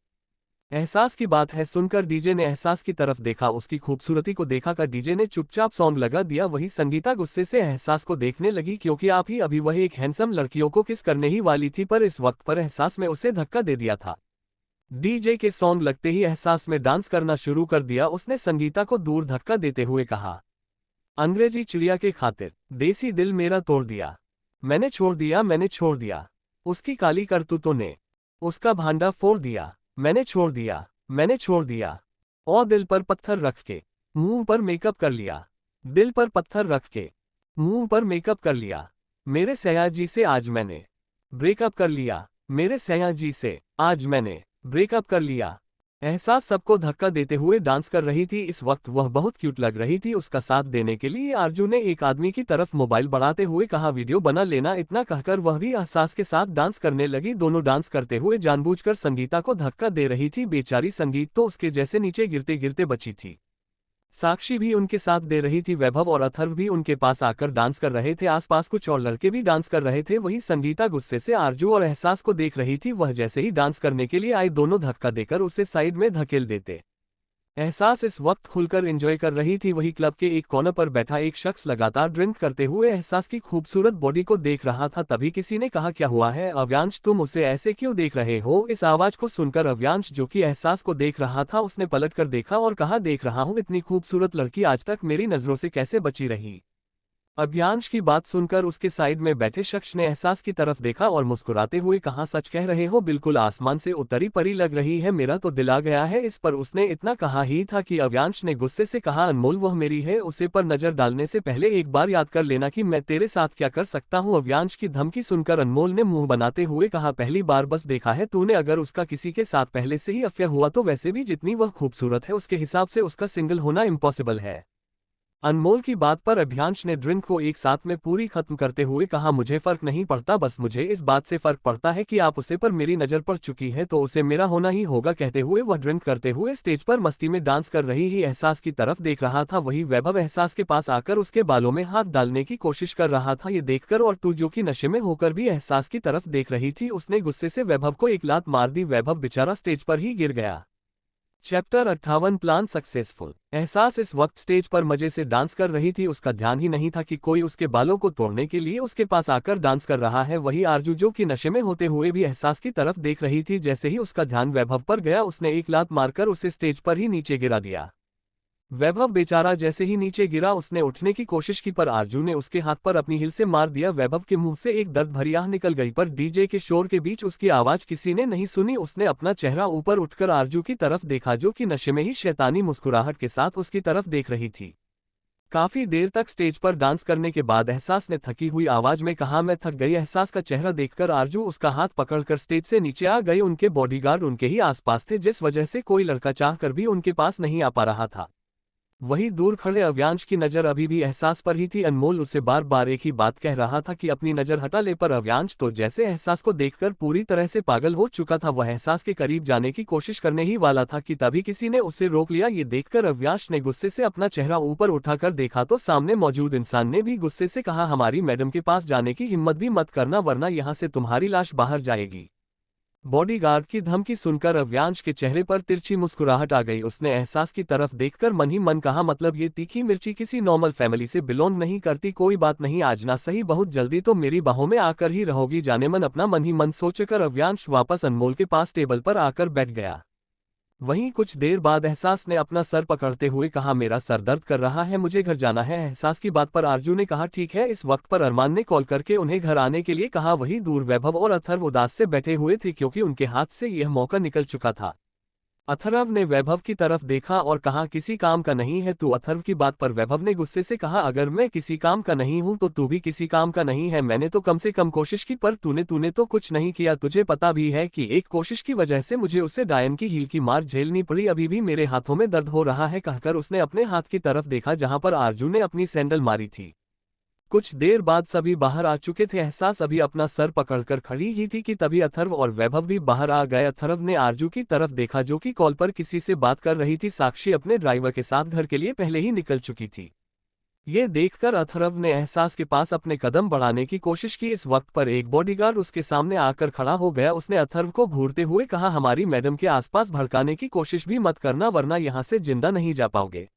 एहसास की बात है सुनकर डीजे ने एहसास की तरफ देखा, उसकी खूबसूरती को देखा कर डीजे ने चुपचाप सॉन्ग लगा दिया। वही संगीता गुस्से से एहसास को देखने लगी, क्योंकि आप ही अभी वह एक हैंडसम लड़कियों को किस करने ही वाली थी, पर इस वक्त पर एहसास में उसे धक्का दे दिया था। डीजे के सॉन्ग लगते ही एहसास में डांस करना शुरू कर दिया। उसने संगीता को दूर धक्का देते हुए कहा, अंग्रेजी चिड़िया के खातिर देसी दिल मेरा तोड़ दिया, मैंने छोड़ दिया, मैंने छोड़ दिया। उसकी काली करतूतों ने उसका भांडा फोड़ दिया, मैंने छोड़ दिया, मैंने छोड़ दिया। और दिल पर पत्थर रख के मुंह पर मेकअप कर लिया, दिल पर पत्थर रख के मुंह पर मेकअप कर लिया। मेरे सयाजी से आज मैंने ब्रेकअप कर लिया, मेरे सयाजी से आज मैंने ब्रेकअप कर लिया। एहसास सबको धक्का देते हुए डांस कर रही थी। इस वक्त वह बहुत क्यूट लग रही थी। उसका साथ देने के लिए आरजू ने एक आदमी की तरफ मोबाइल बढ़ाते हुए कहा, वीडियो बना लेना। इतना कहकर वह भी एहसास के साथ डांस करने लगी। दोनों डांस करते हुए जानबूझकर संगीता को धक्का दे रही थी। बेचारी संगीत तो उसके जैसे नीचे गिरते गिरते बची थी। साक्षी भी उनके साथ दे रही थी। वैभव और अथर्व भी उनके पास आकर डांस कर रहे थे। आसपास कुछ और लड़के भी डांस कर रहे थे। वही संगीता गुस्से से आरजू और एहसास को देख रही थी। वह जैसे ही डांस करने के लिए आई, दोनों धक्का देकर उसे साइड में धकेल देते। एहसास इस वक्त खुलकर एंजॉय कर रही थी। वही क्लब के एक कॉर्नर पर बैठा एक शख्स लगातार ड्रिंक करते हुए एहसास की खूबसूरत बॉडी को देख रहा था। तभी किसी ने कहा, क्या हुआ है अव्यांश, तुम उसे ऐसे क्यों देख रहे हो? इस आवाज को सुनकर अव्यांश, जो कि एहसास को देख रहा था, उसने पलटकर देखा और कहा, देख रहा हूं, इतनी खूबसूरत लड़की आज तक मेरी नजरों से कैसे बची रही। अभियांश की बात सुनकर उसके साइड में बैठे शख्स ने एहसास की तरफ देखा और मुस्कुराते हुए कहा, सच कह रहे हो, बिल्कुल आसमान से उतरी परी लग रही है, मेरा तो दिल आ गया है। इस पर उसने इतना कहा ही था कि अभियांश ने गुस्से से कहा, अनमोल वह मेरी है, उसे पर नजर डालने से पहले एक बार याद कर लेना कि मैं तेरे साथ क्या कर सकता हूँ। अभियांश की धमकी सुनकर अनमोल ने मुंह बनाते हुए कहा, पहली बार बस देखा है तूने, अगर उसका किसी के साथ पहले से ही अफेयर हुआ तो वैसे भी जितनी वह खूबसूरत है उसके हिसाब से उसका सिंगल होना इम्पॉसिबल है। अनमोल की बात पर अभियांश ने ड्रिंक को एक साथ में पूरी खत्म करते हुए कहा, मुझे फर्क नहीं पड़ता, बस मुझे इस बात से फर्क पड़ता है कि आप उसे पर मेरी नजर पड़ चुकी है तो उसे मेरा होना ही होगा। कहते हुए वह ड्रिंक करते हुए स्टेज पर मस्ती में डांस कर रही ही एहसास की तरफ देख रहा था। वही वैभव एहसास के पास आकर उसके बालों में हाथ डालने की कोशिश कर रहा था। ये देखकर और तू जो कि नशे में होकर भी एहसास की तरफ देख रही थी, उसने गुस्से से वैभव को एक लात मार दी। वैभव बेचारा स्टेज पर ही गिर गया। Chapter 58 plan successful. एहसास इस वक्त स्टेज पर मजे से डांस कर रही थी। उसका ध्यान ही नहीं था कि कोई उसके बालों को तोड़ने के लिए उसके पास आकर डांस कर रहा है। वही आरजू जो कि नशे में होते हुए भी एहसास की तरफ देख रही थी। जैसे ही उसका ध्यान वैभव पर गया, उसने एक लात मारकर उसे स्टेज पर ही नीचे गिरा दिया। वैभव बेचारा जैसे ही नीचे गिरा, उसने उठने की कोशिश की पर आरजू ने उसके हाथ पर अपनी हिल से मार दिया। वैभव के मुंह से एक दर्द भरी आह निकल गई पर डीजे के शोर के बीच उसकी आवाज किसी ने नहीं सुनी। उसने अपना चेहरा ऊपर उठकर आरजू की तरफ देखा जो कि नशे में ही शैतानी मुस्कुराहट के साथ उसकी तरफ देख रही थी। काफी देर तक स्टेज पर डांस करने के बाद एहसास ने थकी हुई आवाज में कहा, मैं थक गई। एहसास का चेहरा देखकर आरजू उसका हाथ पकड़कर स्टेज से नीचे आ गए। उनके बॉडीगार्ड उनके ही आसपास थे, जिस वजह से कोई लड़का चाहकर भी उनके पास नहीं आ पा रहा था। वहीं दूर खड़े अभियांश की नजर अभी भी एहसास पर ही थी। अनमोल उसे बार बार एक ही बात कह रहा था कि अपनी नजर हटा ले, पर अभियांश तो जैसे एहसास को देखकर पूरी तरह से पागल हो चुका था। वह एहसास के करीब जाने की कोशिश करने ही वाला था कि तभी किसी ने उसे रोक लिया। ये देखकर अभियांश ने गुस्से से अपना चेहरा ऊपर उठाकर देखा तो सामने मौजूद इंसान ने भी गुस्से से कहा, हमारी मैडम के पास जाने की हिम्मत भी मत करना, वरना यहाँ से तुम्हारी लाश बाहर जाएगी। बॉडीगार्ड की धमकी सुनकर अव्यांश के चेहरे पर तिरछी मुस्कुराहट आ गई। उसने एहसास की तरफ देखकर मन ही मन कहा, मतलब ये तीखी मिर्ची किसी नॉर्मल फैमिली से बिलोंग नहीं करती। कोई बात नहीं, आज ना सही बहुत जल्दी तो मेरी बाहों में आकर ही रहोगी। जाने मन अपना मन ही मन सोचकर अव्यांश वापस अनमोल के पास टेबल पर आकर बैठ गया। वहीं कुछ देर बाद एहसास ने अपना सर पकड़ते हुए कहा, मेरा सर दर्द कर रहा है, मुझे घर जाना है। एहसास की बात पर आरजू ने कहा, ठीक है। इस वक्त पर अरमान ने कॉल करके उन्हें घर आने के लिए कहा। वहीं दूर वैभव और अथर्व उदास से बैठे हुए थे क्योंकि उनके हाथ से यह मौका निकल चुका था। अथर्व ने वैभव की तरफ देखा और कहा, किसी काम का नहीं है तू। अथर्व की बात पर वैभव ने गुस्से से कहा, अगर मैं किसी काम का नहीं हूं तो तू भी किसी काम का नहीं है। मैंने तो कम से कम कोशिश की, पर तूने तो कुछ नहीं किया। तुझे पता भी है कि एक कोशिश की वजह से मुझे उसे डायन की हील की मार झेलनी पड़ी। अभी भी मेरे हाथों में दर्द हो रहा है। कहकर उसने अपने हाथ की तरफ देखा जहां पर आरजू ने अपनी सैंडल मारी थी। कुछ देर बाद सभी बाहर आ चुके थे। एहसास अभी अपना सर पकड़कर खड़ी ही थी कि तभी अथर्व और वैभव भी बाहर आ गए। अथर्व ने आरजू की तरफ देखा जो कि कॉल पर किसी से बात कर रही थी। साक्षी अपने ड्राइवर के साथ घर के लिए पहले ही निकल चुकी थी। ये देखकर अथर्व ने एहसास के पास अपने कदम बढ़ाने की कोशिश की। इस वक्त पर एक बॉडीगार्ड उसके सामने आकर खड़ा हो गया। उसने अथर्व को घूरते हुए कहा, हमारी मैडम के आसपास भड़काने की कोशिश भी मत करना, वरना यहाँ से जिंदा नहीं जा पाओगे।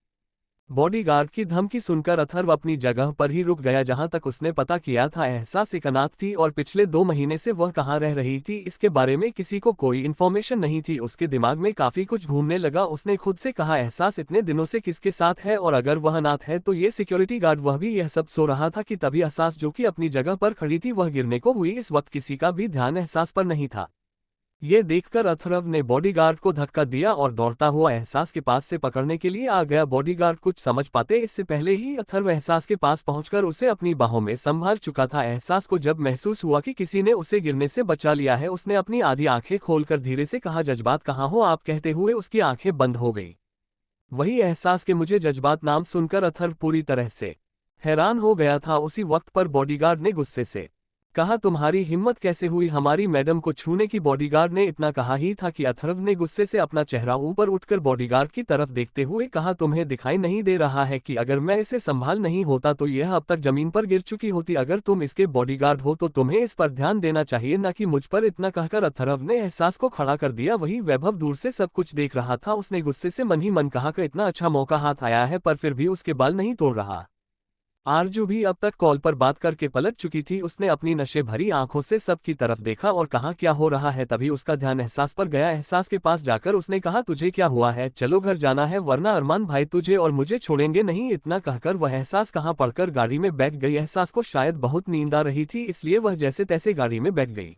बॉडीगार्ड की धमकी सुनकर अथर्व अपनी जगह पर ही रुक गया। जहां तक उसने पता किया था, एहसास एक अनाथ थी और पिछले 2 महीने से वह कहां रह रही थी इसके बारे में किसी को कोई इन्फॉर्मेशन नहीं थी। उसके दिमाग में काफी कुछ घूमने लगा। उसने खुद से कहा, एहसास इतने दिनों से किसके साथ है, और अगर वह अनाथ है तो ये सिक्योरिटी गार्ड वह भी। यह सब सो रहा था कि तभी एहसास जो कि अपनी जगह पर खड़ी थी वह गिरने को हुई। इस वक्त किसी का भी ध्यान एहसास पर नहीं था। ये देखकर अथर्व ने बॉडीगार्ड को धक्का दिया और दौड़ता हुआ एहसास के पास से पकड़ने के लिए आ गया। बॉडीगार्ड कुछ समझ पाते इससे पहले ही अथर्व एहसास के पास पहुंचकर उसे अपनी बाहों में संभाल चुका था। एहसास को जब महसूस हुआ कि किसी ने उसे गिरने से बचा लिया है, उसने अपनी आधी आंखें खोलकर धीरे से कहा, जज्बात कहाँ हो आप। कहते हुए उसकी आंखें बंद हो गई। वही एहसास के मुझे जज्बात नाम सुनकर अथर्व पूरी तरह से हैरान हो गया था। उसी वक्त पर बॉडीगार्ड ने गुस्से से कहा, तुम्हारी हिम्मत कैसे हुई हमारी मैडम को छूने की। बॉडीगार्ड ने इतना कहा ही था कि अथर्व ने गुस्से से अपना चेहरा ऊपर उठकर बॉडीगार्ड की तरफ देखते हुए कहा, तुम्हें दिखाई नहीं दे रहा है कि अगर मैं इसे संभाल नहीं होता तो यह अब तक जमीन पर गिर चुकी होती। अगर तुम इसके बॉडीगार्ड हो तो तुम्हें इस पर ध्यान देना चाहिए, न कि मुझ पर। इतना कहकर अथर्व ने एहसास को खड़ा कर दिया। वही वैभव दूर से सब कुछ देख रहा था। उसने गुस्से से मन ही मन कहा कि इतना अच्छा मौका हाथ आया है पर फिर भी उसके बाल नहीं तोड़ रहा। आरजू भी अब तक कॉल पर बात करके पलट चुकी थी। उसने अपनी नशे भरी आंखों से सबकी तरफ देखा और कहा क्या हो रहा है। तभी उसका ध्यान एहसास पर गया। एहसास के पास जाकर उसने कहा तुझे क्या हुआ है, चलो घर जाना है वरना अरमान भाई तुझे और मुझे छोड़ेंगे नहीं। इतना कहकर वह एहसास कहाँ पड़कर गाड़ी में बैठ गई। एहसास को शायद बहुत नींद आ रही थी इसलिए वह जैसे तैसे गाड़ी में बैठ गई।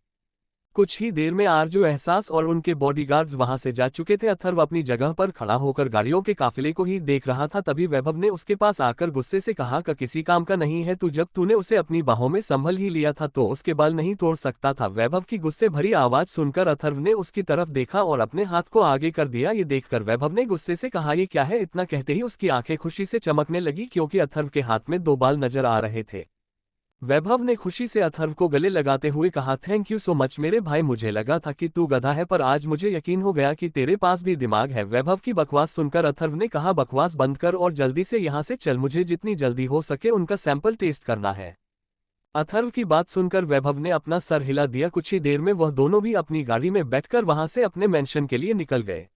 कुछ ही देर में आरजू, एहसास और उनके बॉडीगार्ड्स वहां से जा चुके थे। अथर्व अपनी जगह पर खड़ा होकर गाड़ियों के काफिले को ही देख रहा था। तभी वैभव ने उसके पास आकर गुस्से से कहा कि किसी काम का नहीं है तू, जब तूने उसे अपनी बाहों में संभल ही लिया था तो उसके बाल नहीं तोड़ सकता था। वैभव की गुस्से भरी आवाज सुनकर अथर्व ने उसकी तरफ देखा और अपने हाथ को आगे कर दिया। ये देखकर वैभव ने गुस्से से कहा ये क्या है। इतना कहते ही उसकी आंखें खुशी से चमकने लगी क्योंकि अथर्व के हाथ में 2 बाल नजर आ रहे थे। वैभव ने खुशी से अथर्व को गले लगाते हुए कहा थैंक यू सो मच मेरे भाई, मुझे लगा था कि तू गधा है पर आज मुझे यकीन हो गया कि तेरे पास भी दिमाग है। वैभव की बकवास सुनकर अथर्व ने कहा बकवास बंद कर और जल्दी से यहाँ से चल, मुझे जितनी जल्दी हो सके उनका सैंपल टेस्ट करना है। अथर्व की बात सुनकर वैभव ने अपना सर हिला दिया। कुछ ही देर में वह दोनों भी अपनी गाड़ी में बैठकर वहां से अपने मेंशन के लिए निकल गए।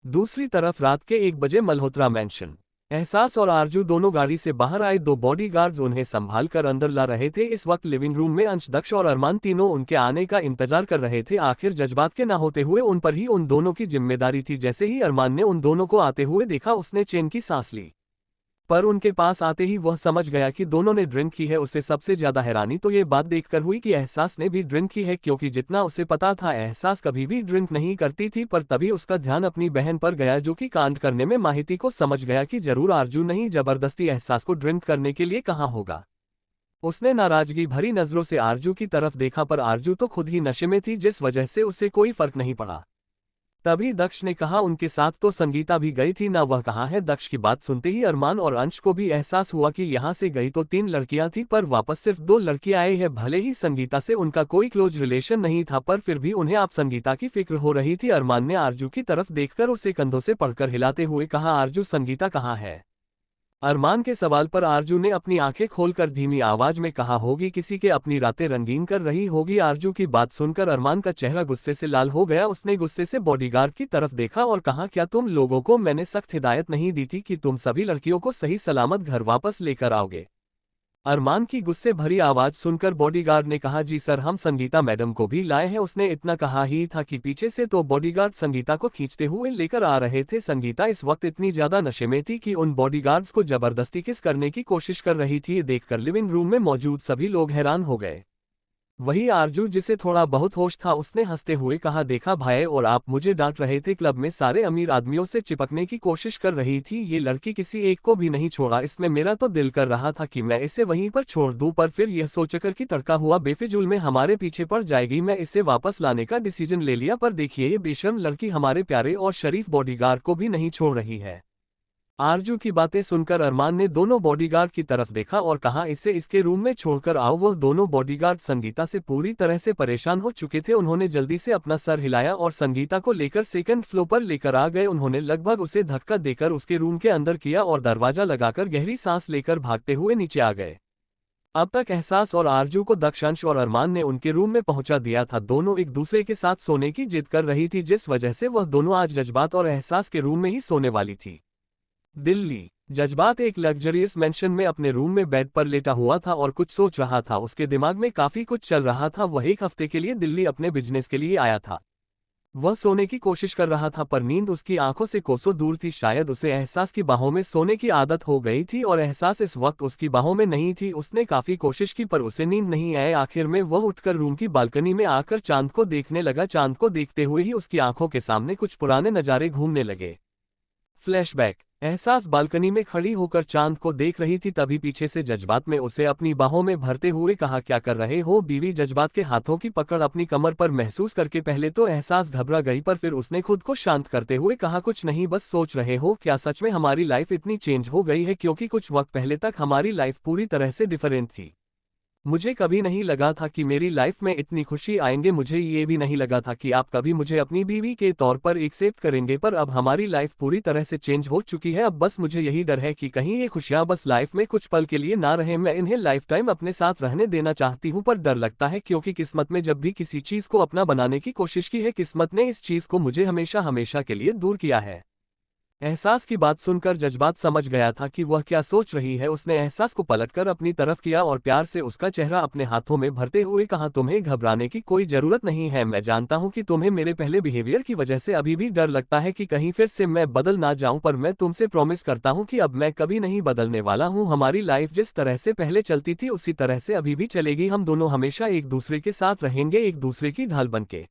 दूसरी तरफ रात के 1 बजे मल्होत्रा मेंशन। एहसास और आरजू दोनों गाड़ी से बाहर आए। 2 बॉडीगार्ड्स उन्हें संभाल कर अंदर ला रहे थे। इस वक्त लिविंग रूम में अंश, दक्ष और अरमान तीनों उनके आने का इंतजार कर रहे थे। आखिर जज्बात के न होते हुए उन पर ही उन दोनों की जिम्मेदारी थी। जैसे ही अरमान ने उन दोनों को आते हुए देखा उसने चैन की सांस ली, पर उनके पास आते ही वह समझ गया कि दोनों ने ड्रिंक की है। उसे सबसे ज्यादा हैरानी तो ये बात देखकर हुई कि एहसास ने भी ड्रिंक की है, क्योंकि जितना उसे पता था एहसास कभी भी ड्रिंक नहीं करती थी। पर तभी उसका ध्यान अपनी बहन पर गया जो कि कांड करने में माहिर थी। को समझ गया कि जरूर आरजू नहीं जबरदस्ती एहसास को ड्रिंक करने के लिए कहा होगा। उसने नाराजगी भरी नजरों से आरजू की तरफ देखा पर आरजू तो खुद ही नशे में थी जिस वजह से उसे कोई फर्क नहीं पड़ा। तभी दक्ष ने कहा उनके साथ तो संगीता भी गई थी ना, वह कहाँ है। दक्ष की बात सुनते ही अरमान और अंश को भी एहसास हुआ कि यहाँ से गई तो 3 लड़कियां थी पर वापस सिर्फ 2 लड़की आए हैं। भले ही संगीता से उनका कोई क्लोज रिलेशन नहीं था पर फिर भी उन्हें अब संगीता की फिक्र हो रही थी। अरमान ने आरजू की तरफ देखकर उसे कंधों से पकड़कर हिलाते हुए कहा आरजू संगीता कहाँ है। अरमान के सवाल पर आरजू ने अपनी आंखें खोलकर धीमी आवाज में कहा होगी किसी के अपनी रातें रंगीन कर रही होगी। आरजू की बात सुनकर अरमान का चेहरा गुस्से से लाल हो गया। उसने गुस्से से बॉडीगार्ड की तरफ देखा और कहा क्या तुम लोगों को मैंने सख्त हिदायत नहीं दी थी कि तुम सभी लड़कियों को सही सलामत घर वापस लेकर आओगे। अरमान की गुस्से भरी आवाज सुनकर बॉडीगार्ड ने कहा जी सर, हम संगीता मैडम को भी लाए हैं। उसने इतना कहा ही था कि पीछे से तो बॉडीगार्ड संगीता को खींचते हुए लेकर आ रहे थे। संगीता इस वक्त इतनी ज्यादा नशे में थी कि उन बॉडीगार्ड्स को जबरदस्ती किस करने की कोशिश कर रही थी। ये देखकर लिविंग रूम में मौजूद सभी लोग हैरान हो गए। वही आरजू जिसे थोड़ा बहुत होश था उसने हंसते हुए कहा देखा भाई, और आप मुझे डांट रहे थे। क्लब में सारे अमीर आदमियों से चिपकने की कोशिश कर रही थी, ये लड़की किसी एक को भी नहीं छोड़ा। इसमें मेरा तो दिल कर रहा था कि मैं इसे वहीं पर छोड़ दूं, पर फिर यह सोचकर कि तड़का हुआ बेफिजूल में हमारे पीछे पड़ जाएगी, मैं इसे वापस लाने का डिसीजन ले लिया। पर देखिए ये बेशर्म लड़की हमारे प्यारे और शरीफ बॉडीगार्ड को भी नहीं छोड़ रही है। आरजू की बातें सुनकर अरमान ने दोनों बॉडीगार्ड की तरफ देखा और कहा इसे इसके रूम में छोड़कर आओ। वह दोनों बॉडीगार्ड संगीता से पूरी तरह से परेशान हो चुके थे। उन्होंने जल्दी से अपना सर हिलाया और संगीता को लेकर सेकंड फ्लोर पर लेकर आ गए। उन्होंने लगभग उसे धक्का देकर उसके रूम के अंदर किया और दरवाजा लगाकर गहरी सांस लेकर भागते हुए नीचे आ गए। अब तक एहसास और आरजू को दक्ष, अंश और अरमान ने उनके रूम में पहुंचा दिया था। दोनों एक दूसरे के साथ सोने की जिद कर रही थी जिस वजह से वह दोनों आज जज्बात और एहसास के रूम में ही सोने वाली थी। दिल्ली। जज्बात एक लग्जरियस मेंशन में अपने रूम में बेड पर लेटा हुआ था और कुछ सोच रहा था। उसके दिमाग में काफी कुछ चल रहा था। वह 1 हफ्ते के लिए दिल्ली अपने बिजनेस के लिए आया था। वह सोने की कोशिश कर रहा था पर नींद उसकी आंखों से कोसों दूर थी। शायद उसे एहसास की बाहों में सोने की आदत हो गई थी और एहसास इस वक्त उसकी बाहों में नहीं थी। उसने काफी कोशिश की पर उसे नींद नहीं आई। आखिर में वह उठकर रूम की बालकनी में आकर चांद को देखने लगा। चांद को देखते हुए ही उसकी आंखों के सामने कुछ पुराने नजारे घूमने लगे। फ्लैशबैक। एहसास बालकनी में खड़ी होकर चांद को देख रही थी। तभी पीछे से जज्बात में उसे अपनी बाहों में भरते हुए कहा क्या कर रहे हो बीवी। जज्बात के हाथों की पकड़ अपनी कमर पर महसूस करके पहले तो एहसास घबरा गई पर फिर उसने खुद को शांत करते हुए कहा कुछ नहीं, बस सोच रहे हो क्या सच में हमारी लाइफ इतनी चेंज हो गई है, क्योंकि कुछ वक्त पहले तक हमारी लाइफ पूरी तरह से डिफरेंट थी। मुझे कभी नहीं लगा था कि मेरी लाइफ में इतनी खुशी आएंगे। मुझे ये भी नहीं लगा था कि आप कभी मुझे अपनी बीवी के तौर पर एक्सेप्ट करेंगे, पर अब हमारी लाइफ पूरी तरह से चेंज हो चुकी है। अब बस मुझे यही डर है कि कहीं ये खुशियां बस लाइफ में कुछ पल के लिए ना रहे। मैं इन्हें लाइफ टाइम अपने साथ रहने देना चाहती हूँ, पर डर लगता है क्योंकि किस्मत में जब भी किसी चीज को अपना बनाने की कोशिश की है, किस्मत ने इस चीज को मुझे हमेशा हमेशा के लिए दूर किया है। एहसास की बात सुनकर जज्बात समझ गया था कि वह क्या सोच रही है। उसने एहसास को पलटकर अपनी तरफ किया और प्यार से उसका चेहरा अपने हाथों में भरते हुए कहा, तुम्हें घबराने की कोई जरूरत नहीं है। मैं जानता हूं कि तुम्हें मेरे पहले बिहेवियर की वजह से अभी भी डर लगता है कि कहीं फिर से मैं बदल ना जाऊं, पर मैं तुमसे प्रॉमिस करता हूं कि अब मैं कभी नहीं बदलने वाला हूं। हमारी लाइफ जिस तरह से पहले चलती थी उसी तरह से अभी भी चलेगी। हम दोनों हमेशा एक दूसरे के साथ रहेंगे, एक दूसरे की ढाल बनके।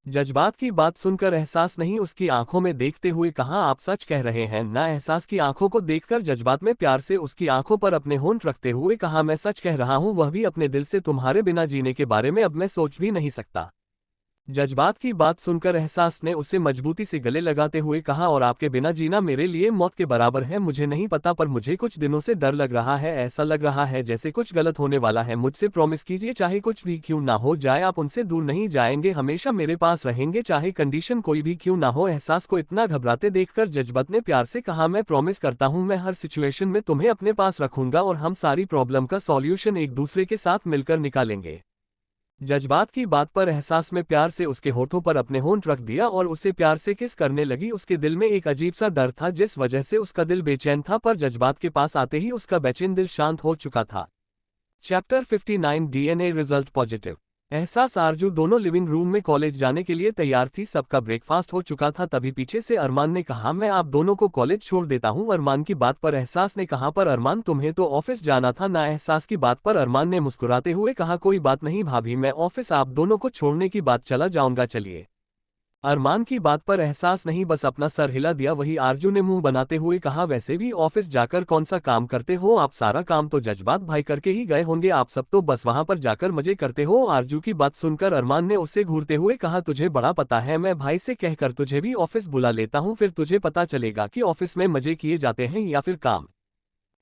जज्बात की बात सुनकर एहसास नहीं उसकी आंखों में देखते हुए कहा, आप सच कह रहे हैं ना। एहसास की आंखों को देखकर जज्बात में प्यार से उसकी आंखों पर अपने होंठ रखते हुए कहा, मैं सच कह रहा हूं, वह भी अपने दिल से। तुम्हारे बिना जीने के बारे में अब मैं सोच भी नहीं सकता। जज्बात की बात सुनकर एहसास ने उसे मजबूती से गले लगाते हुए कहा, और आपके बिना जीना मेरे लिए मौत के बराबर है। मुझे नहीं पता, पर मुझे कुछ दिनों से डर लग रहा है। ऐसा लग रहा है जैसे कुछ गलत होने वाला है। मुझसे प्रॉमिस कीजिए, चाहे कुछ भी क्यों ना हो जाए, आप उनसे दूर नहीं जाएंगे, हमेशा मेरे पास रहेंगे, चाहे कंडीशन कोई भी क्यों ना हो। एहसास को इतना घबराते देखकर जज्बात ने प्यार से कहा, मैं प्रॉमिस करता हूं, मैं हर सिचुएशन में तुम्हें अपने पास रखूंगा और हम सारी प्रॉब्लम का सॉल्यूशन एक दूसरे के साथ मिलकर निकालेंगे। जज्बात की बात पर एहसास में प्यार से उसके होठों पर अपने होंठ रख दिया और उसे प्यार से किस करने लगी। उसके दिल में एक अजीब सा डर था जिस वजह से उसका दिल बेचैन था, पर जज्बात के पास आते ही उसका बेचैन दिल शांत हो चुका था। Chapter 59 DNA result positive. एहसास आरजू दोनों लिविंग रूम में कॉलेज जाने के लिए तैयार थी। सबका ब्रेकफास्ट हो चुका था, तभी पीछे से अरमान ने कहा, मैं आप दोनों को कॉलेज छोड़ देता हूं। अरमान की बात पर एहसास ने कहा, पर अरमान तुम्हें तो ऑफिस जाना था ना। एहसास की बात पर अरमान ने मुस्कुराते हुए कहा, कोई बात नहीं भाभी, मैं ऑफिस आप दोनों को छोड़ने की बात चला जाऊंगा, चलिए। अरमान की बात पर एहसास नहीं बस अपना सर हिला दिया। वही आरजू ने मुंह बनाते हुए कहा, वैसे भी ऑफिस जाकर कौन सा काम करते हो आप, सारा काम तो जज्बात भाई करके ही गए होंगे, आप सब तो बस वहां पर जाकर मजे करते हो। आरजू की बात सुनकर अरमान ने उसे घूरते हुए कहा, तुझे बड़ा पता है, मैं भाई से कहकर तुझे भी ऑफिस बुला लेता हूं, फिर तुझे पता चलेगा कि ऑफिस में मजे किए जाते हैं या फिर काम।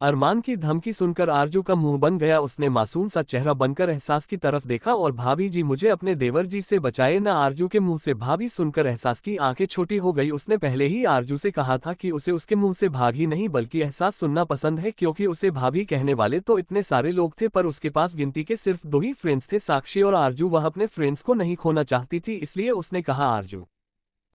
अरमान की धमकी सुनकर आरजू का मुंह बन गया। उसने मासूम सा चेहरा बनकर एहसास की तरफ देखा और, भाभी जी मुझे अपने देवर जी से बचाए ना। आरजू के मुंह से भाभी सुनकर एहसास की आंखें छोटी हो गई। उसने पहले ही आरजू से कहा था कि उसे उसके मुंह से भाग ही नहीं बल्कि एहसास सुनना पसंद है, क्योंकि उसे भाभी कहने वाले तो इतने सारे लोग थे, पर उसके पास गिनती के सिर्फ 2 ही फ्रेंड्स थे, साक्षी और आरजू। वह अपने फ्रेंड्स को नहीं खोना चाहती थी, इसलिए उसने कहा आरजू।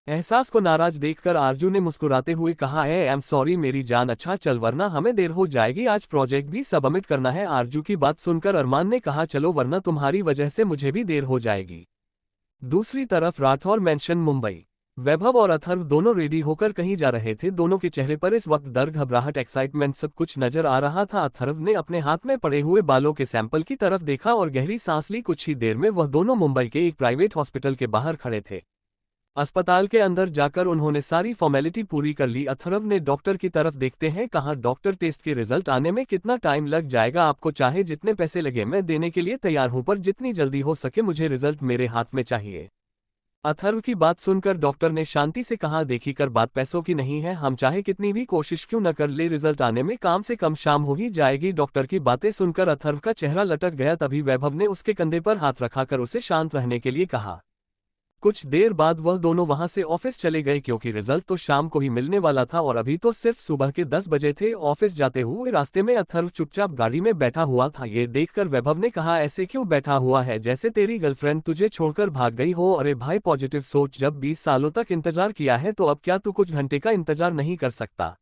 एहसास को नाराज देखकर आरजू ने मुस्कुराते हुए कहा, आई एम सॉरी मेरी जान, अच्छा चल वरना हमें देर हो जाएगी, आज प्रोजेक्ट भी सबमिट करना है। आरजू की बात सुनकर अरमान ने कहा, चलो वरना तुम्हारी वजह से मुझे भी देर हो जाएगी। दूसरी तरफ राठौर मेंशन मुंबई। वैभव और अथर्व दोनों रेडी होकर कहीं जा रहे थे। दोनों के चेहरे पर इस वक्त डर, घबराहट, एक्साइटमेंट सब कुछ नजर आ रहा था। अथर्व ने अपने हाथ में पड़े हुए बालों के सैंपल की तरफ देखा और गहरी सांस ली। कुछ ही देर में वह दोनों मुंबई के एक प्राइवेट हॉस्पिटल के बाहर खड़े थे। अस्पताल के अंदर जाकर उन्होंने सारी फॉर्मेलिटी पूरी कर ली। अथर्व ने डॉक्टर की तरफ देखते हैं कहा, डॉक्टर टेस्ट के रिजल्ट आने में कितना टाइम लग जाएगा, आपको चाहे जितने पैसे लगे मैं देने के लिए तैयार हूं, पर जितनी जल्दी हो सके मुझे रिजल्ट मेरे हाथ में चाहिए। अथर्व की बात सुनकर डॉक्टर ने शांति से कहा, देखी कर बात पैसों की नहीं है, हम चाहे कितनी भी कोशिश क्यों न कर ले, रिजल्ट आने में कम से कम शाम हो ही जाएगी। डॉक्टर की बातें सुनकर अथर्व का चेहरा लटक गया। तभी वैभव ने उसके कंधे पर हाथ रखाकर उसे शांत रहने के लिए कहा। कुछ देर बाद वह दोनों वहां से ऑफिस चले गए, क्योंकि रिजल्ट तो शाम को ही मिलने वाला था और अभी तो सिर्फ सुबह के 10 बजे थे। ऑफिस जाते हुए रास्ते में अथर्व चुपचाप गाड़ी में बैठा हुआ था। ये देखकर वैभव ने कहा, ऐसे क्यों बैठा हुआ है, जैसे तेरी गर्लफ्रेंड तुझे छोड़कर भाग गई हो। अरे भाई पॉजिटिव सोच, जब 20 सालों तक इंतजार किया है तो अब क्या तू कुछ घंटे का इंतजार नहीं कर सकता।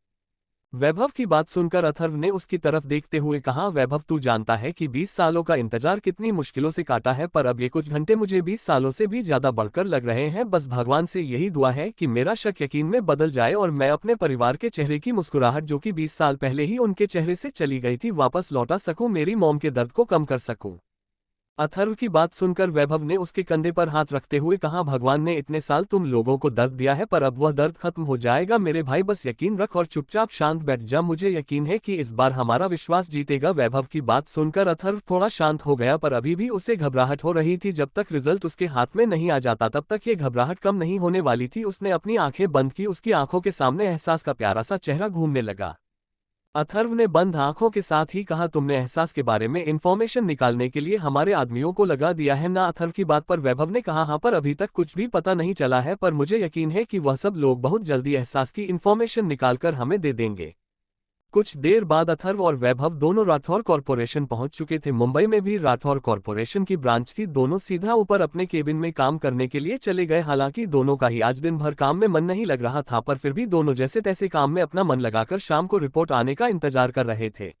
वैभव की बात सुनकर अथर्व ने उसकी तरफ देखते हुए कहा, वैभव तू जानता है कि 20 सालों का इंतजार कितनी मुश्किलों से काटा है, पर अब ये कुछ घंटे मुझे 20 सालों से भी ज्यादा बढ़कर लग रहे हैं। बस भगवान से यही दुआ है कि मेरा शक यकीन में बदल जाए और मैं अपने परिवार के चेहरे की मुस्कुराहट, जो कि 20 साल पहले ही उनके चेहरे से चली गई थी, वापस लौटा सकूं, मेरी मॉम के दर्द को कम कर सकूं। अथर्व की बात सुनकर वैभव ने उसके कंधे पर हाथ रखते हुए कहा, भगवान ने इतने साल तुम लोगों को दर्द दिया है, पर अब वह दर्द खत्म हो जाएगा मेरे भाई, बस यकीन रख और चुपचाप शांत बैठ जा, मुझे यकीन है कि इस बार हमारा विश्वास जीतेगा। वैभव की बात सुनकर अथर्व थोड़ा शांत हो गया, पर अभी भी उसे घबराहट हो रही थी। जब तक रिजल्ट उसके हाथ में नहीं आ जाता तब तक ये घबराहट कम नहीं होने वाली थी। उसने अपनी आंखें बंद की। उसकी आंखों के सामने एहसास का प्यारा सा चेहरा घूमने लगा। अथर्व ने बंद आंखों के साथ ही कहा, तुमने एहसास के बारे में इंफॉर्मेशन निकालने के लिए हमारे आदमियों को लगा दिया है ना। अथर्व की बात पर वैभव ने कहा, हाँ, पर अभी तक कुछ भी पता नहीं चला है, पर मुझे यकीन है कि वह सब लोग बहुत जल्दी एहसास की इंफॉर्मेशन निकालकर हमें दे देंगे। कुछ देर बाद अथर्व और वैभव दोनों राठौर कॉरपोरेशन पहुंच चुके थे। मुंबई में भी राठौर कॉरपोरेशन की ब्रांच थी। दोनों सीधा ऊपर अपने केबिन में काम करने के लिए चले गए। हालांकि दोनों का ही आज दिन भर काम में मन नहीं लग रहा था, पर फिर भी दोनों जैसे तैसे काम में अपना मन लगाकर शाम को रिपोर्ट आने का इंतजार कर रहे थे।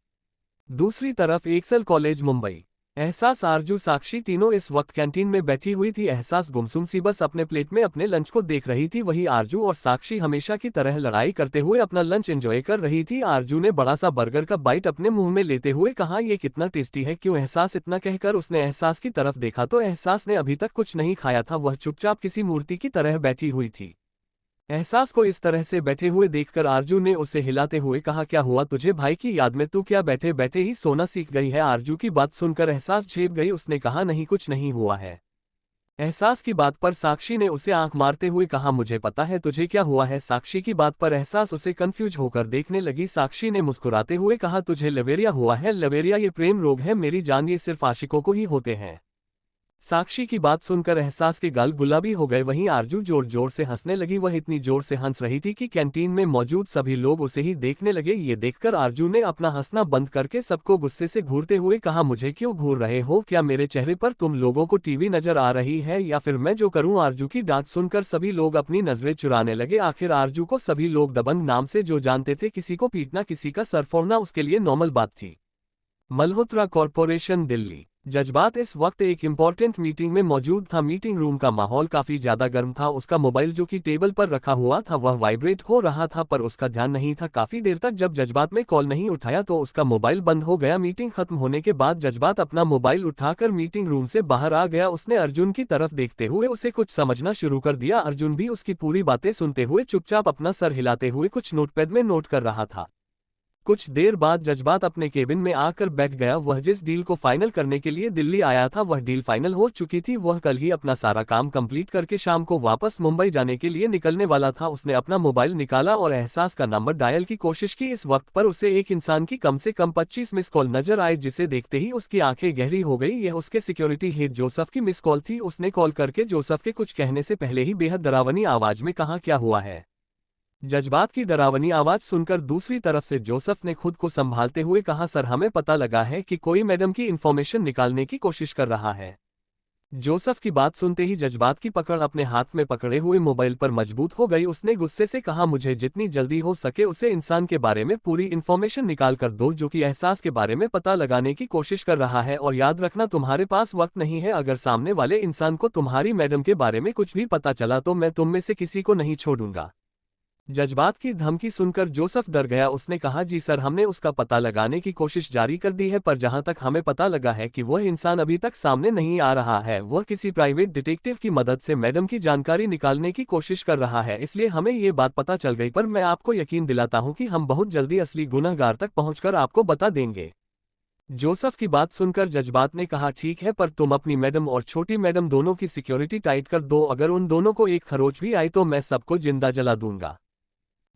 दूसरी तरफ एक्सेल कॉलेज मुंबई, एहसास, आरजू, साक्षी तीनों इस वक्त कैंटीन में बैठी हुई थी। एहसास गुमसुम सी बस अपने प्लेट में अपने लंच को देख रही थी। वही आरजू और साक्षी हमेशा की तरह लड़ाई करते हुए अपना लंच एंजॉय कर रही थी। आरजू ने बड़ा सा बर्गर का बाइट अपने मुंह में लेते हुए कहा, ये कितना टेस्टी है। क्यों एहसास? इतना कहकर उसने एहसास की तरफ देखा तो एहसास ने अभी तक कुछ नहीं खाया था। वह चुपचाप किसी मूर्ति की तरह बैठी हुई थी। एहसास को इस तरह से बैठे हुए देखकर आरजू ने उसे हिलाते हुए कहा, क्या हुआ तुझे भाई की याद में? तू क्या बैठे बैठे ही सोना सीख गई है? आरजू की बात सुनकर एहसास झेप गई। उसने कहा, नहीं कुछ नहीं हुआ है। एहसास की बात पर साक्षी ने उसे आंख मारते हुए कहा, मुझे पता है तुझे क्या हुआ है। साक्षी की बात पर एहसास उसे कंफ्यूज होकर देखने लगी। साक्षी ने मुस्कुराते हुए कहा, तुझे लवेरिया हुआ है। लवेरिया ये प्रेम रोग है मेरी जान, ये सिर्फ आशिकों को ही होते हैं। साक्षी की बात सुनकर एहसास के गाल गुलाबी हो गए। वहीं आरजू जोर जोर से हंसने लगी। वह इतनी जोर से हंस रही थी कि कैंटीन में मौजूद सभी लोग उसे ही देखने लगे। ये देखकर आरजू ने अपना हंसना बंद करके सबको गुस्से से घूरते हुए कहा, मुझे क्यों घूर रहे हो? क्या मेरे चेहरे पर तुम लोगों को टीवी नजर आ रही है या फिर मैं जो करूं? आरजू की डांट सुनकर सभी लोग अपनी नजरें चुराने लगे। आखिर आरजू को सभी लोग दबंग नाम से जो जानते थे, किसी को पीटना, किसी का सर फोड़ना उसके लिए नॉर्मल बात थी। मल्होत्रा कॉरपोरेशन, दिल्ली। जज्बात इस वक्त एक इम्पॉर्टेंट मीटिंग में मौजूद था। मीटिंग रूम का माहौल काफी ज्यादा गर्म था। उसका मोबाइल जो कि टेबल पर रखा हुआ था वह वाइब्रेट हो रहा था, पर उसका ध्यान नहीं था। काफी देर तक जब जज्बात में कॉल नहीं उठाया तो उसका मोबाइल बंद हो गया। मीटिंग खत्म होने के बाद जज्बात अपना मोबाइल उठाकर मीटिंग रूम से बाहर आ गया। उसने अर्जुन की तरफ देखते हुए उसे कुछ समझना शुरू कर दिया। अर्जुन भी उसकी पूरी बातें सुनते हुए चुपचाप अपना सर हिलाते हुए कुछ नोटपैड में नोट कर रहा था। कुछ देर बाद जज्बात अपने केबिन में आकर बैठ गया। वह जिस डील को फाइनल करने के लिए दिल्ली आया था वह डील फाइनल हो चुकी थी। वह कल ही अपना सारा काम कंप्लीट करके शाम को वापस मुंबई जाने के लिए निकलने वाला था। उसने अपना मोबाइल निकाला और एहसास का नंबर डायल की कोशिश की। इस वक्त पर उसे एक इंसान की कम से कम 25 मिस कॉल नजर आए, जिसे देखते ही उसकी आंखें गहरी हो गई। यह उसके सिक्योरिटी हेड जोसेफ की मिस कॉल थी। उसने कॉल करके जोसेफ के कुछ कहने से पहले ही बेहद डरावनी आवाज में कहा, क्या हुआ है? जज्बात की डरावनी आवाज सुनकर दूसरी तरफ से जोसेफ ने खुद को संभालते हुए कहा, सर हमें पता लगा है कि कोई मैडम की इन्फॉर्मेशन निकालने की कोशिश कर रहा है। जोसेफ की बात सुनते ही जज्बात की पकड़ अपने हाथ में पकड़े हुए मोबाइल पर मजबूत हो गई। उसने गुस्से से कहा, मुझे जितनी जल्दी हो सके उसे इंसान के बारे में पूरी इन्फॉर्मेशन निकाल कर दो जो कि एहसास के बारे में पता लगाने की कोशिश कर रहा है। और याद रखना तुम्हारे पास वक्त नहीं है। अगर सामने वाले इंसान को तुम्हारी मैडम के बारे में कुछ भी पता चला तो मैं तुम में से किसी को नहीं छोड़ूंगा। जज्बात की धमकी सुनकर जोसेफ डर गया। उसने कहा, जी सर, हमने उसका पता लगाने की कोशिश जारी कर दी है, पर जहां तक हमें पता लगा है कि वह इंसान अभी तक सामने नहीं आ रहा है। वह किसी प्राइवेट डिटेक्टिव की मदद से मैडम की जानकारी निकालने की कोशिश कर रहा है, इसलिए हमें ये बात पता चल गई। पर मैं आपको यकीन दिलाता हूं कि हम बहुत जल्दी असली गुनहगार तक पहुंचकर आपको बता देंगे। जोसेफ की बात सुनकर जज्बात ने कहा, ठीक है, पर तुम अपनी मैडम और छोटी मैडम दोनों की सिक्योरिटी टाइट कर दो। अगर उन दोनों को एक खरोच भी आई तो मैं सबको जिंदा जला दूंगा।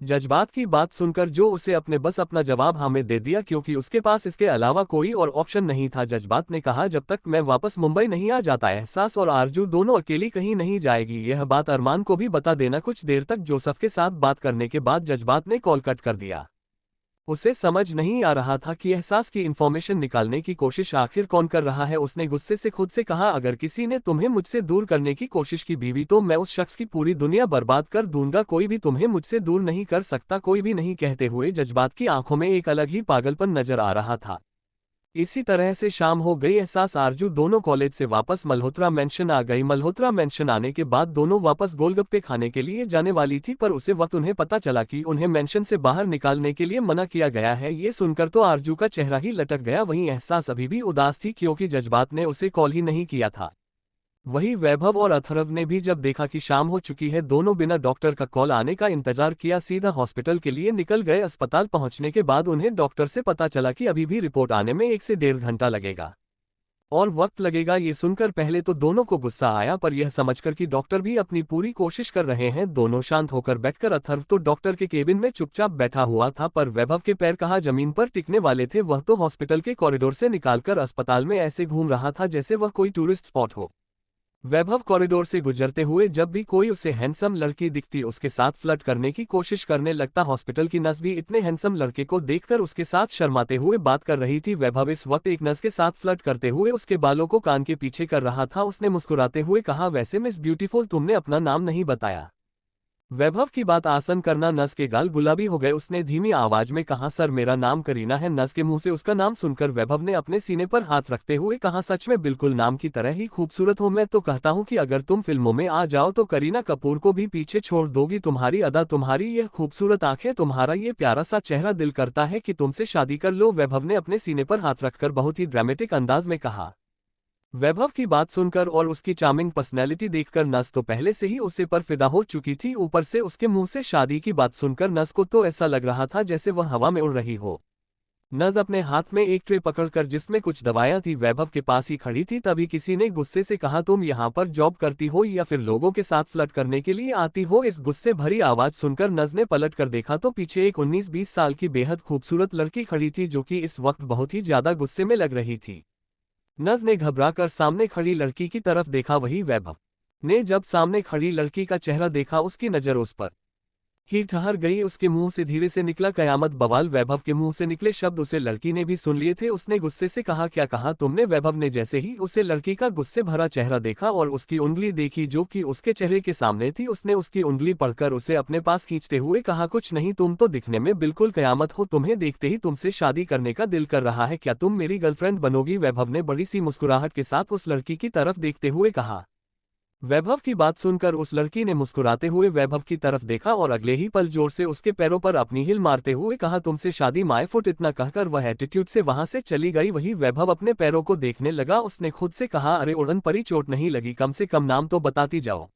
जज्बात की बात सुनकर जो उसे अपना जवाब हमें दे दिया, क्योंकि उसके पास इसके अलावा कोई और ऑप्शन नहीं था। जज्बात ने कहा, जब तक मैं वापस मुंबई नहीं आ जाता एहसास और आरजू दोनों अकेली कहीं नहीं जाएगी। यह बात अरमान को भी बता देना। कुछ देर तक जोसेफ के साथ बात करने के बाद जज्बात ने कॉल कट कर दिया। उसे समझ नहीं आ रहा था कि एहसास की इन्फॉर्मेशन निकालने की कोशिश आखिर कौन कर रहा है। उसने गुस्से से खुद से कहा, अगर किसी ने तुम्हें मुझसे दूर करने की कोशिश की बीवी, तो मैं उस शख्स की पूरी दुनिया बर्बाद कर दूंगा। कोई भी तुम्हें मुझसे दूर नहीं कर सकता, कोई भी नहीं। कहते हुए जज्बात की आंखों में एक अलग ही पागलपन नजर आ रहा था। इसी तरह से शाम हो गई। एहसास आरजू दोनों कॉलेज से वापस मल्होत्रा मेंशन आ गई। मल्होत्रा मेंशन आने के बाद दोनों वापस गोलगप्पे खाने के लिए जाने वाली थी, पर उसे वक्त उन्हें पता चला कि उन्हें मेंशन से बाहर निकालने के लिए मना किया गया है। ये सुनकर तो आरजू का चेहरा ही लटक गया। वहीं एहसास अभी भी उदास थी क्योंकि जज्बात ने उसे कॉल ही नहीं किया था। वही वैभव और अथर्व ने भी जब देखा कि शाम हो चुकी है, दोनों बिना डॉक्टर का कॉल आने का इंतजार किया सीधा हॉस्पिटल के लिए निकल गए। अस्पताल पहुंचने के बाद उन्हें डॉक्टर से पता चला कि अभी भी रिपोर्ट आने में 1 से 1.5 घंटा लगेगा और वक्त लगेगा। ये सुनकर पहले तो दोनों को गुस्सा आया, पर यह समझकर कि डॉक्टर भी अपनी पूरी कोशिश कर रहे हैं, दोनों शांत होकर बैठकर। अथर्व तो डॉक्टर के केबिन में चुपचाप बैठा हुआ था, पर वैभव के पैर कहाँ जमीन पर टिकने वाले थे। वह तो हॉस्पिटल के कॉरिडोर से निकालकर अस्पताल में ऐसे घूम रहा था जैसे वह कोई टूरिस्ट स्पॉट हो। वैभव कॉरिडोर से गुजरते हुए जब भी कोई उसे हैंडसम लड़की दिखती उसके साथ फ्लर्ट करने की कोशिश करने लगता। हॉस्पिटल की नर्स भी इतने हैंडसम लड़के को देखकर उसके साथ शर्माते हुए बात कर रही थी। वैभव इस वक्त एक नर्स के साथ फ्लर्ट करते हुए उसके बालों को कान के पीछे कर रहा था। उसने मुस्कुराते हुए कहा, वैसे मिस ब्यूटीफुल तुमने अपना नाम नहीं बताया। वैभव की बात आसन करना नर्स के गाल गुलाबी हो गए। उसने धीमी आवाज में कहा, सर मेरा नाम करीना है। नर्स के मुंह से उसका नाम सुनकर वैभव ने अपने सीने पर हाथ रखते हुए कहा, सच में बिल्कुल नाम की तरह ही खूबसूरत हो। मैं तो कहता हूँ कि अगर तुम फिल्मों में आ जाओ तो करीना कपूर को भी पीछे छोड़ दोगी। तुम्हारी अदा, तुम्हारी यह खूबसूरत आंखें, तुम्हारा ये प्यारा सा चेहरा, दिल करता है कि तुमसे शादी कर लो। वैभव ने अपने सीने पर हाथ रखकर बहुत ही ड्रामेटिक अंदाज में कहा। वैभव की बात सुनकर और उसकी चार्मिंग पर्सनैलिटी देखकर नस तो पहले से ही उसे पर फिदा हो चुकी थी। ऊपर से उसके मुंह से शादी की बात सुनकर नस को तो ऐसा लग रहा था जैसे वह हवा में उड़ रही हो। नस अपने हाथ में एक ट्रे पकड़कर जिसमें कुछ दवाइयां थी वैभव के पास ही खड़ी थी। तभी किसी ने गुस्से से कहा, तुम यहाँ पर जॉब करती हो या फिर लोगों के साथ फ्लर्ट करने के लिए आती हो? इस गुस्से भरी आवाज सुनकर नस ने पलट कर देखा तो पीछे एक 19-20 साल की बेहद खूबसूरत लड़की खड़ी थी जो कि इस वक्त बहुत ही ज्यादा गुस्से में लग रही थी। नज़ ने घबराकर सामने खड़ी लड़की की तरफ देखा। वही वैभव ने जब सामने खड़ी लड़की का चेहरा देखा उसकी नज़र उस पर ही ठहर गई। उसके मुंह से धीरे से निकला, कयामत बवाल। वैभव के मुंह से निकले शब्द उसे लड़की ने भी सुन लिए थे। उसने गुस्से से कहा, क्या कहा तुमने? वैभव ने जैसे ही उसे लड़की का गुस्से भरा चेहरा देखा और उसकी उंगली देखी जो कि उसके चेहरे के सामने थी, उसने उसकी उंगली पकड़कर उसे अपने पास खींचते हुए कहा, कुछ नहीं, तुम तो दिखने में बिल्कुल कयामत हो। तुम्हें देखते ही तुमसे शादी करने का दिल कर रहा है। क्या तुम मेरी गर्लफ्रेंड बनोगी? वैभव ने बड़ी सी मुस्कुराहट के साथ उस लड़की की तरफ देखते हुए कहा। वैभव की बात सुनकर उस लड़की ने मुस्कुराते हुए वैभव की तरफ देखा और अगले ही पल जोर से उसके पैरों पर अपनी हिल मारते हुए कहा, तुमसे शादी माय फुट। इतना कहकर वह एटीट्यूड से वहां से चली गई। वही वैभव अपने पैरों को देखने लगा। उसने खुद से कहा, अरे उड़न परी, चोट नहीं लगी? कम से कम नाम तो बताती जाओ।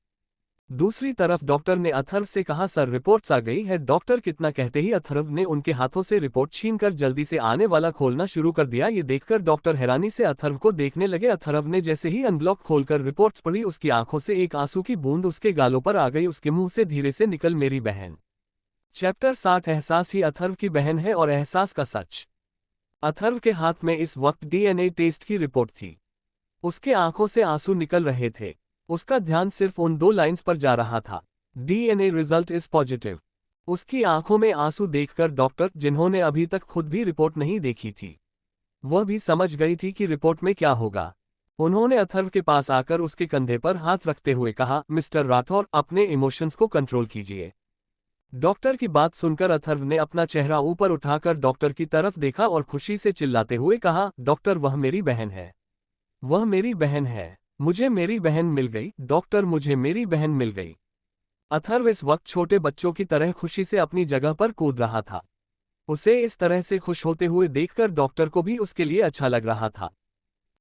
दूसरी तरफ डॉक्टर ने अथर्व से कहा, सर रिपोर्ट्स आ गई है। डॉक्टर कितना कहते ही अथर्व ने उनके हाथों से रिपोर्ट छीनकर जल्दी से आने वाला खोलना शुरू कर दिया। ये देखकर डॉक्टर हैरानी से अथर्व को देखने लगे। अथर्व ने जैसे ही अनब्लॉक खोलकर रिपोर्ट्स पढ़ी उसकी आंखों से एक आंसू की बूंद उसके गालों पर आ गई। उसके मुंह से धीरे से निकल, मेरी बहन। चैप्टर 60 एहसास ही अथर्व की बहन है और एहसास का सच। अथर्व के हाथ में इस वक्त डीएनए टेस्ट की रिपोर्ट थी। उसके आंखों से आंसू निकल रहे थे। उसका ध्यान सिर्फ उन 2 लाइंस पर जा रहा था, डीएनए रिजल्ट इज पॉजिटिव। उसकी आंखों में आंसू देखकर डॉक्टर, जिन्होंने अभी तक खुद भी रिपोर्ट नहीं देखी थी, वह भी समझ गई थी कि रिपोर्ट में क्या होगा। उन्होंने अथर्व के पास आकर उसके कंधे पर हाथ रखते हुए कहा, मिस्टर राठौर, अपने इमोशंस को कंट्रोल कीजिए। डॉक्टर की बात सुनकर अथर्व ने अपना चेहरा ऊपर उठाकर डॉक्टर की तरफ देखा और खुशी से चिल्लाते हुए कहा, डॉक्टर, वह मेरी बहन है, वह मेरी बहन है, मुझे मेरी बहन मिल गई। डॉक्टर, मुझे मेरी बहन मिल गई। अथर्व इस वक्त छोटे बच्चों की तरह खुशी से अपनी जगह पर कूद रहा था। उसे इस तरह से खुश होते हुए देखकर डॉक्टर को भी उसके लिए अच्छा लग रहा था।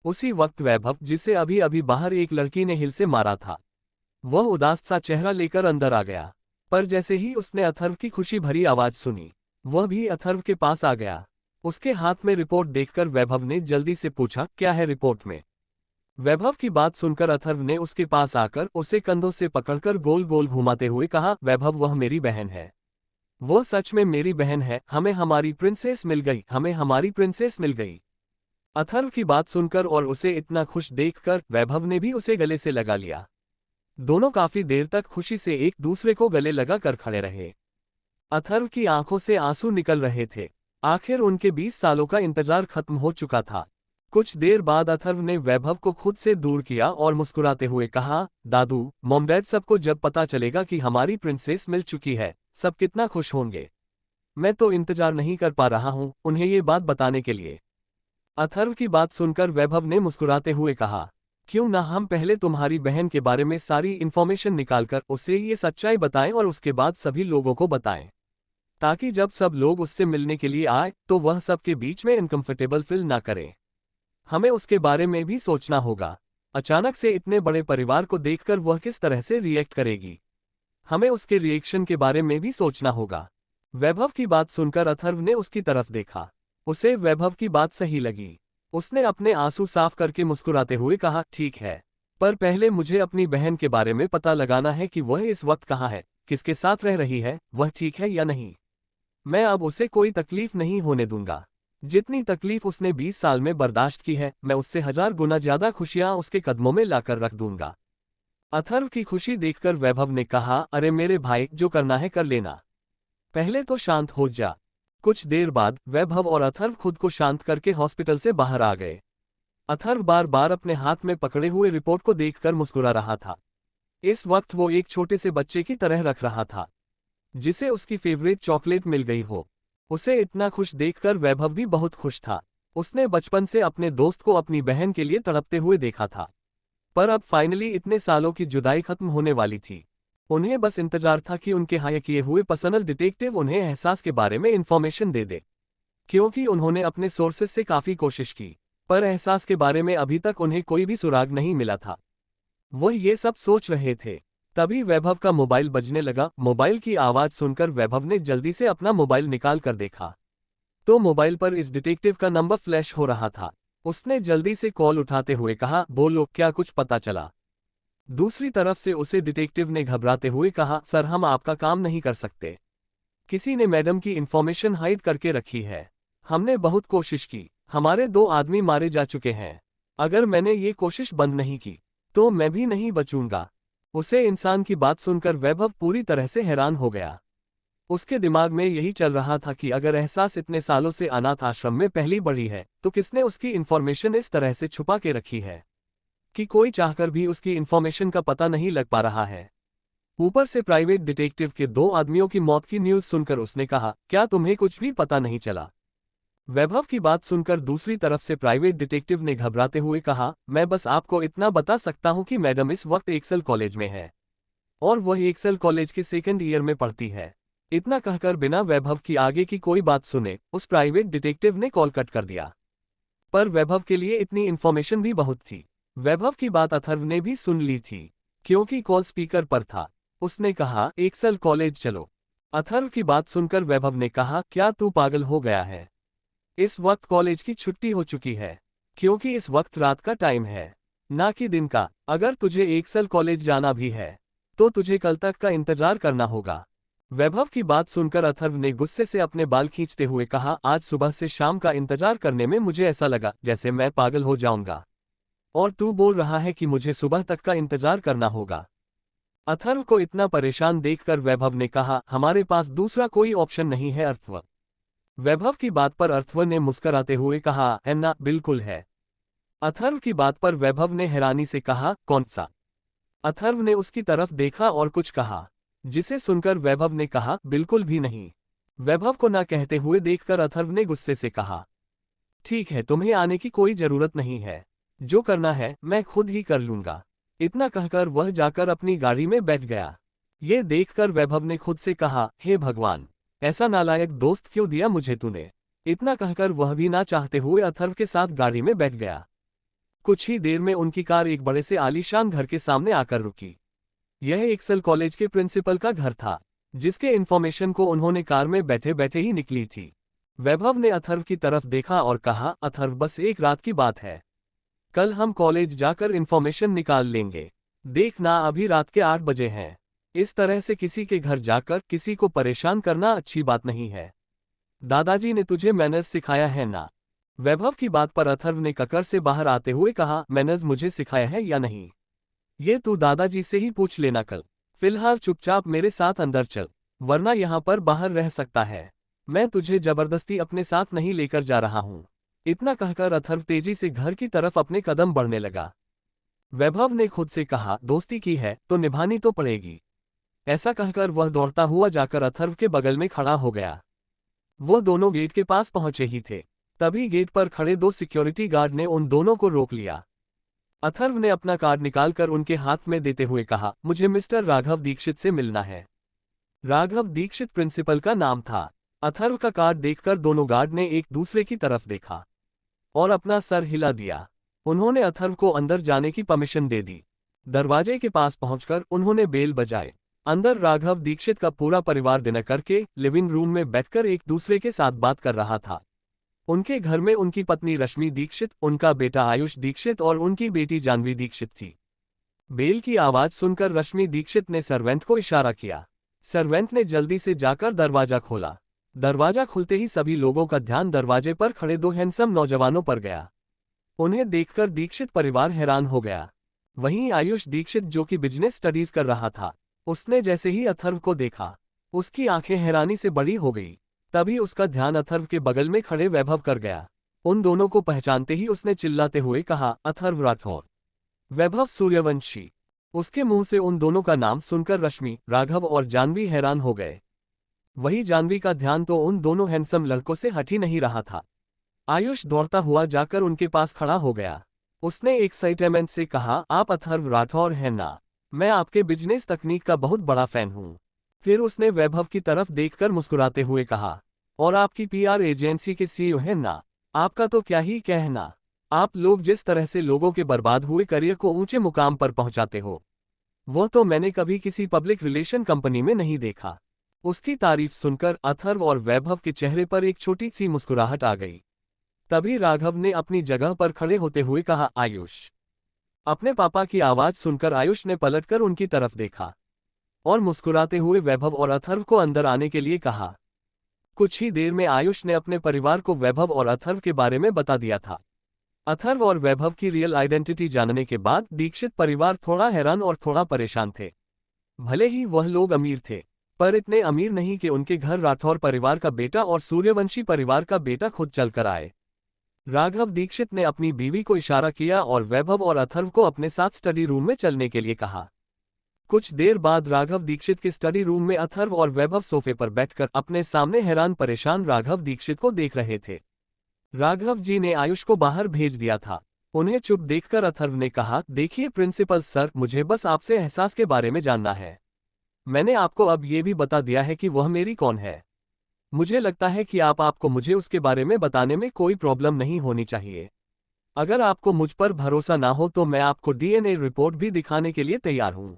उसी वक्त वैभव, जिसे अभी अभी बाहर एक लड़की ने हिल से मारा था, वह उदास सा चेहरा लेकर अंदर आ गया। पर जैसे ही उसने अथर्व की खुशी भरी आवाज सुनी, वह भी अथर्व के पास आ गया। उसके हाथ में रिपोर्ट देखकर वैभव ने जल्दी से पूछा, क्या है रिपोर्ट में? वैभव की बात सुनकर अथर्व ने उसके पास आकर उसे कंधों से पकड़कर गोल गोल घुमाते हुए कहा, वैभव, वह मेरी बहन है, वह सच में मेरी बहन है। हमें हमारी प्रिंसेस मिल गई, हमें हमारी प्रिंसेस मिल गई। अथर्व की बात सुनकर और उसे इतना खुश देखकर वैभव ने भी उसे गले से लगा लिया। दोनों काफी देर तक खुशी से एक दूसरे को गले लगा कर खड़े रहे। अथर्व की आंखों से आंसू निकल रहे थे। आखिर उनके 20 सालों का इंतजार खत्म हो चुका था। कुछ देर बाद अथर्व ने वैभव को खुद से दूर किया और मुस्कुराते हुए कहा, दादू, मॉम डैड, सबको जब पता चलेगा कि हमारी प्रिंसेस मिल चुकी है, सब कितना खुश होंगे। मैं तो इंतजार नहीं कर पा रहा हूं उन्हें ये बात बताने के लिए। अथर्व की बात सुनकर वैभव ने मुस्कुराते हुए कहा, क्यों ना हम पहले तुम्हारी बहन के बारे में सारी इन्फॉर्मेशन निकालकर उसे ये सच्चाई बताएं और उसके बाद सभी लोगों को बताएं, ताकि जब सब लोग उससे मिलने के लिए आए तो वह सबके बीच में इनकम्फर्टेबल फील ना करे। हमें उसके बारे में भी सोचना होगा। अचानक से इतने बड़े परिवार को देखकर वह किस तरह से रिएक्ट करेगी, हमें उसके रिएक्शन के बारे में भी सोचना होगा। वैभव की बात सुनकर अथर्व ने उसकी तरफ देखा। उसे वैभव की बात सही लगी। उसने अपने आंसू साफ करके मुस्कुराते हुए कहा, ठीक है, पर पहले मुझे अपनी बहन के बारे में पता लगाना है कि वह इस वक्त कहाँ है, किसके साथ रह रही है, वह ठीक है या नहीं। मैं अब उसे कोई तकलीफ नहीं होने दूंगा। जितनी तकलीफ उसने 20 साल में बर्दाश्त की है, मैं उससे 1000 गुना ज्यादा खुशियां उसके कदमों में लाकर रख दूंगा। अथर्व की खुशी देखकर वैभव ने कहा, अरे मेरे भाई, जो करना है कर लेना, पहले तो शांत हो जा। कुछ देर बाद वैभव और अथर्व खुद को शांत करके हॉस्पिटल से बाहर आ गए। अथर्व बार बार अपने हाथ में पकड़े हुए रिपोर्ट को देखकर मुस्कुरा रहा था। इस वक्त वो एक छोटे से बच्चे की तरह रख रहा था, जिसे उसकी फेवरेट चॉकलेट मिल गई हो। उसे इतना खुश देखकर वैभव भी बहुत खुश था। उसने बचपन से अपने दोस्त को अपनी बहन के लिए तड़पते हुए देखा था, पर अब फाइनली इतने सालों की जुदाई खत्म होने वाली थी। उन्हें बस इंतजार था कि उनके हायर किए हुए पर्सनल डिटेक्टिव उन्हें एहसास के बारे में इंफॉर्मेशन दे दे, क्योंकि उन्होंने अपने सोर्सेस से काफी कोशिश की, पर एहसास के बारे में अभी तक उन्हें कोई भी सुराग नहीं मिला था। वो ये सब सोच रहे थे, तभी वैभव का मोबाइल बजने लगा। मोबाइल की आवाज सुनकर वैभव ने जल्दी से अपना मोबाइल निकाल कर देखा, तो मोबाइल पर इस डिटेक्टिव का नंबर फ्लैश हो रहा था। उसने जल्दी से कॉल उठाते हुए कहा, बोलो, क्या कुछ पता चला? दूसरी तरफ से उसे डिटेक्टिव ने घबराते हुए कहा, सर, हम आपका काम नहीं कर सकते। किसी ने मैडम की इंफॉर्मेशन हाइड करके रखी है। हमने बहुत कोशिश की, हमारे 2 आदमी मारे जा चुके हैं। अगर मैंने ये कोशिश बंद नहीं की तो मैं भी नहीं बचूंगा। उसे इंसान की बात सुनकर वैभव पूरी तरह से हैरान हो गया। उसके दिमाग में यही चल रहा था कि अगर एहसास इतने सालों से अनाथ आश्रम में पहली बढ़ी है, तो किसने उसकी इंफॉर्मेशन इस तरह से छुपा के रखी है कि कोई चाहकर भी उसकी इंफॉर्मेशन का पता नहीं लग पा रहा है। ऊपर से प्राइवेट डिटेक्टिव के 2 आदमियों की मौत की न्यूज़ सुनकर उसने कहा, क्या तुम्हें कुछ भी पता नहीं चला? वैभव की बात सुनकर दूसरी तरफ से प्राइवेट डिटेक्टिव ने घबराते हुए कहा, मैं बस आपको इतना बता सकता हूं कि मैडम इस वक्त एक्सेल कॉलेज में है, और वह एक्सेल कॉलेज के 2nd ईयर में पढ़ती है। इतना कहकर बिना वैभव की आगे की कोई बात सुने उस प्राइवेट डिटेक्टिव ने कॉल कट कर दिया। पर वैभव के लिए इतनी इन्फॉर्मेशन भी बहुत थी। वैभव की बात अथर्व ने भी सुन ली थी, क्योंकि कॉल स्पीकर पर था। उसने कहा, एक्सेल कॉलेज चलो। अथर्व की बात सुनकर वैभव ने कहा, क्या तू पागल हो गया है? इस वक्त कॉलेज की छुट्टी हो चुकी है, क्योंकि इस वक्त रात का टाइम है, ना कि दिन का। अगर तुझे एक्सेल कॉलेज जाना भी है तो तुझे कल तक का इंतजार करना होगा। वैभव की बात सुनकर अथर्व ने गुस्से से अपने बाल खींचते हुए कहा, आज सुबह से शाम का इंतजार करने में मुझे ऐसा लगा जैसे मैं पागल हो जाऊंगा, और तू बोल रहा है कि मुझे सुबह तक का इंतजार करना होगा। अथर्व को इतना परेशान देखकर वैभव ने कहा, हमारे पास दूसरा कोई ऑप्शन नहीं है अथर्व। वैभव की बात पर अथर्व ने मुस्कुराते हुए कहा, है ना? बिल्कुल है। अथर्व की बात पर वैभव ने हैरानी से कहा, कौन सा? अथर्व ने उसकी तरफ देखा और कुछ कहा, जिसे सुनकर वैभव ने कहा, बिल्कुल भी नहीं। वैभव को ना कहते हुए देखकर अथर्व ने गुस्से से कहा, ठीक है, तुम्हें आने की कोई जरूरत नहीं है, जो करना है मैं खुद ही कर लूंगा। इतना कहकर वह जाकर अपनी गाड़ी में बैठ गया। ये देखकर वैभव ने खुद से कहा, हे भगवान, ऐसा नालायक दोस्त क्यों दिया मुझे तूने? इतना कहकर वह भी ना चाहते हुए अथर्व के साथ गाड़ी में बैठ गया। कुछ ही देर में उनकी कार एक बड़े से आलीशान घर के सामने आकर रुकी। यह एक्सेल कॉलेज के प्रिंसिपल का घर था, जिसके इन्फॉर्मेशन को उन्होंने कार में बैठे बैठे ही निकली थी। वैभव ने अथर्व की तरफ देखा और कहा, अथर्व, बस एक रात की बात है, कल हम कॉलेज जाकर इन्फॉर्मेशन निकाल लेंगे। देखना, अभी रात के 8 बजे हैं। इस तरह से किसी के घर जाकर किसी को परेशान करना अच्छी बात नहीं है। दादाजी ने तुझे मैनर्स सिखाया है ना? वैभव की बात पर अथर्व ने ककर से बाहर आते हुए कहा, मैनर्स मुझे सिखाया है या नहीं, ये तू दादाजी से ही पूछ लेना कल। फिलहाल चुपचाप मेरे साथ अंदर चल, वरना यहाँ पर बाहर रह सकता है। मैं तुझे जबरदस्ती अपने साथ नहीं लेकर जा रहा हूँ। इतना कहकर अथर्व तेजी से घर की तरफ अपने कदम बढ़ने लगा। वैभव ने खुद से कहा, दोस्ती की है तो निभानी तो पड़ेगी। ऐसा कहकर वह दौड़ता हुआ जाकर अथर्व के बगल में खड़ा हो गया। वो दोनों गेट के पास पहुंचे ही थे, तभी गेट पर खड़े 2 सिक्योरिटी गार्ड ने उन दोनों को रोक लिया। अथर्व ने अपना कार्ड निकालकर उनके हाथ में देते हुए कहा, मुझे मिस्टर राघव दीक्षित से मिलना है। राघव दीक्षित प्रिंसिपल का नाम था। अथर्व का कार्ड देखकर दोनों गार्ड ने एक दूसरे की तरफ देखा और अपना सर हिला दिया। उन्होंने अथर्व को अंदर जाने की परमिशन दे दी। दरवाजे के पास पहुंचकर उन्होंने बेल बजाए। अंदर राघव दीक्षित का पूरा परिवार डिनर करके लिविंग रूम में बैठकर एक दूसरे के साथ बात कर रहा था। उनके घर में उनकी पत्नी रश्मि दीक्षित, उनका बेटा आयुष दीक्षित और उनकी बेटी जानवी दीक्षित थी। बेल की आवाज सुनकर रश्मि दीक्षित ने सर्वेंट को इशारा किया। सर्वेंट ने जल्दी से जाकर दरवाजा खोला। दरवाजा खुलते ही सभी लोगों का ध्यान दरवाजे पर खड़े 2 हैंडसम नौजवानों पर गया। उन्हें देखकर दीक्षित परिवार हैरान हो गया। वहीं आयुष दीक्षित जो कि बिजनेस स्टडीज कर रहा था, उसने जैसे ही अथर्व को देखा, उसकी आंखें हैरानी से बड़ी हो गई। तभी उसका ध्यान अथर्व के बगल में खड़े वैभव कर गया। उन दोनों को पहचानते ही उसने चिल्लाते हुए कहा, अथर्व राठौर, वैभव सूर्यवंशी। उसके मुंह से उन दोनों का नाम सुनकर रश्मि, राघव और जानवी हैरान हो गए। वही जानवी का ध्यान तो उन दोनों हैंडसम लड़कों से हट ही नहीं रहा था। आयुष दौड़ता हुआ जाकर उनके पास खड़ा हो गया। उसने एक्साइटमेंट से कहा, आप अथर्व राठौर हैं ना? मैं आपके बिजनेस तकनीक का बहुत बड़ा फैन हूं। फिर उसने वैभव की तरफ देखकर मुस्कुराते हुए कहा, और आपकी पीआर एजेंसी के सीईओ हैं ना? आपका तो क्या ही कहना। आप लोग जिस तरह से लोगों के बर्बाद हुए करियर को ऊंचे मुकाम पर पहुंचाते हो, वो तो मैंने कभी किसी पब्लिक रिलेशन कंपनी में नहीं देखा। उसकी तारीफ सुनकर अथर्व और वैभव के चेहरे पर एक छोटी सी मुस्कुराहट आ गई। तभी राघव ने अपनी जगह पर खड़े होते हुए कहा, आयुष। अपने पापा की आवाज सुनकर आयुष ने पलटकर उनकी तरफ देखा और मुस्कुराते हुए वैभव और अथर्व को अंदर आने के लिए कहा। कुछ ही देर में आयुष ने अपने परिवार को वैभव और अथर्व के बारे में बता दिया था। अथर्व और वैभव की रियल आइडेंटिटी जानने के बाद दीक्षित परिवार थोड़ा हैरान और थोड़ा परेशान थे। भले ही वह लोग अमीर थे, पर इतने अमीर नहीं कि उनके घर राठौर परिवार का बेटा और सूर्यवंशी परिवार का बेटा खुद चलकर आए। राघव दीक्षित ने अपनी बीवी को इशारा किया और वैभव और अथर्व को अपने साथ स्टडी रूम में चलने के लिए कहा। कुछ देर बाद राघव दीक्षित के स्टडी रूम में अथर्व और वैभव सोफे पर बैठकर अपने सामने हैरान परेशान राघव दीक्षित को देख रहे थे। राघव जी ने आयुष को बाहर भेज दिया था। उन्हें चुप देखकर अथर्व ने कहा, देखिए प्रिंसिपल सर, मुझे बस आपसे एहसास के बारे में जानना है। मैंने आपको अब ये भी बता दिया है कि वह मेरी कौन है। मुझे लगता है कि आपको मुझे उसके बारे में बताने में कोई प्रॉब्लम नहीं होनी चाहिए। अगर आपको मुझ पर भरोसा ना हो तो मैं आपको डीएनए रिपोर्ट भी दिखाने के लिए तैयार हूं।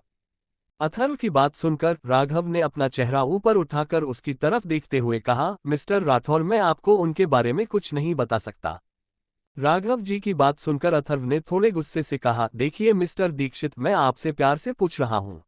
अथर्व की बात सुनकर राघव ने अपना चेहरा ऊपर उठाकर उसकी तरफ देखते हुए कहा, मिस्टर राठौर, मैं आपको उनके बारे में कुछ नहीं बता सकता। राघव जी की बात सुनकर अथर्व ने थोड़े गुस्से से कहा, देखिए मिस्टर दीक्षित, मैं आपसे प्यार से पूछ रहा हूं।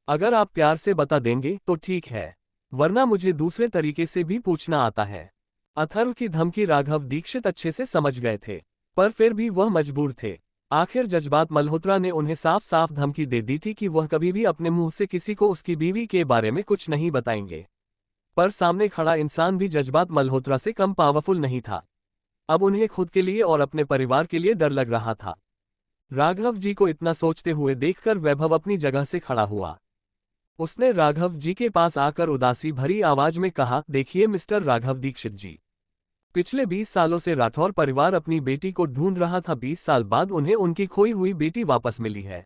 अगर आप प्यार से बता देंगे तो ठीक है, वरना मुझे दूसरे तरीके से भी पूछना आता है। अथर्व की धमकी राघव दीक्षित अच्छे से समझ गए थे, पर फिर भी वह मजबूर थे। आखिर जज्बात मल्होत्रा ने उन्हें साफ साफ धमकी दे दी थी कि वह कभी भी अपने मुंह से किसी को उसकी बीवी के बारे में कुछ नहीं बताएंगे। पर सामने खड़ा इंसान भी जज्बात मल्होत्रा से कम पावरफुल नहीं था। अब उन्हें खुद के लिए और अपने परिवार के लिए डर लग रहा था। राघव जी को इतना सोचते हुए देखकर वैभव अपनी जगह से खड़ा हुआ। उसने राघव जी के पास आकर उदासी भरी आवाज में कहा, देखिए मिस्टर राघव दीक्षित जी, पिछले 20 सालों से राठौर परिवार अपनी बेटी को ढूंढ रहा था। 20 साल बाद उन्हें उनकी खोई हुई बेटी वापस मिली है,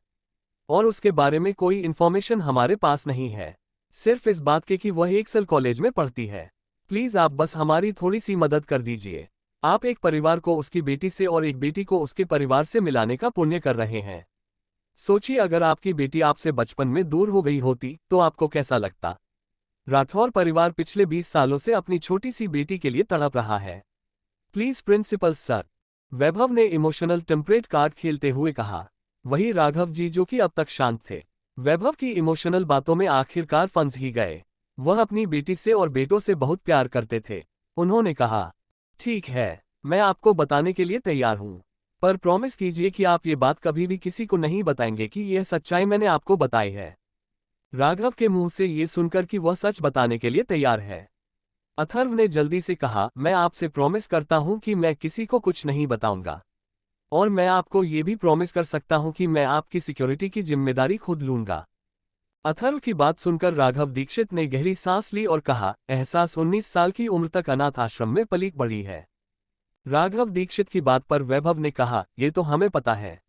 और उसके बारे में कोई इन्फॉर्मेशन हमारे पास नहीं है, सिर्फ इस बात के कि वह एक्सेल कॉलेज में पढ़ती है। प्लीज आप बस हमारी थोड़ी सी मदद कर दीजिए। आप एक परिवार को उसकी बेटी से और एक बेटी को उसके परिवार से मिलाने का पुण्य कर रहे हैं। सोचिए, अगर आपकी बेटी आपसे बचपन में दूर हो गई होती तो आपको कैसा लगता। राठौर परिवार पिछले 20 सालों से अपनी छोटी सी बेटी के लिए तड़प रहा है। प्लीज प्रिंसिपल सर, वैभव ने इमोशनल टेम्परेट कार्ड खेलते हुए कहा। वही राघव जी जो कि अब तक शांत थे, वैभव की इमोशनल बातों में आखिरकार फंस ही गए। वह अपनी बेटी से और बेटों से बहुत प्यार करते थे। उन्होंने कहा, ठीक है, मैं आपको बताने के लिए तैयार हूं, पर प्रॉमिस कीजिए कि आप ये बात कभी भी किसी को नहीं बताएंगे कि यह सच्चाई मैंने आपको बताई है। राघव के मुंह से ये सुनकर कि वह सच बताने के लिए तैयार है, अथर्व ने जल्दी से कहा, मैं आपसे प्रॉमिस करता हूं कि मैं किसी को कुछ नहीं बताऊंगा, और मैं आपको ये भी प्रॉमिस कर सकता हूं कि मैं आपकी सिक्योरिटी की जिम्मेदारी खुद लूंगा। अथर्व की बात सुनकर राघव दीक्षित ने गहरी सांस ली और कहा, एहसास 19 साल की उम्र तक अनाथ आश्रम में पली बड़ी है। राघव दीक्षित की बात पर वैभव ने कहा, ये तो हमें पता है,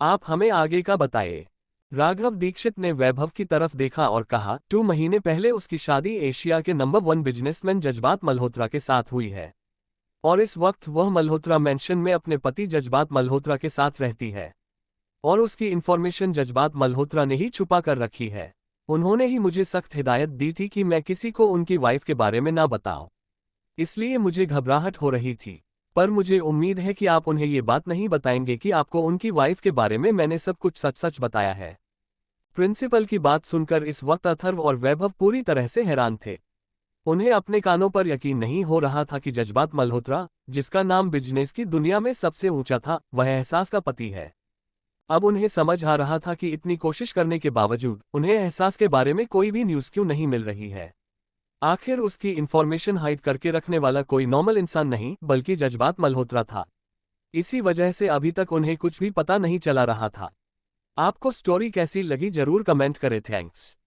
आप हमें आगे का बताइए। राघव दीक्षित ने वैभव की तरफ देखा और कहा, 2 महीने पहले उसकी शादी एशिया के नंबर 1 बिजनेसमैन जज्बात मल्होत्रा के साथ हुई है, और इस वक्त वह मल्होत्रा मैंशन में अपने पति जज्बात मल्होत्रा के साथ रहती है, और उसकी इन्फॉर्मेशन जज्बात मल्होत्रा ने ही छुपा कर रखी है। उन्होंने ही मुझे सख्त हिदायत दी थी कि मैं किसी को उनकी वाइफ के बारे में ना बताऊं, इसलिए मुझे घबराहट हो रही थी, पर मुझे उम्मीद है कि आप उन्हें ये बात नहीं बताएंगे कि आपको उनकी वाइफ के बारे में मैंने सब कुछ सच सच बताया है। प्रिंसिपल की बात सुनकर इस वक्त अथर्व और वैभव पूरी तरह से हैरान थे। उन्हें अपने कानों पर यकीन नहीं हो रहा था कि जज्बात मल्होत्रा, जिसका नाम बिजनेस की दुनिया में सबसे ऊंचा था, वह एहसास का पति है। अब उन्हें समझ आ रहा था कि इतनी कोशिश करने के बावजूद उन्हें एहसास के बारे में कोई भी न्यूज़ क्यों नहीं मिल रही है। आखिर उसकी इन्फॉर्मेशन हाइड करके रखने वाला कोई नॉर्मल इंसान नहीं बल्कि जज्बात मल्होत्रा था। इसी वजह से अभी तक उन्हें कुछ भी पता नहीं चला रहा था। आपको स्टोरी कैसी लगी जरूर कमेंट करें। थैंक्स।